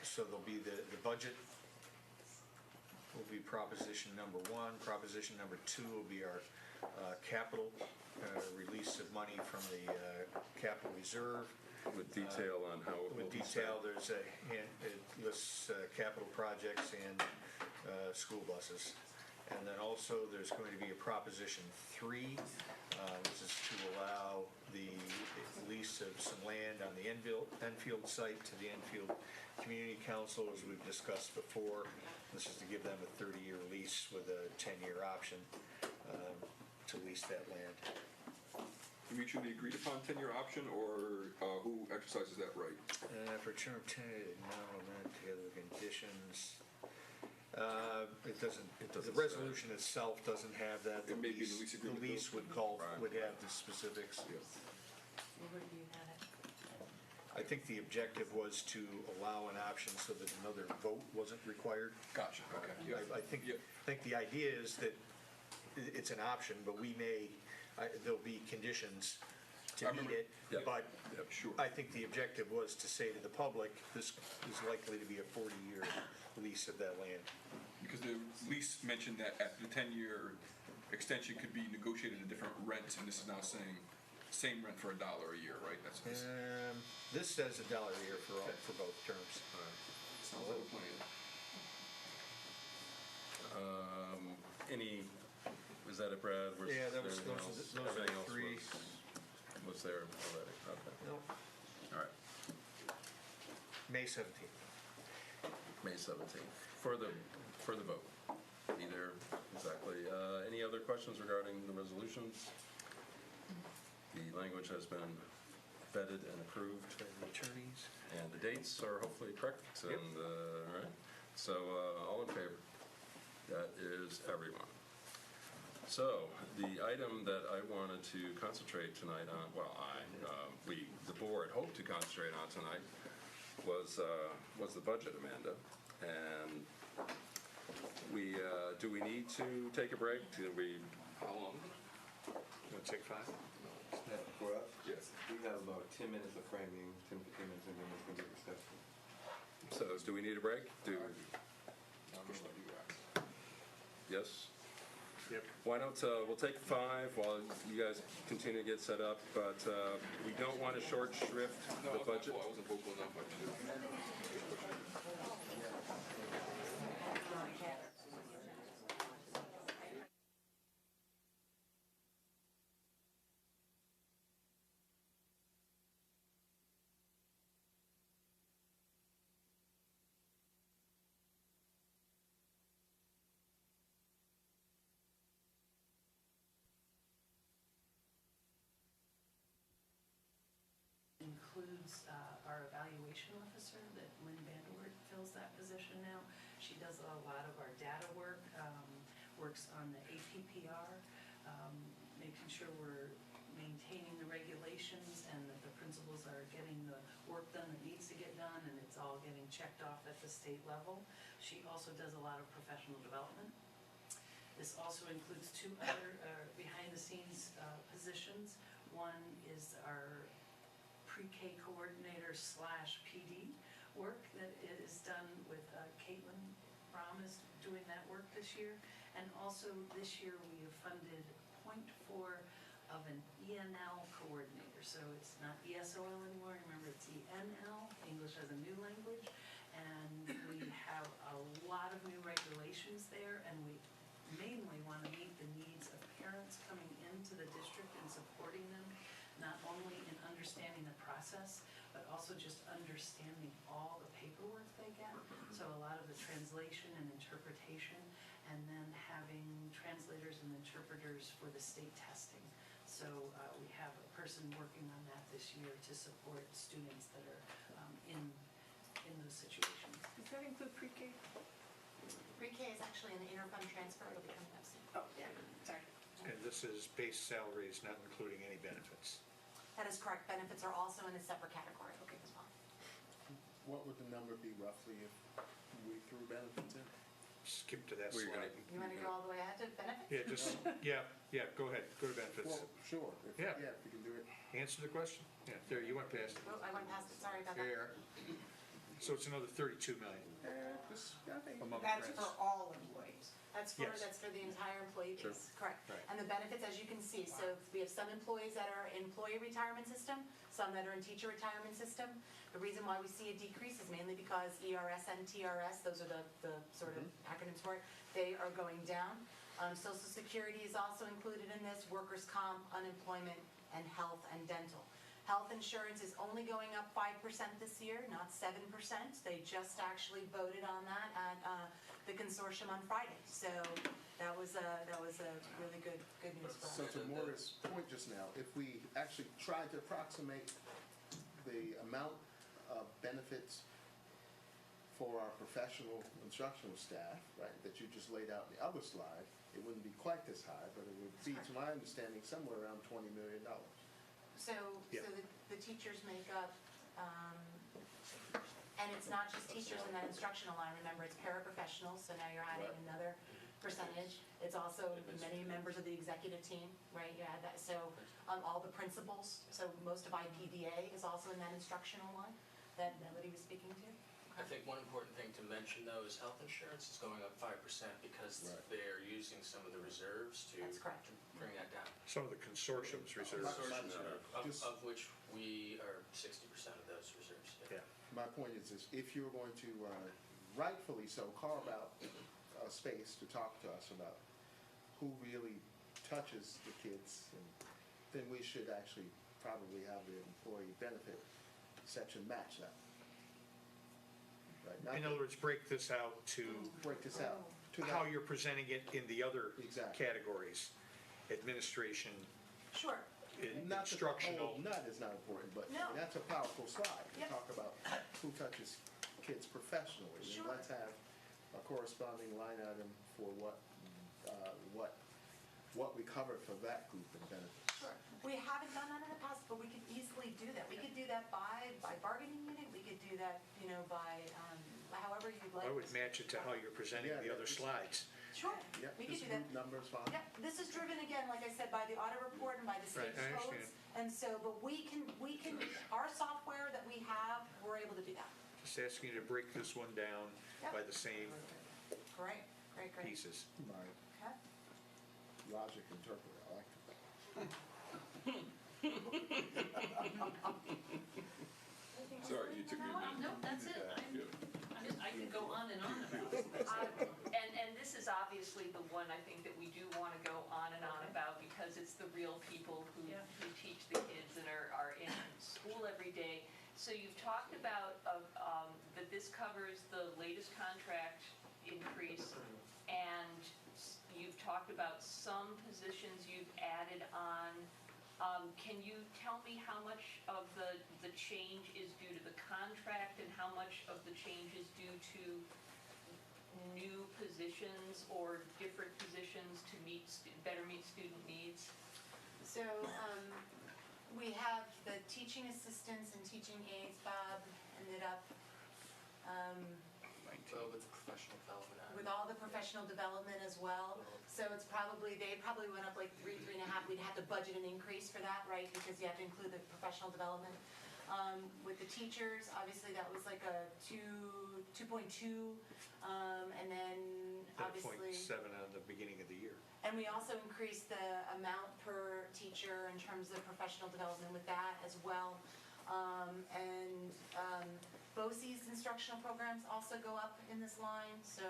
So there'll be the budget will be proposition number 1. Proposition number 2 will be our capital release of money from the capital reserve. With detail on how it will With be detail, spent. there's it lists capital projects and school buses. And then also, there's going to be a Proposition 3, which is to allow the lease of some land on the Enfield site to the Enfield Community Council, as we've discussed before. This is to give them a 30-year lease with a 10-year option to lease that land. Mutually agreed upon 10-year option, or who exercises that right? For term 10, nominal amount together with conditions. It doesn't, the resolution itself doesn't have that. It may be in the lease agreement, The lease though. would have the specifics. Where do you have it? I think the objective was to allow an option so that another vote wasn't required. Gotcha, okay. Yeah. I think the idea is that it's an option, but there'll be conditions to meet it. Yeah. But Sure. I think the objective was to say to the public, this is likely to be a 40-year lease of that land. Because the lease mentioned that at the 10-year extension could be negotiated a different rent, and this is now saying same rent for $1 a year, right? That's This says $1 a year for both terms. sounds like a plan. Is that it, Brad? Yeah, those Everything are else- the everything else 3. Was there already? Okay. Nope. All right. May 17th. May 17th, for the vote. Be there, exactly. Any other questions regarding the resolutions? The language has been vetted and approved. The attorneys. And the dates are hopefully correct, and, all right. So, all in favor? That is everyone. So, the item that I wanted to concentrate tonight on, well, the board hoped to concentrate on tonight was the budget, Amanda. And do we need to take a break? How long? You want to take 5? For us, yes, we have about 10 minutes of framing, 10, 15 minutes, and then it's going to be discussion. So, do we need a break? Yes? Yep. Why don't, we'll take 5 while you guys continue to get set up, but we don't want to short shrift the budget. I wasn't vocal enough. Includes our evaluation officer, that Lynn Vanderwert fills that position now. She does a lot of our data work, works on the APPR, making sure we're maintaining the regulations and that the principals are getting the work done that needs to get done and it's all getting checked off at the state level. She also does a lot of professional development. This also includes 2 other behind-the-scenes positions. One is our pre-K coordinator / PD work that is done with Caitlin Brom is doing that work this year. And also this year we have funded 0.4 of an ENL coordinator. So it's not ESOL anymore, remember it's ENL, English as a New Language. And we have a lot of new regulations there, and we mainly want to meet the needs of parents coming into the district and supporting them, not only in understanding the process, but also just understanding all the paperwork they get. So a lot of the translation and interpretation, and then having translators and interpreters for the state testing. So we have a person working on that this year to support students that are in those situations. Does that include pre-K? Pre-K is actually an interfund transfer, it'll be coming up soon. Oh, yeah, sorry. And this is base salaries, not including any benefits. That is correct, benefits are also in a separate category, okay, as well. What would the number be roughly if we threw benefits in? Skip to that Where you're slide. You wanna go all the way ahead to benefits? Yeah, just, yeah, go ahead, go to benefits. Well, sure, if Yeah. if we can do it. Answer the question. Yeah, there, you went past it. Oh, I went past it, sorry about that. Here. So it's another 32 million Just, I think. among That's grants. for all employees. That's for the entire employee Sure. base, correct. Right. And the benefits, as you can see, so we have some employees that are employee retirement system, some that are in teacher retirement system. The reason why we see a decrease is mainly because ERS and TRS, those are the sort of acronyms for it, they are going down. Social Security is also included in this, workers' comp, unemployment, and health and dental. Health insurance is only going up 5% this year, not 7%. They just actually voted on that at the consortium on Friday. So that was a really good news for us. So to Maura's point just now, if we actually tried to approximate the amount of benefits for our professional instructional staff, right, that you just laid out in the other slide, it wouldn't be quite this high, but it would be, to my understanding, somewhere around $20 million. So the teachers make up, and it's not just teachers in that instructional line, remember, it's paraprofessionals, so now you're adding another percentage. It's also many members of the executive team, right, you add that, so all the principals, so most of IPDA is also in that instructional line that Melody was speaking to. I think one important thing to mention, though, is health insurance is going up 5% because they're using some of the reserves to bring that down. Some of the consortium's reserves. Of which we are 60% of those reserves. Yeah. My point is if you're going to rightfully so carve out a space to talk to us about who really touches the kids, and then we should actually probably have the employee benefit section match that. Right. In other words, break this out to how you're presenting it in the other categories. Administration, Sure. instructional. Not is not important, but No. that's a powerful slide to Yep. talk about who touches kids professionally. Sure. And let's have a corresponding line item for what we cover for that group and benefits. Sure. We haven't done that in the past, but we could easily do that. We could do that by bargaining unit, we could do that, by however you'd like. I would match it to how you're presenting the other slides. Sure, Yeah, we could just do that. group numbers, fine. Yeah, this is driven again, like I said, by the audit report and by the Right, state I codes. understand. And so, but we can, our software that we have, we're able to do that. Just asking you to break this one down by the same Great. pieces. My Okay. logic interpreter, I like that. Sorry, you took me. No, that's it. I could go on and on about this. And this is obviously the one I think that we do want to go on and on about because it's the real people who teach the kids and are in school every day. So you've talked about that this covers the latest contract increase, and you've talked about some positions you've added on. Can you tell me how much of the change is due to the contract and how much of the change is due to new positions or different positions to better meet student needs? So, we have the teaching assistants and teaching aides, Bob ended up, With professional development. with all the professional development as well. So it's they probably went up like 3.5. We'd have to budget an increase for that, right? Because you have to include the professional development. With the teachers, obviously that was like a 2.2. And then And obviously. 0.7 on the beginning of the year. And we also increased the amount per teacher in terms of professional development with that as well. BOCE's instructional programs also go up in this line, so,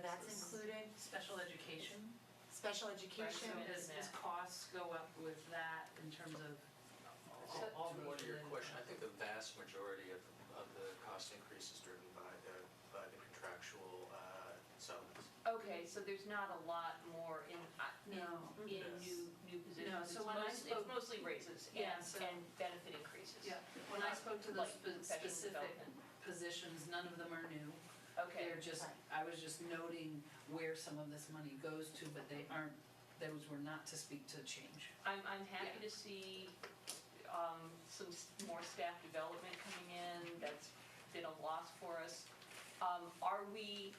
that's included. Special education. Special Right, education. so as costs go up with that in terms of all To those one of your related question, I costs? think the vast majority of the cost increase is driven by the contractual settlements. Okay, so there's not a lot more in new positions. No, so when I It's spoke- mostly raises Yeah, and benefit increases. Yeah, when I spoke to those Like professional specific development. positions, none of them are new. Okay. They're just, I was just noting where some of this money goes to, but they aren't, those were not to speak to change. I'm happy to see some more staff development coming in. That's been a loss for us. Are we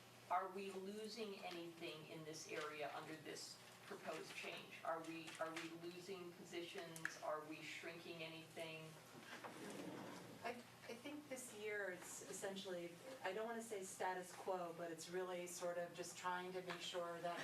losing anything in this area under this proposed change? Are we losing positions? Are we shrinking anything? I think this year it's essentially, I don't want to say status quo, but it's really sort of just trying to make sure that,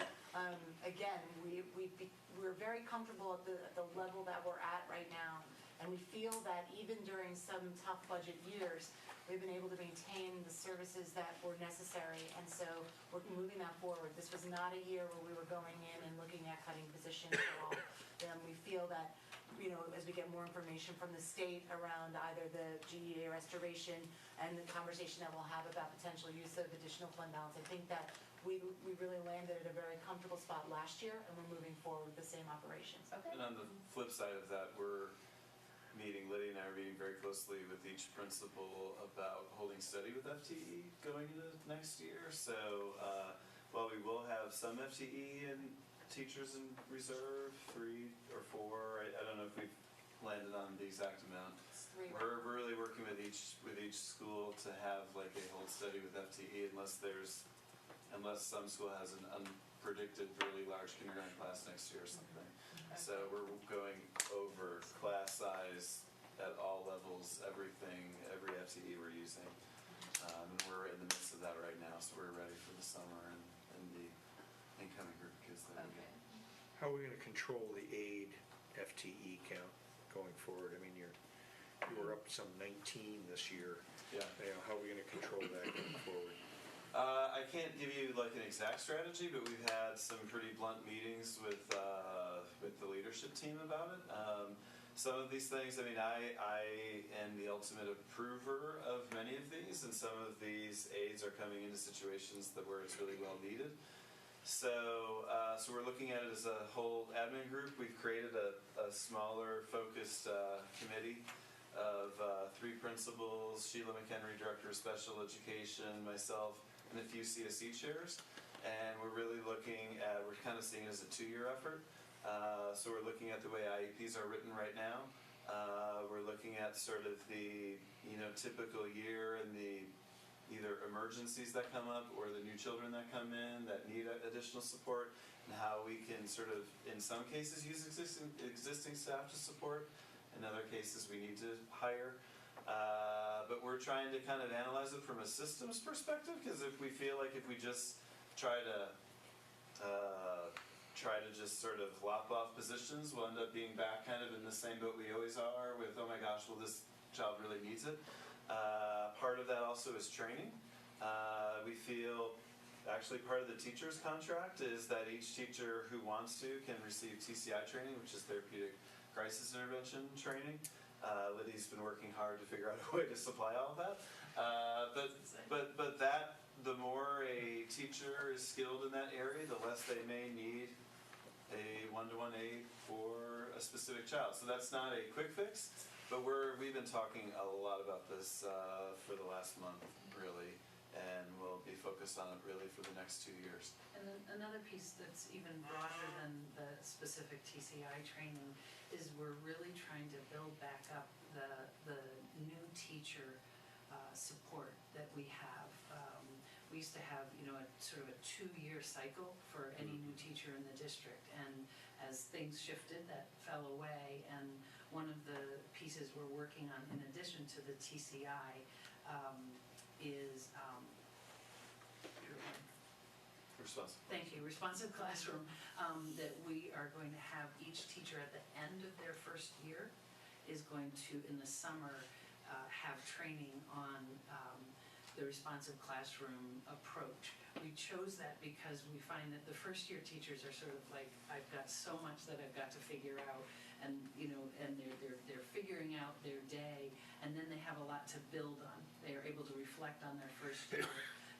again, we're very comfortable at the level that we're at right now. And we feel that even during some tough budget years, we've been able to maintain the services that were necessary. And so we're moving that forward. This was not a year where we were going in and looking at cutting positions at all. We feel that, as we get more information from the state around either the GEA restoration and the conversation that we'll have about potential use of additional fund balance, I think that we really landed at a very comfortable spot last year, and we're moving forward with the same operations. And on the flip side of that, Lydia and I are meeting very closely with each principal about holding steady with FTE going into next year. So while we will have some FTE and teachers in reserve, 3 or 4, I don't know if we've landed on the exact amount. We're really working with each school to have like a hold steady with FTE unless some school has an unpredicted really large kindergarten class next year or something. So we're going over class size at all levels, everything, every FTE we're using. And we're in the midst of that right now, so we're ready for the summer and the incoming group of kids that we get. How are we gonna control the aid FTE count going forward? I mean, you were up some 19 this year. Yeah. How are we gonna control that going forward? I can't give you like an exact strategy, but we've had some pretty blunt meetings with the leadership team about it. Some of these things, I am the ultimate approver of many of these, and some of these aids are coming into situations where it's really well needed. So we're looking at it as a whole admin group. We've created a smaller, focused committee of 3 principals, Sheila McHenry, Director of Special Education, myself, and a few CSE chairs. And we're really looking at, we're kind of seeing it as a 2-year effort. So we're looking at the way IEPs are written right now. We're looking at sort of the typical year and the either emergencies that come up or the new children that come in that need additional support, and how we can sort of, in some cases, use existing staff to support. In other cases, we need to hire. But we're trying to kind of analyze it from a systems perspective, because if we feel like if we just try to just sort of lop off positions, we'll end up being back kind of in the same boat we always are with, oh my gosh, well this child really needs it. Part of that also is training. We feel actually part of the teacher's contract is that each teacher who wants to can receive TCI training, which is therapeutic crisis intervention training. Lydia's been working hard to figure out a way to supply all of that. But that, the more a teacher is skilled in that area, the less they may need a one-to-one aid for a specific child. So that's not a quick fix, but we've been talking a lot about this for the last month, really, and we'll be focused on it really for the next 2 years. And then another piece that's even broader than the specific TCI training is we're really trying to build back up the new teacher support that we have. We used to have, a sort of a 2-year cycle for any new teacher in the district, and as things shifted, that fell away. And one of the pieces we're working on, in addition to the TCI, is We're Thank you, responsive classroom, that we are going to have each teacher at the end of their first year is going to, in the summer, have training on the responsive classroom approach. We chose that because we find that the first year teachers are sort of like, I've got so much that I've got to figure out, and and they're figuring out their day, and then they have a lot to build on. They are able to reflect on their first year,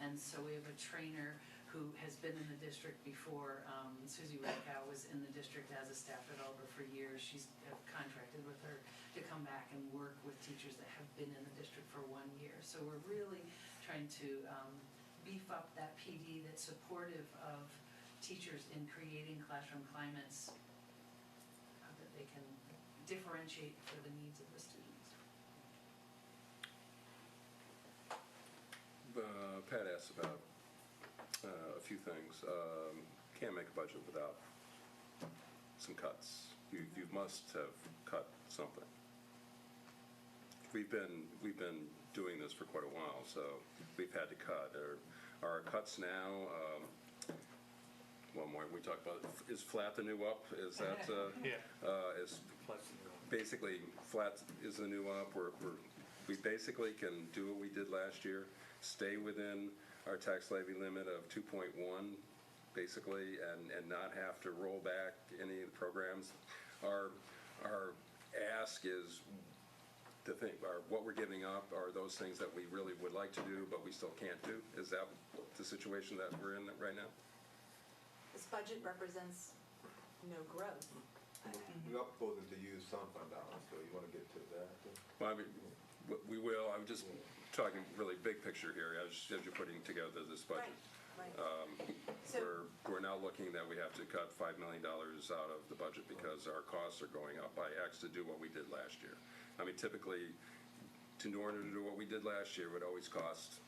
and so we have a trainer who has been in the district before. Susie Radkow was in the district as a staff at Alba for years. She's contracted with her to come back and work with teachers that have been in the district for 1 year. So we're really trying to beef up that PD that's supportive of teachers in creating classroom climates that they can differentiate for the needs of the students. Pat asked about a few things. Can't make a budget without some cuts. You must have cut something. We've been doing this for quite a while, so we've had to cut. Our cuts now. One more we talked about, is flat the new up? Is that is basically flat is the new up? We basically can do what we did last year, stay within our tax levy limit of 2.1, basically, and not have to roll back any of the programs. Our ask is to think, what we're giving up are those things that we really would like to do, but we still can't do. Is that the situation that we're in right now? This budget represents no growth. We are proposing to use some fund balance, so you want to get to that? Well, I mean, we will. I'm just talking really big picture here as you're putting together this budget. Right. We're now looking that we have to cut $5 million out of the budget because our costs are going up by X to do what we did last year. I mean, typically, in order to do what we did last year, it would always cost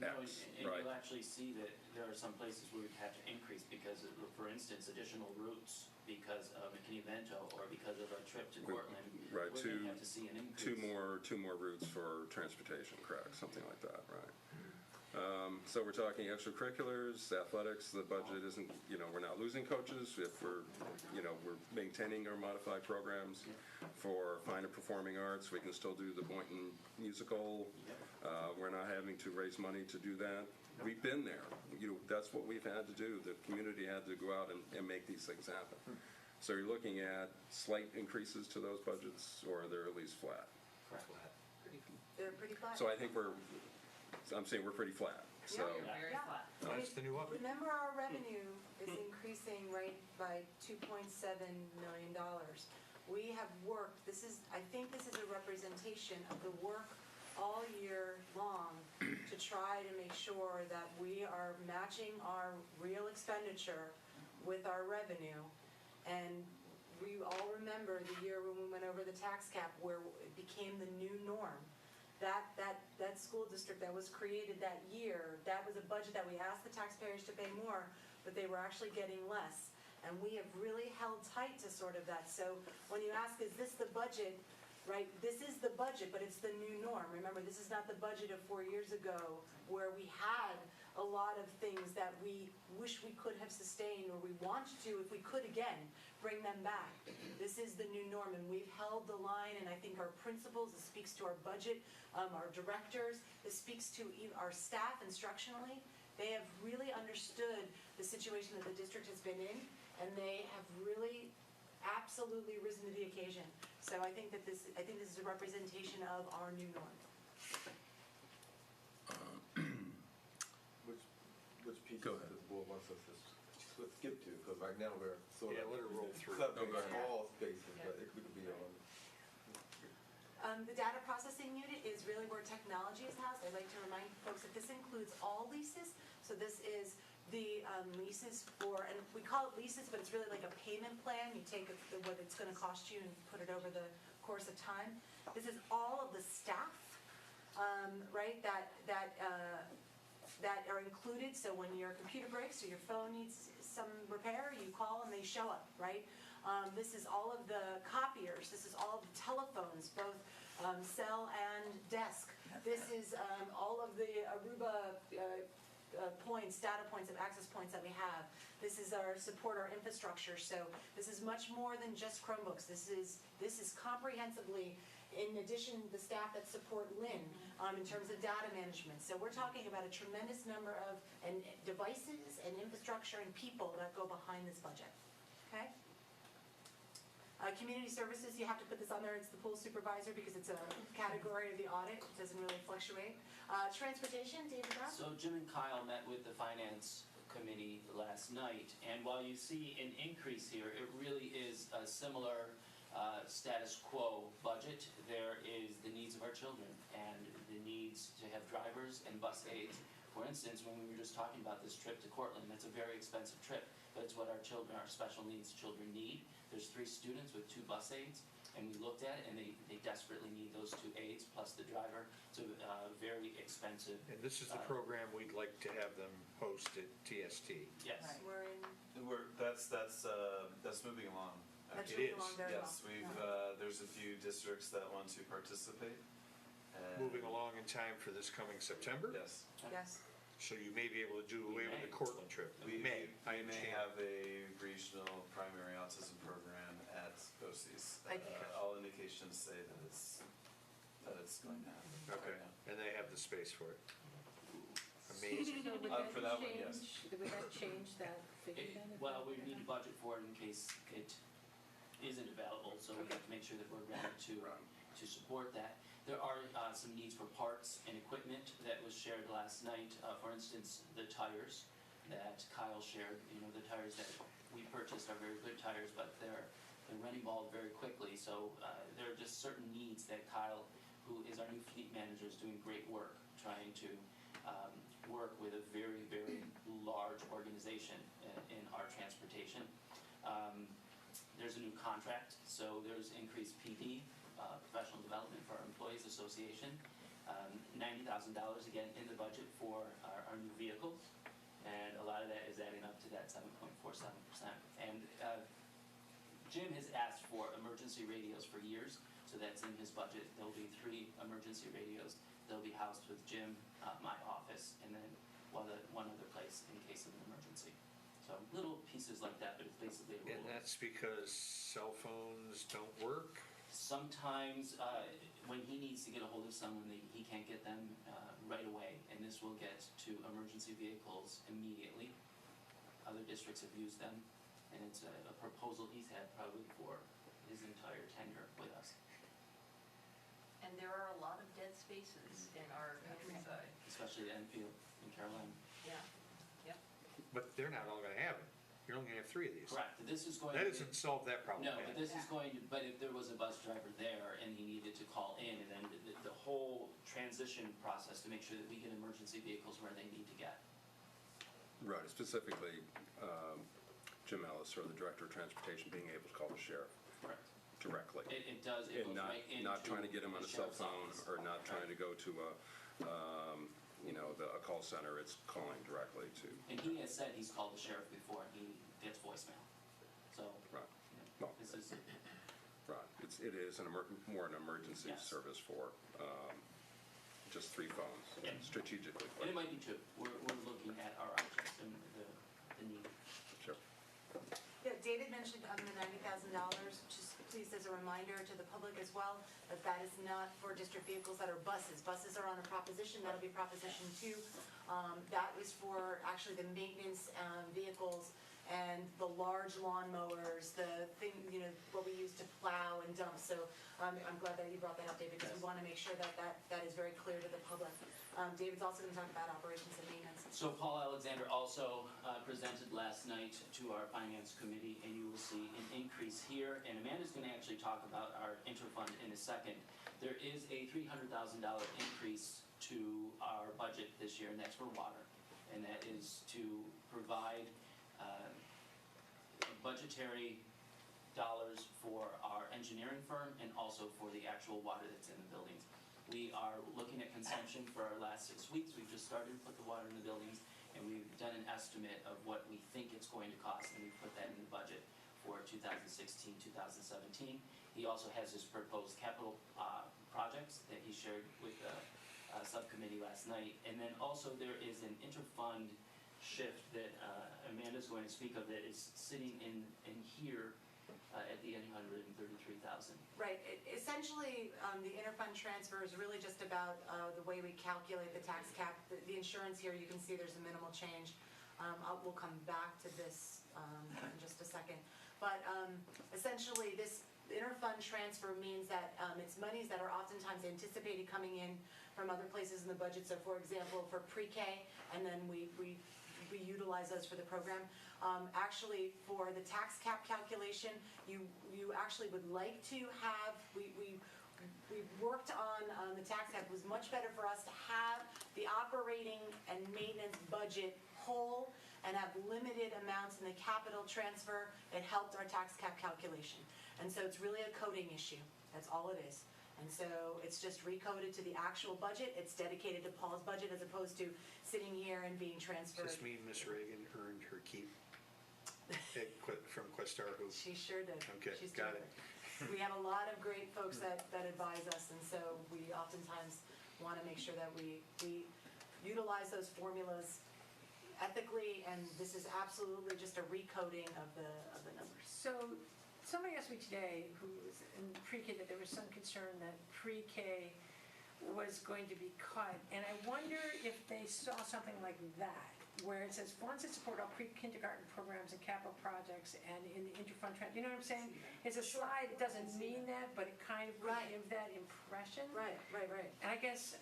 X, and right? you'll actually see that there are some places where we'd have to increase because, for instance, additional routes because of McKinney-Vento or because of a trip to Cortland. Right, we're going to have to see an increase. two more routes for transportation, correct? Something like that, right? So we're talking extracurriculars, athletics. The budget isn't, we're not losing coaches if we're maintaining our modified programs. For finer performing arts, we can still do the Boynton musical. We're not having to raise money to do that. We've been there. That's what we've had to do. The community had to go out and make these things happen. So you're looking at slight increases to those budgets, or they're at least flat. They're pretty flat. So I think I'm saying we're pretty flat. So Very flat. That's the new up. Remember, our revenue is increasing by $2.7 million. We have worked, I think this is a representation of the work all year long to try to make sure that we are matching our real expenditure with our revenue. And we all remember the year when we went over the tax cap where it became the new norm. That school district that was created that year, that was a budget that we asked the taxpayers to pay more, but they were actually getting less. And we have really held tight to sort of that. So when you ask, is this the budget, right? This is the budget, but it's the new norm. Remember, this is not the budget of 4 years ago where we had a lot of things that we wish we could have sustained, or we want to, if we could again, bring them back. This is the new norm, and we've held the line, and I think our principals, this speaks to our budget, our directors, this speaks to our staff instructionally. They have really understood the situation that the district has been in, and they have really absolutely risen to the occasion. So I think this is a representation of our new norm. Which pieces does the board wants us to skip to? Because right now we're sort of let it roll through. covering all spaces, but it could be on. The data processing unit is really where technology is housed. I'd like to remind folks that this includes all leases. So this is the leases for, and we call it leases, but it's really like a payment plan. You take what it's going to cost you and put it over the course of time. This is all of the staff, right, that are included. So when your computer breaks or your phone needs some repair, you call and they show up, right? This is all of the copiers. This is all of the telephones, both cell and desk. This is all of the Aruba points, data points, of access points that we have. This is our support, our infrastructure. So this is much more than just Chromebooks. This is comprehensively, in addition, the staff that support Lynn in terms of data management. So we're talking about a tremendous number of devices and infrastructure and people that go behind this budget. Okay? Community services, you have to put this on there, it's the pool supervisor because it's a category of the audit, it doesn't really fluctuate. Transportation, David Brown? So Jim and Kyle met with the finance committee last night, and while you see an increase here, it really is a similar status quo budget. There is the needs of our children and the needs to have drivers and bus aides. For instance, when we were just talking about this trip to Cortland, that's a very expensive trip, but it's what our children, our special needs children need. There's 3 students with 2 bus aides, and we looked at it, and they desperately need those 2 aides plus the driver. It's a very expensive. And this is the program we'd like to have them host at TST. Yes. Right, we're in, That's moving along. that's It moving is, along very well. Yes, there's a few districts that want to participate. and- Moving along in time for this coming September? Yes. Yes. So you may be able to do away with the Cortland trip. We may. I may understand. have a regional primary autism program at BOCES. Thank you. All indications say that it's going to happen. Okay, Yeah. and they have the space for it. Amazing. So would For that one, yes. would that change that figure then? Well, we need to budget for it in case it isn't available, so we have to make sure that we're ready to support that. There are some needs for parts and equipment that was shared last night. For instance, the tires that Kyle shared, the tires that we purchased are very good tires, but they're running bald very quickly. So there are just certain needs that Kyle, who is our new fleet manager, is doing great work trying to work with a very, very large organization in our transportation. There's a new contract, so there's increased PD, professional development for our employees association, $90,000 again in the budget for our new vehicles, and a lot of that is adding up to that 7.47%. And Jim has asked for emergency radios for years, so that's in his budget. There'll be 3 emergency radios. They'll be housed with Jim, my office, and then one other place in case of an emergency. So little pieces like that, but it's basically a And rule. that's because cell phones don't work? Sometimes when he needs to get a hold of someone, he can't get them right away, and this will get to emergency vehicles immediately. Other districts have used them, and it's a proposal he's had probably for his entire tenure with us. And there are a lot of dead spaces in our countryside. Especially at Enfield and Carolina. Yeah, yep. But they're not all gonna have it. You're only gonna have 3 of these. Correct, this is going That to. doesn't solve that problem. No, Pat. but this is going to, but if there was a bus driver there and he needed to call in, and then the whole transition process to make sure that we get emergency vehicles where they need to get. Right, specifically, Jim Ellis, or the Director of Transportation, being able to call the sheriff Correct. directly. It does, it And goes right into. not trying to get him on the a cell sheriff's phone, office. or not trying to go to a call center, it's calling directly to. And he has said he's called the sheriff before and he gets voicemail. So, Right, you know, well, this is, right, it is more an emergency Yes. service for, just 3 phones, Yeah. strategically. and it might be 2. We're looking at our options and the need. Sure. Yeah, David mentioned the $90,000, just please as a reminder to the public as well, that is not for district vehicles that are buses. Buses are on a proposition, that'll be proposition 2. That is for actually the maintenance vehicles and the large lawnmowers, the thing, what we use to plow and dump. So I'm glad that you brought that up, David, because we want to make sure that is very clear to the public. David's also going to talk about operations and maintenance. So Paul Alexander also presented last night to our finance committee, and you will see an increase here. And Amanda's going to actually talk about our interfund in a second. There is a $300,000 increase to our budget this year, and that's for water. And that is to provide budgetary dollars for our engineering firm and also for the actual water that's in the buildings. We are looking at consumption for our last 6 weeks. We've just started to put the water in the buildings, and we've done an estimate of what we think it's going to cost, and we've put that in the budget for 2016, 2017. He also has his proposed capital projects that he shared with subcommittee last night. And then also there is an interfund shift that Amanda's going to speak of that is sitting in here at the 833,000. Right, essentially, the interfund transfer is really just about the way we calculate the tax cap. The insurance here, you can see there's a minimal change. We'll come back to this in just a second. But essentially, this interfund transfer means that it's monies that are oftentimes anticipated coming in from other places in the budget. So for example, for pre-K, and then we utilize those for the program. Actually, for the tax cap calculation, you actually would like to have, we worked on the tax cap. It was much better for us to have the operating and maintenance budget whole and have limited amounts in the capital transfer. It helped our tax cap calculation. And so it's really a coding issue. That's all it is. And so it's just recoded to the actual budget. It's dedicated to Paul's budget as opposed to sitting here and being transferred. Does this mean Miss Reagan earned her keep from Questar? She sure did. Okay, She's got it. We have a lot of great folks that advise us, and so we oftentimes want to make sure that we utilize those formulas ethically, and this is absolutely just a recoding of the numbers. So somebody asked me today, who was in pre-K, that there was some concern that pre-K was going to be cut, and I wonder if they saw something like that, where it says funds that support all pre-kindergarten programs and capital projects and in the interfund transfer. You know what I'm saying? It's a slide, it doesn't mean that, but it kind of would give that impression. Right. And I guess,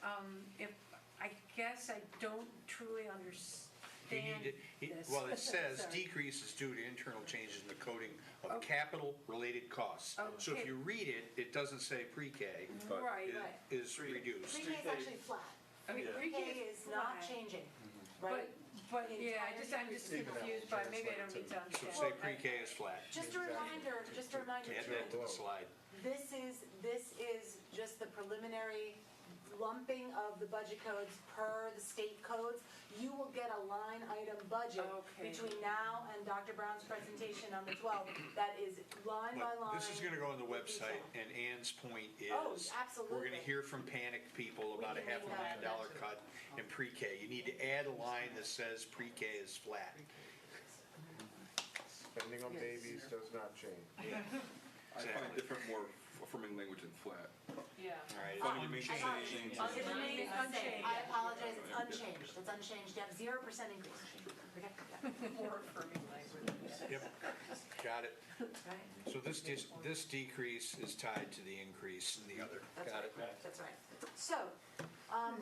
I don't truly understand this. Well, it says Sorry. decrease is due to internal changes in the coding of capital-related costs. So if Okay. you read it, it doesn't say pre-K, but Right. it is reduced. Pre-K is actually flat. Pre-K is not changing, right? But yeah, I'm just confused by, maybe I don't need to So understand. say pre-K is flat. Just a reminder Add that to the slide. this is just the preliminary lumping of the budget codes per the state codes. You will get a line item budget between now and Dr. Brown's presentation on the 12th. That is line by line. This is gonna go on the website, and Ann's point is, absolutely. we're gonna hear from panicked people about a $500,000 cut in pre-K. You need to add a line that says pre-K is flat. Spending on babies does not change. I find different, more affirming language than flat. Yeah. All right. Funding remains the same. It remains unchanged. I apologize, it's unchanged. It's unchanged. You have 0% increase. More affirming language. Yep, got it. Right? So this decrease is tied to the increase in the other. That's Got right. it. That's right. So,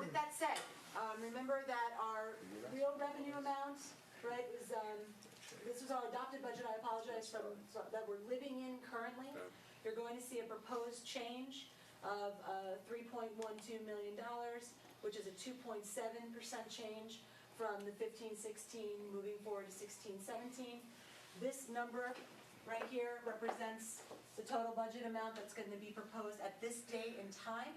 with that said, remember that our real revenue amount, right, is, this was our adopted budget, I apologize, that we're living in currently. You're going to see a proposed change of $3.12 million, which is a 2.7% change from the 15-16 moving forward to 16-17. This number right here represents the total budget amount that's going to be proposed at this date and time,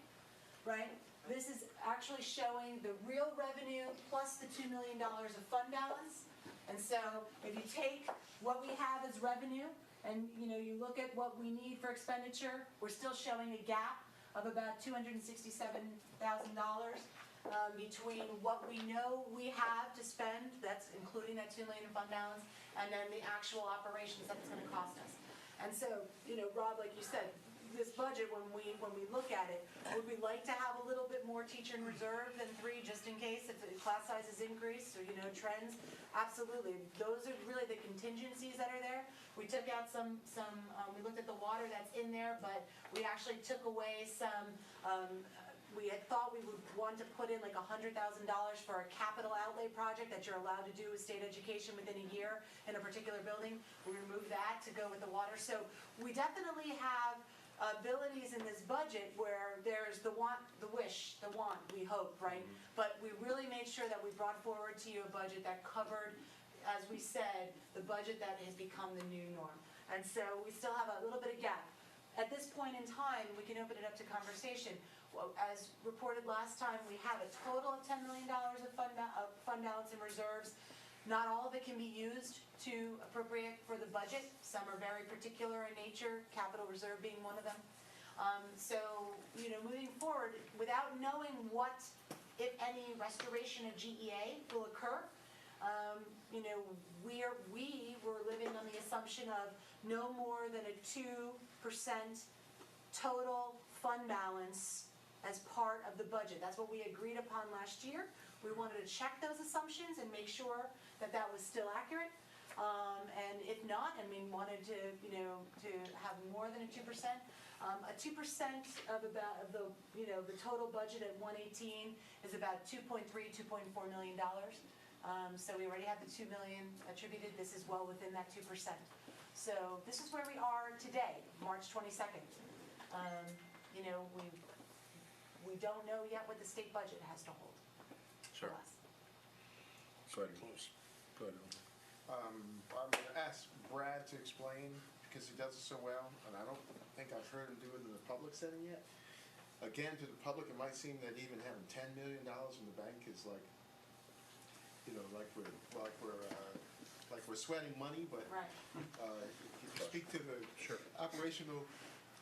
right? This is actually showing the real revenue plus the $2 million of fund balance. And so if you take what we have as revenue and you look at what we need for expenditure, we're still showing a gap of about $267,000 between what we know we have to spend, that's including that $2 million in fund balance, and then the actual operations that it's going to cost us. And so, Rob, like you said, this budget, when we look at it, would we like to have a little bit more teacher in reserve than 3 just in case if the class sizes increase or trends? Absolutely. Those are really the contingencies that are there. We took out some we looked at the water that's in there, but we actually took away some, we had thought we would want to put in like $100,000 for a capital outlay project that you're allowed to do with state education within a year in a particular building. We removed that to go with the water. So we definitely have abilities in this budget where there's the want, the wish, the want, we hope, right? But we really made sure that we brought forward to you a budget that covered, as we said, the budget that has become the new norm. And so we still have a little bit of gap. At this point in time, we can open it up to conversation. Well, as reported last time, we have a total of $10 million of fund balance and reserves. Not all of it can be used to appropriate for the budget. Some are very particular in nature, capital reserve being one of them. So, moving forward, without knowing what if any, restoration of GEA will occur. You know, we were living on the assumption of no more than a 2% total fund balance as part of the budget. That's what we agreed upon last year. We wanted to check those assumptions and make sure that that was still accurate. And if not, I mean, wanted to, you know, to have more than a 2%. A 2% of the total budget at 118 is about $2.3, $2.4 million. So we already have the $2 million attributed. This is well within that 2%. So this is where we are today, March 22nd. You know, we don't know yet what the state budget has to hold. Sure. Go ahead. Close. Go ahead. I'm going to ask Brad to explain, because he does it so well, and I don't think I've heard him do it in the public setting yet. Again, to the public, it might seem that even having $10 million in the bank is like, you know, like we're sweating money, but right. Can you speak to the operational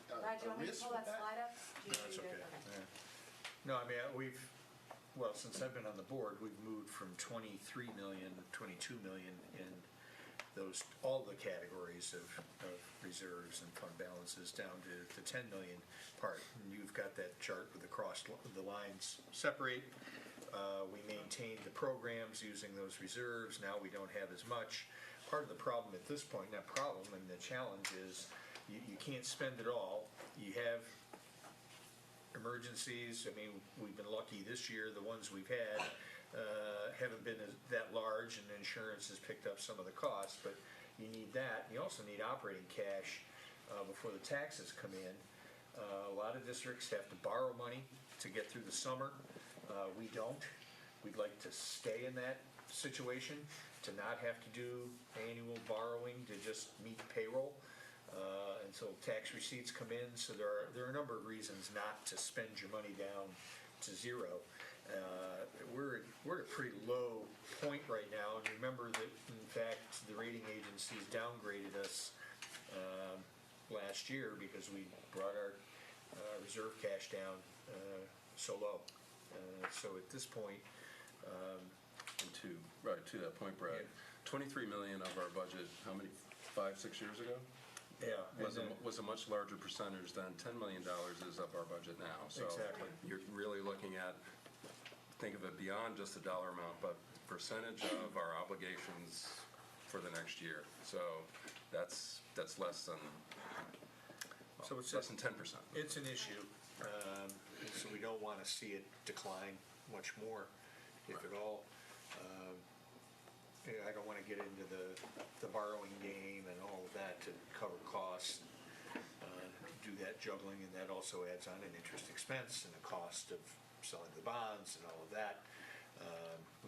Brad, do you want me to risk pull with that slide up? No, it's okay. Yeah. No, I mean, well, since I've been on the board, we've moved from 23 million, 22 million in those, all the categories of reserves and fund balances down to the 10 million part. And you've got that chart with the lines separate. We maintained the programs using those reserves. Now we don't have as much. Part of the problem at this point, not problem, and the challenge is you can't spend it all. You have emergencies. I mean, we've been lucky this year. The ones we've had haven't been that large, and insurance has picked up some of the costs, but you need that. You also need operating cash before the taxes come in. A lot of districts have to borrow money to get through the summer. We don't. We'd like to stay in that situation, to not have to do annual borrowing to just meet payroll until tax receipts come in. So there are a number of reasons not to spend your money down to zero. We're at a pretty low point right now, and remember that, in fact, the rating agencies downgraded us last year because we brought our reserve cash down so low. So at this point, and to that point, Brad, 23 million of our budget, how many, 5-6 years ago? Yeah, was a much larger percentage than $10 million is of our budget now. So exactly. You're really looking at, think of it beyond just the dollar amount, but percentage of our obligations for the next year. So that's less than, so it's less than 10%. It's an issue, so we don't want to see it decline much more, if at all. I don't want to get into the borrowing game and all of that to cover costs, do that juggling, and that also adds on an interest expense and the cost of selling the bonds and all of that.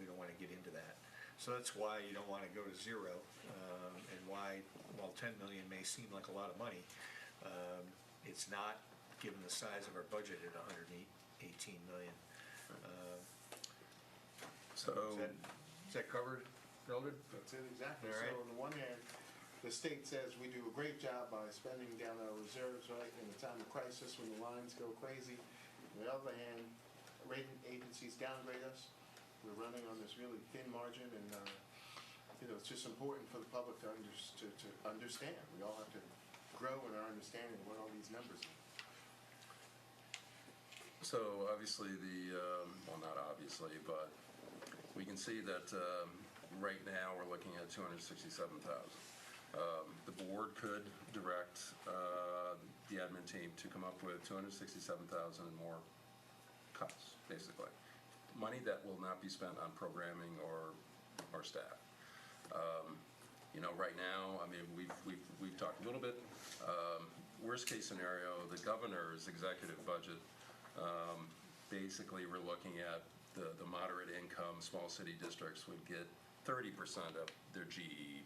We don't want to get into that. So that's why you don't want to go to zero, and why, while 10 million may seem like a lot of money, it's not, given the size of our budget at 118 million. Is that covered, Mildred? That's it, exactly. All right. So on the one hand, the state says we do a great job by spending down our reserves, right, in the time of crisis when the lines go crazy. On the other hand, rating agencies downgrade us. We're running on this really thin margin, and you know, it's just important for the public to understand. We all have to grow in our understanding of what all these numbers mean. So obviously well, not obviously, but we can see that right now we're looking at 267,000. The board could direct the admin team to come up with 267,000 and more cuts, basically. Money that will not be spent on programming or staff. You know, right now, I mean, we've talked a little bit. Worst case scenario, the governor's executive budget, basically we're looking at the moderate income small city districts would get 30% of their GEA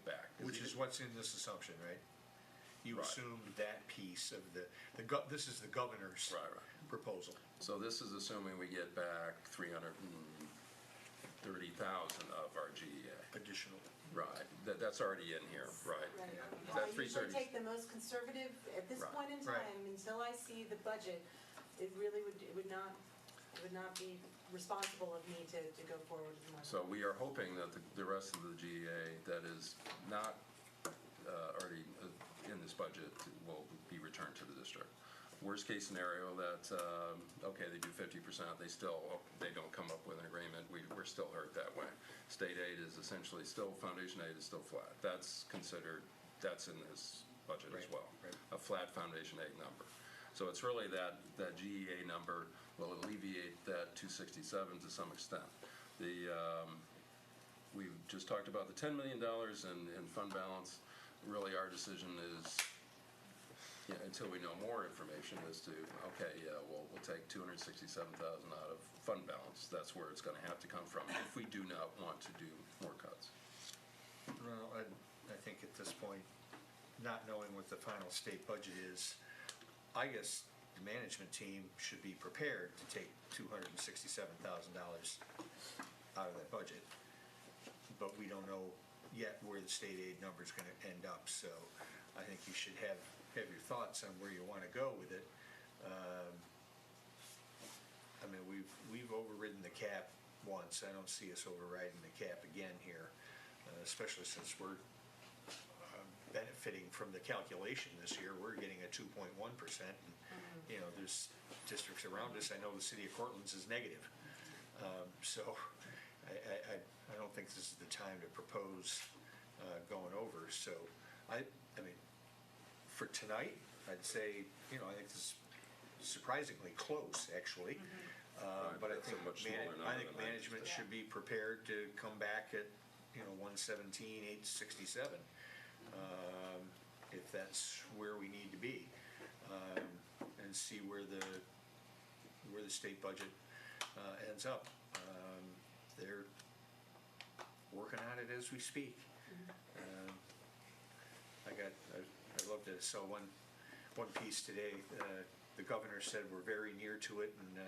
back. Which is what's in this assumption, right? You assumed that piece of this is the governor's proposal. So this is assuming we get back 330,000 of our GEA. Additional. Right, that's already in here, right. I usually take the most conservative at this point in time, until I see the budget. It really would not would not be responsible of me to go forward with my. So we are hoping that the rest of the GEA that is not already in this budget will be returned to the district. Worst case scenario that, okay, they do 50%, they don't come up with an agreement, we're still hurt that way. State aid is essentially still, foundation aid is still flat. That's considered, that's in this budget as well. A flat foundation aid number. So it's really that GEA number will alleviate that 267 to some extent. We've just talked about the $10 million in fund balance. Really, our decision is, until we know more information as to, okay, we'll take $267,000 out of fund balance. That's where it's going to have to come from if we do not want to do more cuts. Well, I think at this point, not knowing what the final state budget is, I guess the management team should be prepared to take $267,000 out of that budget. But we don't know yet where the state aid number is going to end up, so I think you should have your thoughts on where you want to go with it. I mean, we've overridden the cap once. I don't see us overriding the cap again here, especially since we're benefiting from the calculation this year. We're getting a 2.1%, and there's districts around us. I know the city of Cortland's is negative, so I don't think this is the time to propose going over. So I mean, for tonight, I'd say, I think this is surprisingly close, actually. But I think management should be prepared to come back at, 117,867, if that's where we need to be, and see where the state budget ends up. They're working on it as we speak. I loved it. I saw one piece today. The governor said we're very near to it, and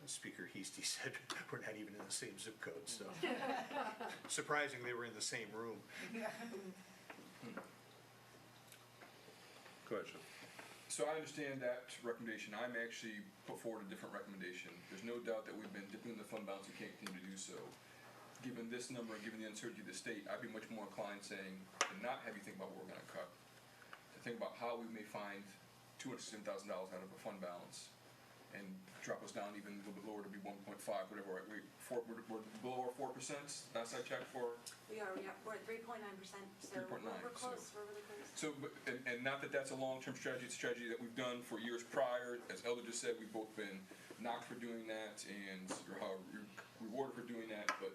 Speaker Heastie said we're not even in the same zip code. So surprising they were in the same room. Question. So I understand that recommendation. I'm actually put forward a different recommendation. There's no doubt that we've been dipping in the fund balance. We can't continue to do so. Given this number and given the uncertainty of the state, I'd be much more inclined saying to not have you think about what we're going to cut, to think about how we may find $267,000 out of a fund balance and drop us down even a little bit lower to be 1.5, whatever. We're below our 4%. Last I checked for. We're at 3.9%. So 3.9. We're close. We're really close. So, and not that that's a long-term strategy. It's a strategy that we've done for years prior. As Elder just said, we've both been knocked for doing that and rewarded for doing that. But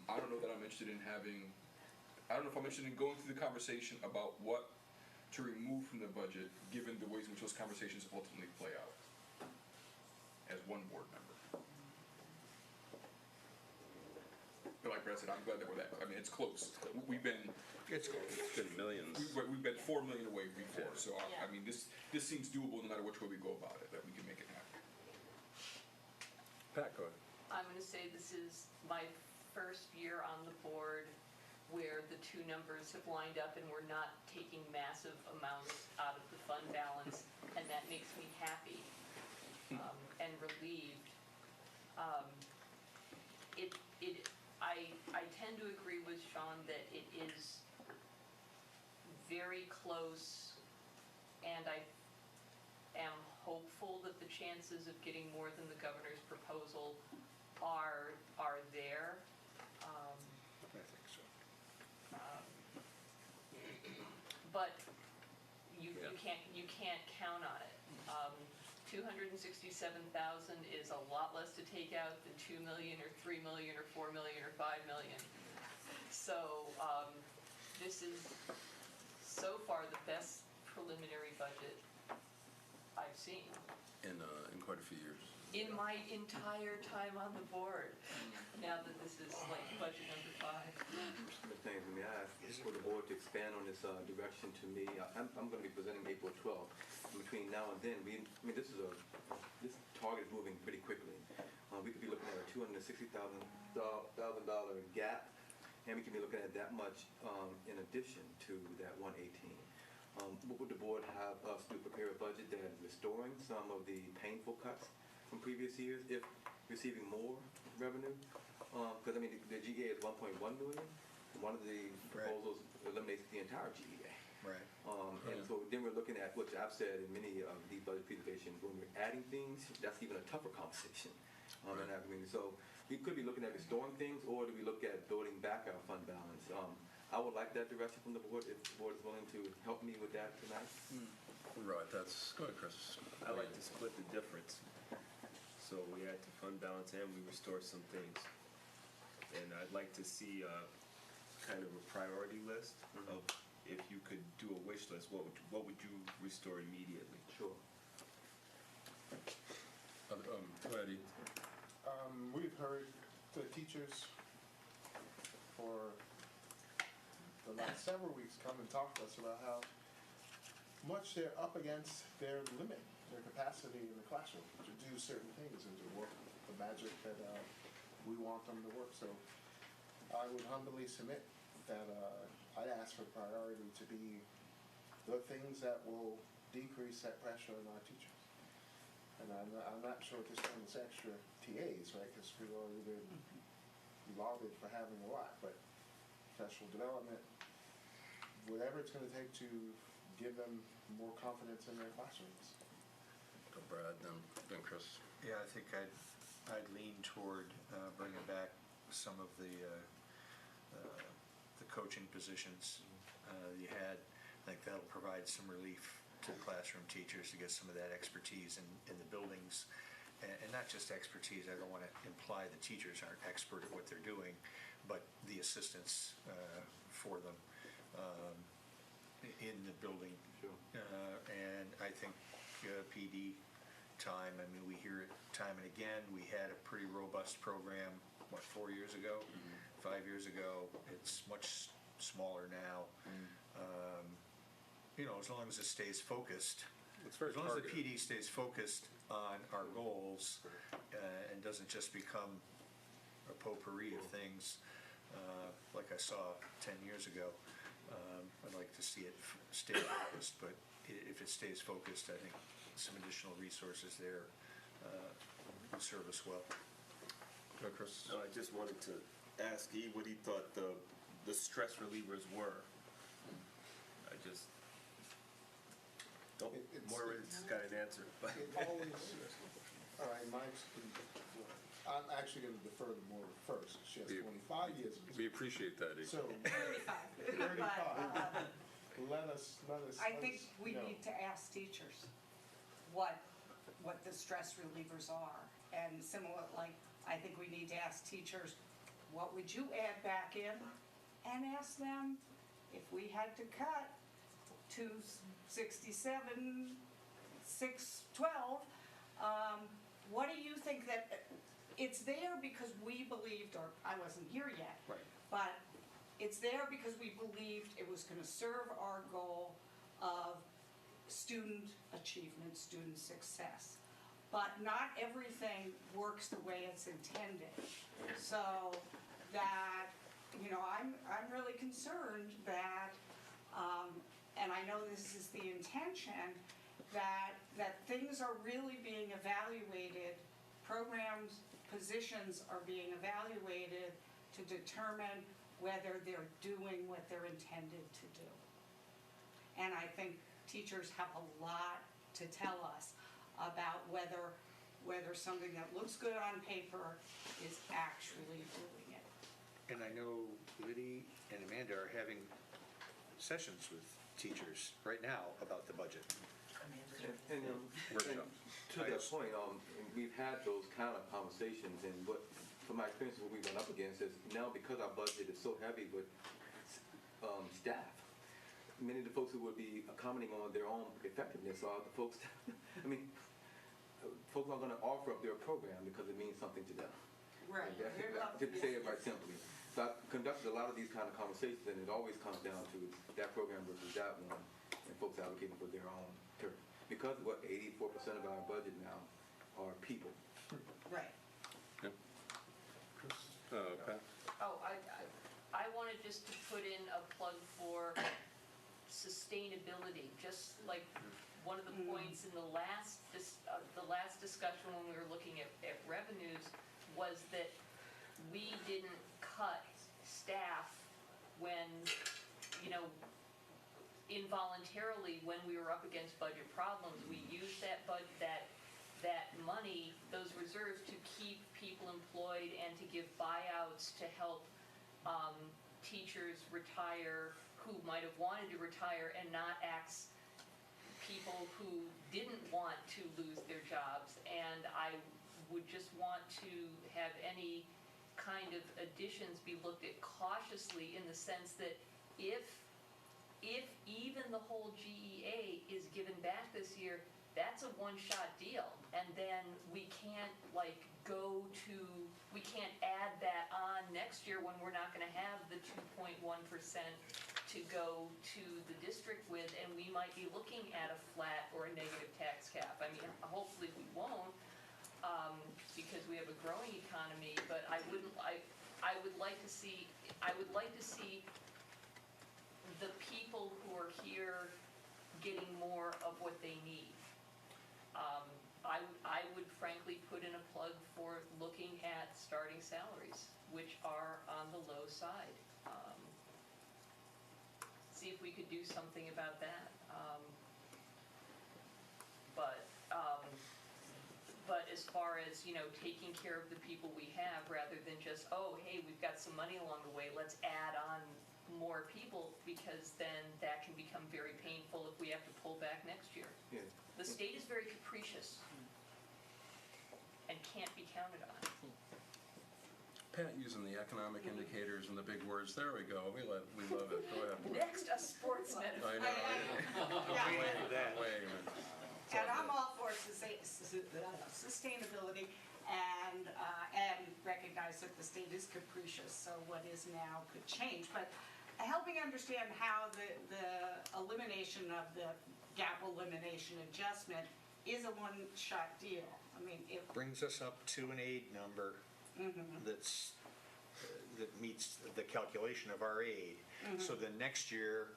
I don't know that I'm interested in I don't know if I'm interested in going through the conversation about what to remove from the budget, given the ways in which those conversations ultimately play out as one board member. But like Brad said, I'm glad that we're that. I mean, it's close. We've been. It's been millions. We've been $4 million away before, so I mean, this seems doable no matter which way we go about it. That we can make it happen. Pat, go ahead. I'm going to say this is my first year on the board where the two numbers have lined up and we're not taking massive amounts out of the fund balance, and that makes me happy and relieved. I tend to agree with Sean that it is very close, and I am hopeful that the chances of getting more than the governor's proposal are there. I think so. But you can't count on it. 267,000 is a lot less to take out than 2 million or 3 million or 4 million or 5 million. So this is so far the best preliminary budget I've seen In quite a few years. in my entire time on the board. Now that this is like budget number 5. Things, let me ask, for the board to expand on this direction to me. I'm going to be presenting April 12th. Between now and then, this target is moving pretty quickly. We could be looking at a $260,000 gap, and we could be looking at that much in addition to that 118. What would the board have us do? Prepare a budget that is restoring some of the painful cuts from previous years if receiving more revenue. Because, I mean, the GA is 1.1 million. One of the proposals eliminates the entire GEA. Right. And so then we're looking at, which I've said in many of these budget presentations, when we're adding things, that's even a tougher conversation. In our community. So we could be looking at restoring things, or do we look at building back our fund balance? I would like that direction from the board, if the board is willing to help me with that tonight. Right, that's, go ahead, Chris. I like to split the difference. So we add to fund balance and we restore some things. And I'd like to see kind of a priority list of, if you could do a wish list, what would you restore immediately? Sure. Go ahead, Ian. We've heard the teachers for the last several weeks come and talk to us about how much they're up against their limit, their capacity in the classroom to do certain things and to work the magic that we want them to work. So I would humbly submit that I ask for priority to be the things that will decrease that pressure on our teachers. And I'm not sure at this point it's extra TAs, right? Because we've already been lauded for having a lot, but professional development, whatever it's going to take to give them more confidence in their classrooms. Go Brad, then Chris. Yeah, I think I'd lean toward bringing back some of the coaching positions you had. I think that'll provide some relief to classroom teachers to get some of that expertise in the buildings. And not just expertise, I don't want to imply the teachers aren't expert at what they're doing, but the assistance for them in the building. Sure. And I think PD time, I mean, we hear it time and again. We had a pretty robust program, 4 years ago? 5 years ago. It's much smaller now. As long as it stays focused, It's very as long as the targeted. PD stays focused on our goals and doesn't just become a potpourri of things like I saw 10 years ago, I'd like to see it stay focused. But if it stays focused, I think some additional resources there will serve us well. Go Chris. I just wanted to ask E what he thought the stress relievers were. I just don't. Moira's got an answer. But It always, all right, I'm actually going to defer to Maura first. She has 25 years of We appreciate that, Ian. So, 35. Let us I think we know. need to ask teachers what the stress relievers are. And similar, like, I think we need to ask teachers, what would you add back in? And ask them, if we had to cut 267, 612, what do you think that, it's there because we believed, or I wasn't here yet, but it's there because we believed it was going to serve our goal of student achievement, student success. But not everything works the way it's intended. So that, I'm really concerned that, and I know this is the intention, that things are really being evaluated, programs, positions are being evaluated to determine whether they're doing what they're intended to do. And I think teachers have a lot to tell us about whether something that looks good on paper is actually doing it. And I know Liddy and Amanda are having sessions with teachers right now about the budget. And to that point, we've had those kind of conversations, and what, from my experience, what we've run up against is now because our budget is so heavy with staff, many of the folks who would be commenting on their own effectiveness are the folks, folks are going to offer up their program because it means something to them. Right. To say it right simply. So I've conducted a lot of these kind of conversations, and it always comes down to that program versus that one, and folks advocating for their own turf. Because 84% of our budget now are people. Right. Yeah. Chris, Pat? Oh, I wanted just to put in a plug for sustainability, just like one of the points in the last discussion when we were looking at revenues was that we didn't cut staff when, involuntarily, when we were up against budget problems. We used that money, those reserves, to keep people employed and to give buyouts to help teachers retire who might have wanted to retire and not ask people who didn't want to lose their jobs. And I would just want to have any kind of additions be looked at cautiously, in the sense that if even the whole GEA is given back this year, that's a one-shot deal, and then we can't we can't add that on next year when we're not going to have the 2.1% to go to the district with, and we might be looking at a flat or a negative tax cap. I mean, hopefully we won't, because we have a growing economy. But I would like to see the people who are here getting more of what they need. I would frankly put in a plug for looking at starting salaries, which are on the low side. See if we could do something about that. But as far as, taking care of the people we have, rather than just, oh, hey, we've got some money along the way, let's add on more people, because then that can become very painful if we have to pull back next year. Yeah. The state is very capricious and can't be counted on. Pat using the economic indicators and the big words. There we go. We love it. Go ahead. Next, a sports metaphor. I know. And I'm all for sustainability and recognize that the state is capricious, so what is now could change. But helping understand how the elimination of the gap elimination adjustment is a one-shot deal. I mean, it Brings us up to an aid number that meets the calculation of our aid. So then next year,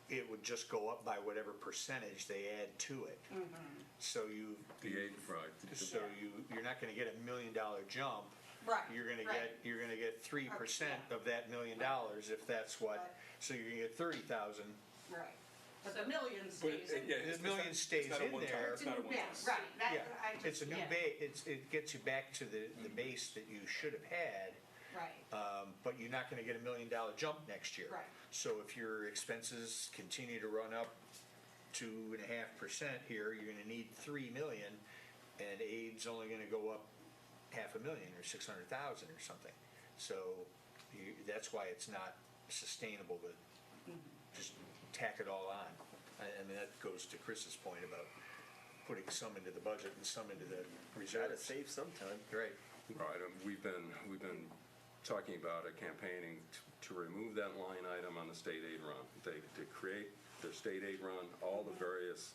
it would just go up by whatever percentage they add to it. So The aid, right. So you're not going to get $1 million jump. Right. You're going to get 3% of that $1 million, if that's what. Right. So you're going to get 30,000. Right. But the million stays in. The million stays in there. It's a new base, right. It's a new base. It gets you back to the base that you should have had. Right. But you're not going to get $1 million jump next year. Right. So if your expenses continue to run up 2.5% here, you're going to need $3 million, and aid's only going to go up $500,000 or $600,000 or something. So that's why it's not sustainable to just tack it all on. I mean, that goes to Chris's point about putting some into the budget and some into the reserves. Gotta save sometime. Right. Right. We've been talking about campaigning to remove that line item on the state aid run. To create their state aid run, all the various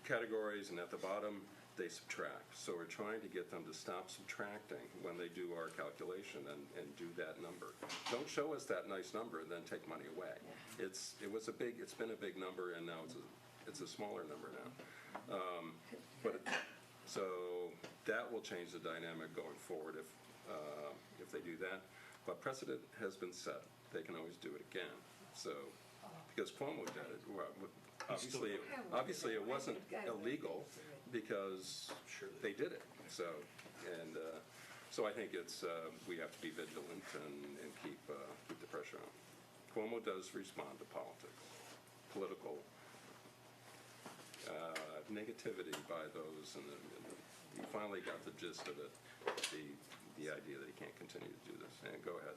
categories, and at the bottom they subtract. So we're trying to get them to stop subtracting when they do our calculation and do that number. Don't show us that nice number and then take money away. It's been a big number, and now it's a smaller number now. So that will change the dynamic going forward if they do that. But precedent has been set. They can always do it again. So because Cuomo did it, obviously it wasn't illegal because they did it. So I think we have to be vigilant and keep the pressure on. Cuomo does respond to political negativity by those, and he finally got the gist of it, the idea that he can't continue to do this. And go ahead.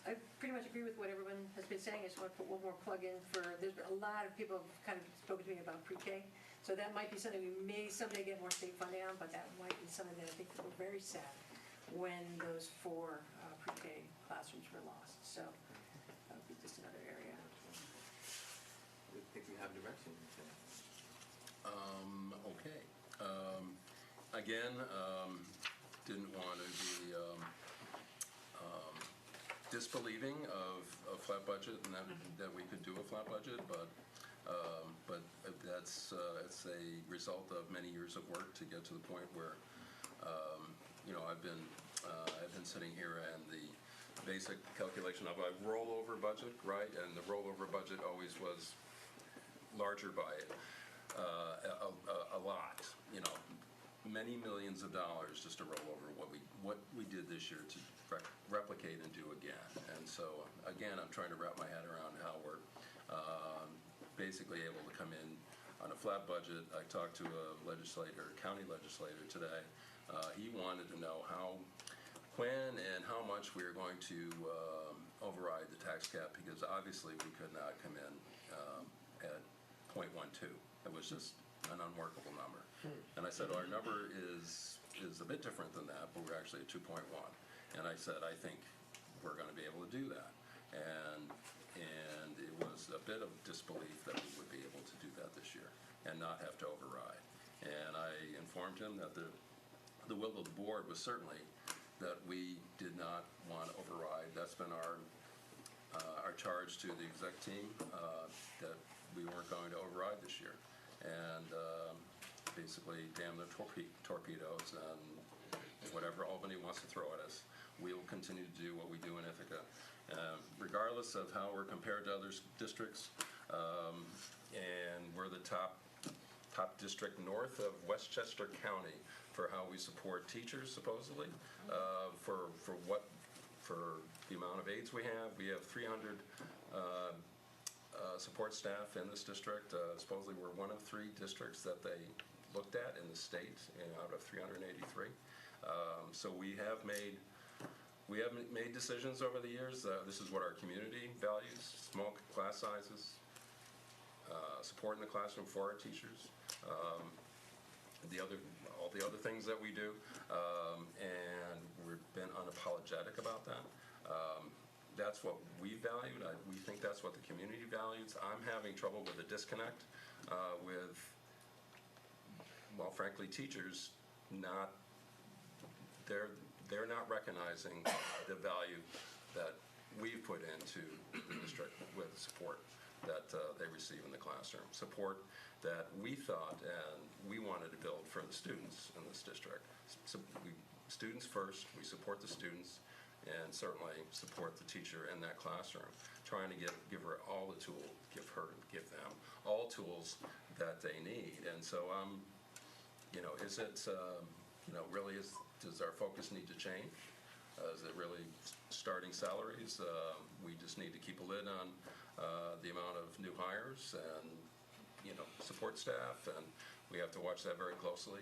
I pretty much agree with what everyone has been saying. I just want to put one more plug in there's been a lot of people have kind of spoken to me about pre-K. So that might be something we may someday get more state funding on, but that might be something that I think we're very sad when those 4 pre-K classrooms were lost. So that would be just another area. I think we have direction. Okay. Again, didn't want to be disbelieving of a flat budget and that we could do a flat budget, but But it's a result of many years of work to get to the point where, I've been sitting here and the basic calculation of a rollover budget, right? And the rollover budget always was larger by a lot, many millions of dollars just to roll over what we did this year to replicate and do again. And so again, I'm trying to wrap my head around how we're basically able to come in on a flat budget. I talked to a county legislator today. He wanted to know when and how much we are going to override the tax cap, because obviously we could not come in at 0.12. It was just an unworkable number. And I said, our number is a bit different than that, but we're actually at 2.1. And I said, I think we're going to be able to do that. And it was a bit of disbelief that we would be able to do that this year and not have to override. And I informed him that the will of the board was certainly that we did not want to override. That's been our charge to the exec team, that we weren't going to override this year. And basically, damn the torpedoes and whatever Albany wants to throw at us, we will continue to do what we do in Ithaca. Regardless of how we're compared to other districts, and we're the top district north of Westchester County for how we support teachers, supposedly, for the amount of aides we have. We have 300 support staff in this district. Supposedly we're one of 3 districts that they looked at in the state out of 383. So we have made decisions over the years. This is what our community values: small class sizes, support in the classroom for our teachers, all the other things that we do, and we've been unapologetic about that. That's what we valued. We think that's what the community values. I'm having trouble with the disconnect with, well, frankly, teachers they're not recognizing the value that we've put into the district with support that they receive in the classroom. Support that we thought and we wanted to build for the students in this district. So students first, we support the students, and certainly support the teacher in that classroom, trying to give her all the tools, give them all tools that they need. And so is it, really does our focus need to change? Is it really starting salaries? We just need to keep a lid on the amount of new hires and, support staff, and we have to watch that very closely.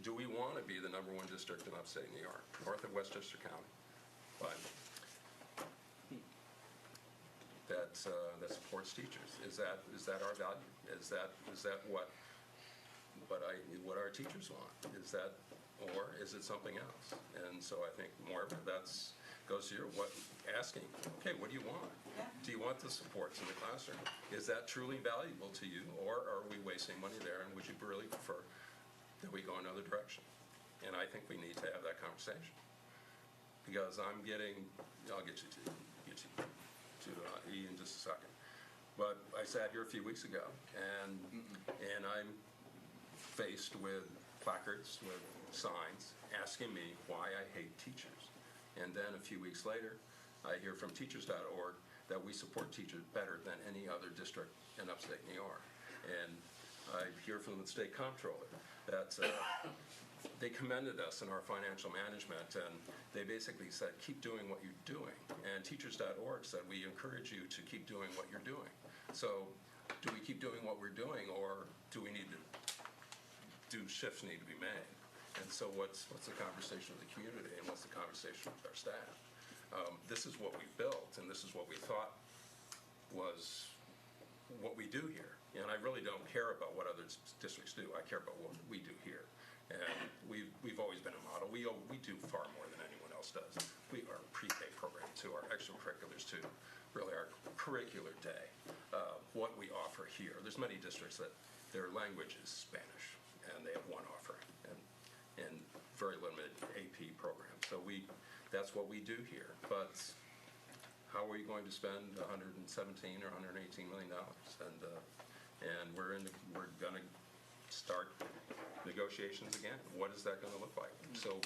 Do we want to be the #1 district in upstate New York, north of Westchester County? But that supports teachers. Is that our value? Is that what our teachers want? Or is it something else? And so I think more of that goes to your asking, okay, what do you want? Yeah. Do you want the supports in the classroom? Is that truly valuable to you, or are we wasting money there, and would you really prefer that we go another direction? And I think we need to have that conversation, because I'll get you to E in just a second. But I sat here a few weeks ago, and I'm faced with placards, with signs, asking me why I hate teachers. And then a few weeks later, I hear from teachers.org that we support teachers better than any other district in upstate New York. And I hear from the state comptroller that they commended us in our financial management, and they basically said, keep doing what you're doing. And teachers.org said, we encourage you to keep doing what you're doing. So do we keep doing what we're doing, or do shifts need to be made? And so what's the conversation with the community, and what's the conversation with our staff? This is what we built, and this is what we thought was what we do here. And I really don't care about what other districts do. I care about what we do here. And we've always been a model. We do far more than anyone else does. Our pre-K program too, our extracurriculars too, really our curricular day, what we offer here. There's many districts that their language is Spanish, and they have one offering, and very limited AP program. So that's what we do here. But how are we going to spend 117 or 118 million dollars? And we're gonna start negotiations again. What is that gonna look like? So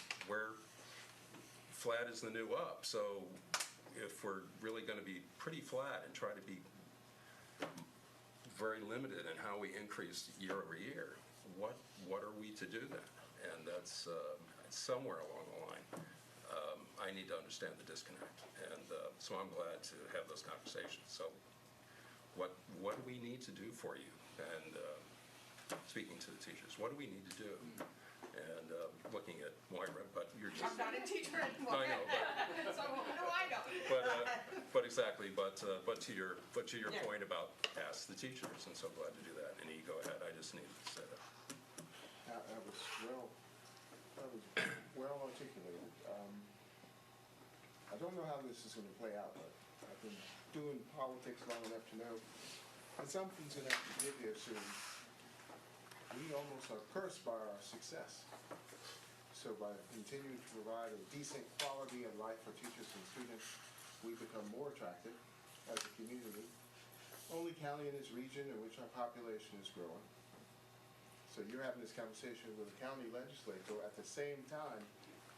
flat is the new up. So if we're really gonna be pretty flat and try to be very limited in how we increase year over year, what are we to do then? And that's somewhere along the line. I need to understand the disconnect, and so I'm glad to have those conversations. So, what do we need to do for you? And speaking to the teachers, what do we need to do? And looking at Moira, but you're just. I'm not a teacher anymore. I know, So what do I know? but exactly, but to your Yeah. point about ask the teachers, and so glad to do that. And you go ahead. I just needed to say that. That was well articulated. I don't know how this is going to play out, but I've been doing politics long enough to know that something's going to have to give here soon. We almost are cursed by our success. So by continuing to provide a decent quality of life for teachers and students, we become more attractive as a community. Only county in this region in which our population is growing. So you're having this conversation with a county legislator at the same time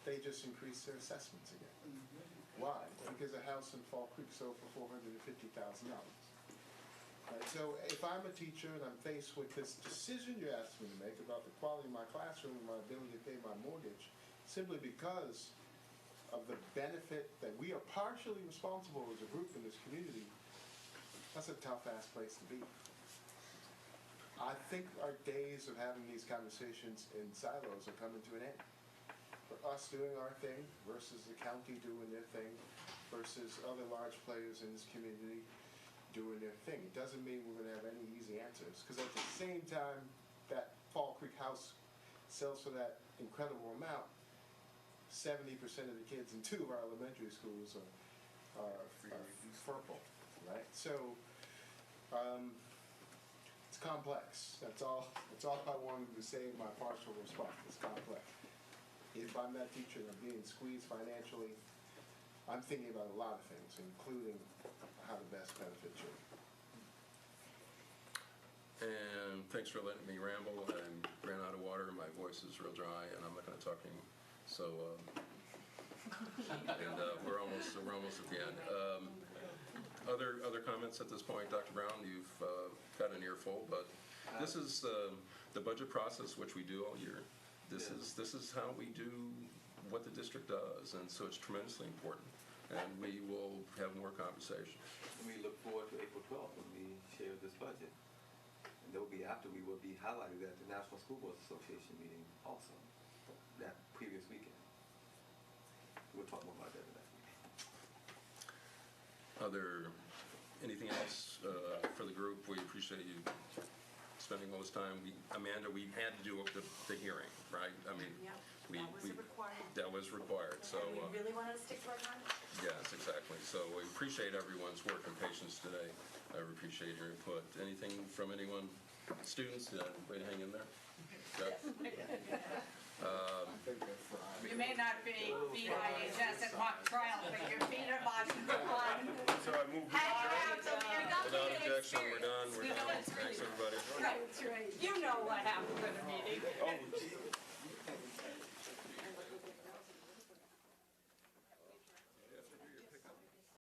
they just increased their assessments again. Why? Because a house in Fall Creek sold for $450,000. Right, so if I'm a teacher and I'm faced with this decision you're asking me to make about the quality of my classroom and my ability to pay my mortgage, simply because of the benefit that we are partially responsible as a group in this community, that's a tough-ass place to be. I think our days of having these conversations in silos are coming to an end. For us doing our thing versus the county doing their thing versus other large players in this community doing their thing. It doesn't mean we're going to have any easy answers, because at the same time that Fall Creek house sells for that incredible amount, 70% of the kids in 2 of our elementary schools are purple, right? So it's complex. That's all I wanted to say in my partial response. It's complex. If I'm that teacher and I'm being squeezed financially, I'm thinking about a lot of things, including how to best benefit children. And thanks for letting me ramble. I ran out of water, my voice is real dry, and I'm not going to talk anymore. So, and we're almost at the end. Other comments at this point, Dr. Brown? You've got an earful, but this is the budget process, which we do all year. This is how we do what the district does, and so it's tremendously important. And we will have more conversations. We look forward to April 12th when we share this budget. And we will be highlighted at the National School Boards Association meeting also, that previous weekend. We'll talk more about that in that meeting. Anything else for the group? We appreciate you spending all this time. Amanda, we had to do the hearing, right? I mean, that was required. So we really wanted to stick to our time. Yes, exactly. So we appreciate everyone's work and patience today. I appreciate your input. Anything from anyone? Students, everybody hang in there? Yep. You may not be BIHS at mock trial, but your feet are on. So I move. Without objection, we're done. Thanks, everybody. Right. You know what happened.